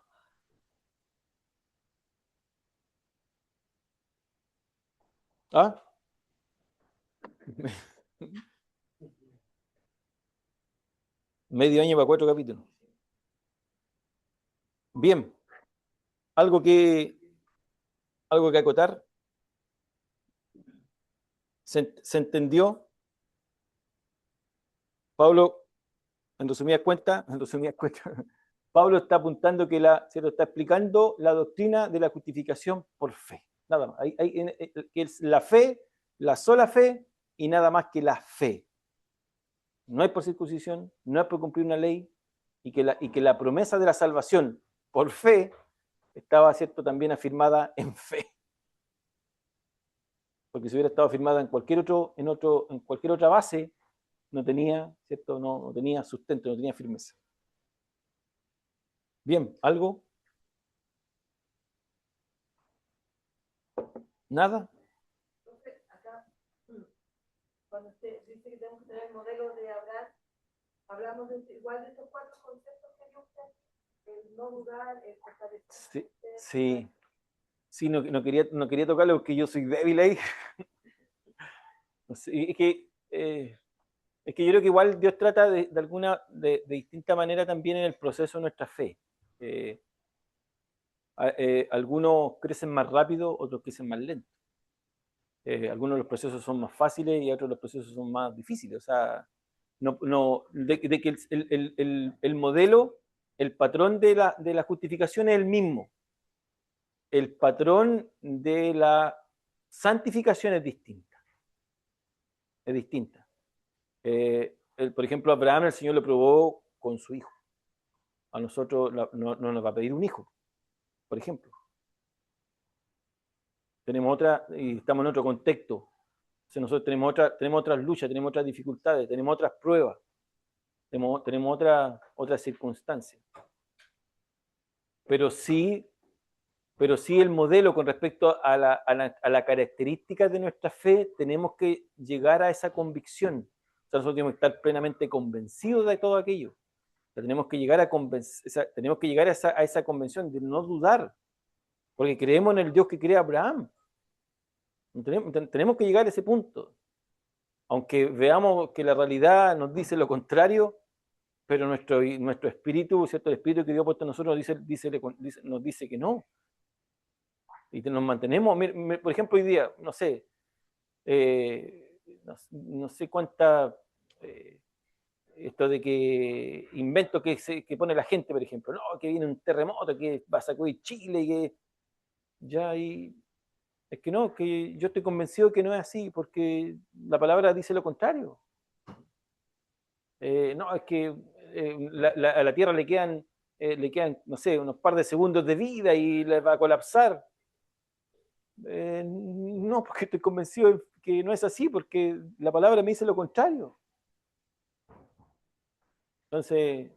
¿Ah? Medio año para 4 capítulos. Bien. ¿Algo que acotar? ¿Se entendió? Pablo, en resumidas cuentas, Pablo está apuntando ¿cierto? Está explicando la doctrina de la justificación por fe. Nada más. Que es la fe, la sola fe y nada más que la fe. No es por circuncisión, no es por cumplir una ley, y que la promesa de la salvación por fe estaba, ¿cierto?, también afirmada en fe. Porque si hubiera estado afirmada en cualquier otra base, no tenía, ¿cierto? No tenía sustento, no tenía firmeza. Bien, ¿algo? ¿Nada? Entonces, acá, cuando usted dice que tenemos que tener el modelo de Abraham, hablamos igual de estos 4 conceptos que dio usted, el no dudar, el fortalecer. Sí, no quería tocarlo porque yo soy débil ahí. Es que yo creo que igual Dios trata de distinta manera también en el proceso de nuestra fe. Algunos crecen más rápido, otros crecen más lento. Algunos de los procesos son más fáciles y otros de los procesos son más difíciles. O sea, de que el modelo, el patrón de la justificación es el mismo. El patrón de la santificación es distinta. Es distinta. Por ejemplo, a Abraham el Señor lo probó con su hijo. A nosotros no nos va a pedir un hijo, por ejemplo. Tenemos y estamos en otro contexto. O sea, nosotros tenemos otras luchas, tenemos otras dificultades, tenemos otras pruebas, tenemos otras circunstancias. Pero sí el modelo con respecto a la característica de nuestra fe, tenemos que llegar a esa convicción. O sea, nosotros tenemos que estar plenamente convencidos de todo aquello. O sea, tenemos que llegar a esa convención de no dudar, porque creemos en el Dios que crea Abraham. Tenemos que llegar a ese punto. Aunque veamos que la realidad nos dice lo contrario, pero nuestro espíritu, ¿cierto? El espíritu que Dios ha puesto en nosotros nos dice que no. Y nos mantenemos, por ejemplo, hoy día, no sé, no sé cuánta, esto de que invento que pone la gente, por ejemplo, no, que viene un terremoto, que va a sacudir Chile, y que ya hay. Es que no, que yo estoy convencido que no es así, porque la palabra dice lo contrario. No, es que a la Tierra le quedan, no sé, unos par de segundos de vida y le va a colapsar. No, porque estoy convencido de que no es así, porque la palabra me dice lo contrario. Entonces,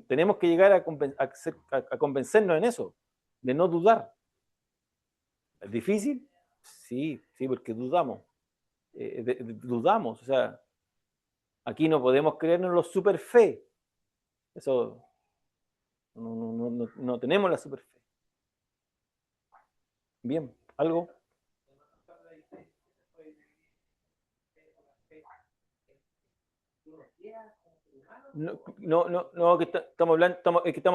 tenemos que llegar a convencernos en eso, de no dudar. ¿Es difícil? Sí, sí, porque dudamos. Dudamos, o sea, aquí no podemos creernos los super fe. Eso, no tenemos la super fe. Bien, ¿algo? No, que estamos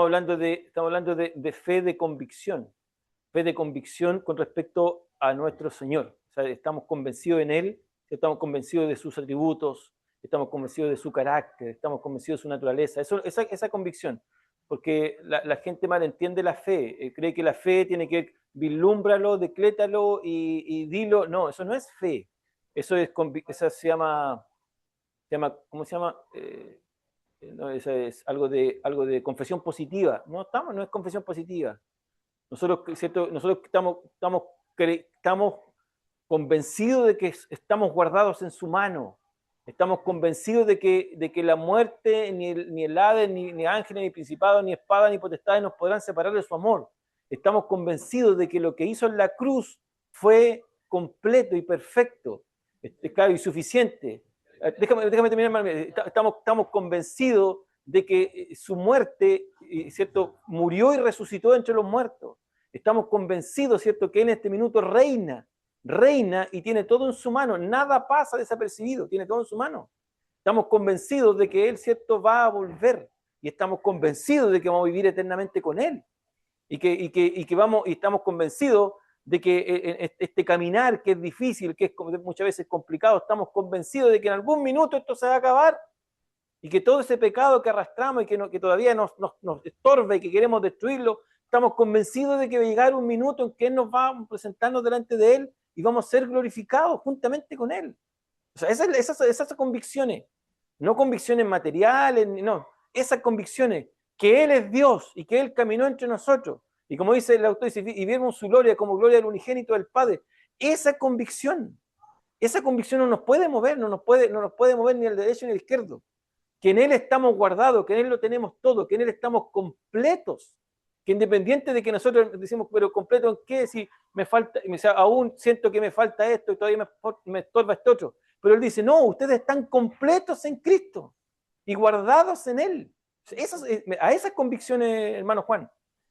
hablando de fe de convicción. Fe de convicción con respecto a nuestro Señor. O sea, estamos convencidos en Él, estamos convencidos de sus atributos, estamos convencidos de su carácter, estamos convencidos de su naturaleza. Esa convicción. Porque la gente malentiende la fe, cree que la fe tiene que vislúmbralo, decrétalo y dilo. No, eso no es fe. Eso se llama, ¿cómo se llama? No, eso es algo de confesión positiva. No es confesión positiva. Nosotros, ¿cierto? Nosotros estamos convencidos de que estamos guardados en su mano. Estamos convencidos de que la muerte, ni el Hades, ni ángeles, ni principados, ni espada, ni potestades nos podrán separar de su amor. Estamos convencidos de que lo que hizo en la cruz fue completo y perfecto, claro, y suficiente. Déjame terminar. Estamos convencidos de que su muerte, ¿cierto?, murió y resucitó entre los muertos. Estamos convencidos, ¿cierto?, que en este minuto reina y tiene todo en su mano. Nada pasa desapercibido, tiene todo en su mano. Estamos convencidos de que Él, ¿cierto?, va a volver. Y estamos convencidos de que vamos a vivir eternamente con Él. Y estamos convencidos de que este caminar, que es difícil, que es muchas veces complicado, estamos convencidos de que en algún minuto esto se va a acabar y que todo ese pecado que arrastramos y que todavía nos estorba y que queremos destruirlo, estamos convencidos de que va a llegar un minuto en que Él nos va a presentarnos delante de Él y vamos a ser glorificados juntamente con Él. O sea, esas convicciones, no convicciones materiales, no, esas convicciones que Él es Dios y que Él caminó entre nosotros. Y como dice el autor, y vimos su gloria como gloria del unigénito del Padre. Esa convicción no nos puede mover, no nos puede mover ni al derecho ni al izquierdo. Que en Él estamos guardados, que en Él lo tenemos todo, que en Él estamos completos. Que independiente de que nosotros decimos, pero completo en qué, si me falta, aún siento que me falta esto y todavía me estorba este otro. Pero Él dice, no, ustedes están completos en Cristo y guardados en Él. A esas convicciones, hermano Juan,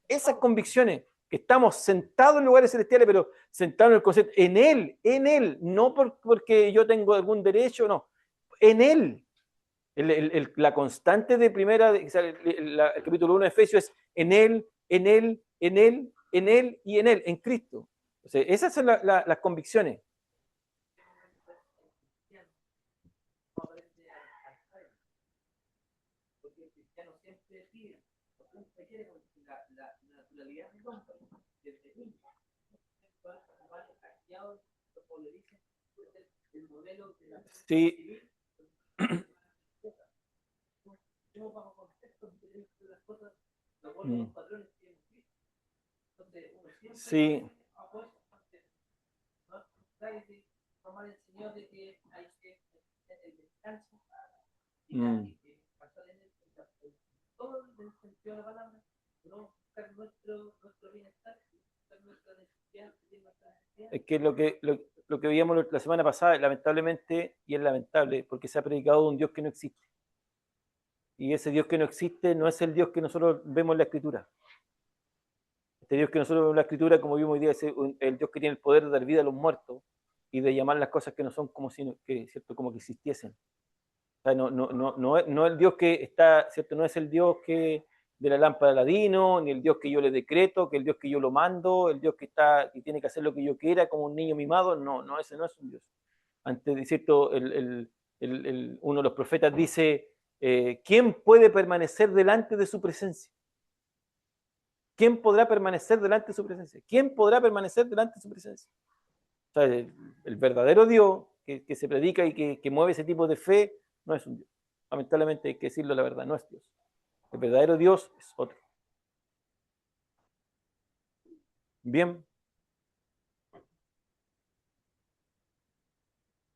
esas convicciones, que estamos sentados en lugares celestiales, pero sentados en el concepto, en Él, no porque yo tengo algún derecho, no, en Él. La constante de primera, el capítulo 1 de Efesios es en Él, en Él, en Él, en Él y en Él, en Cristo. O sea, esas son las convicciones. Sí. Sí. Es que lo que veíamos la semana pasada, lamentablemente, y es lamentable, porque se ha predicado de un Dios que no existe. Y ese Dios que no existe no es el Dios que nosotros vemos en la Escritura. Este Dios que nosotros vemos en la Escritura, como vimos hoy día, es el Dios que tiene el poder de dar vida a los muertos y de llamar las cosas que no son como si como que existiesen. O sea, no el Dios que está, ¿cierto? No es el Dios que de la lámpara de Aladino, ni el Dios que yo le decreto, que el Dios que yo lo mando, el Dios que tiene que hacer lo que yo quiera como un niño mimado. No, ese no es un Dios. Antes, ¿cierto? Uno de los profetas dice, ¿quién puede permanecer delante de su presencia? ¿Quién podrá permanecer delante de su presencia? ¿Quién podrá permanecer delante de su presencia? O sea, el verdadero Dios que se predica y que mueve ese tipo de fe no es un Dios. Lamentablemente hay que decirlo la verdad, no es Dios. El verdadero Dios es otro. Bien.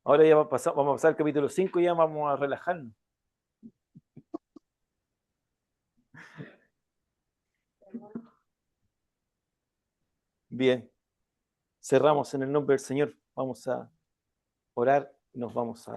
Ahora ya vamos a pasar al capítulo 5 y ya vamos a relajarnos. Bien. Cerramos en el nombre del Señor. Vamos a orar y nos vamos a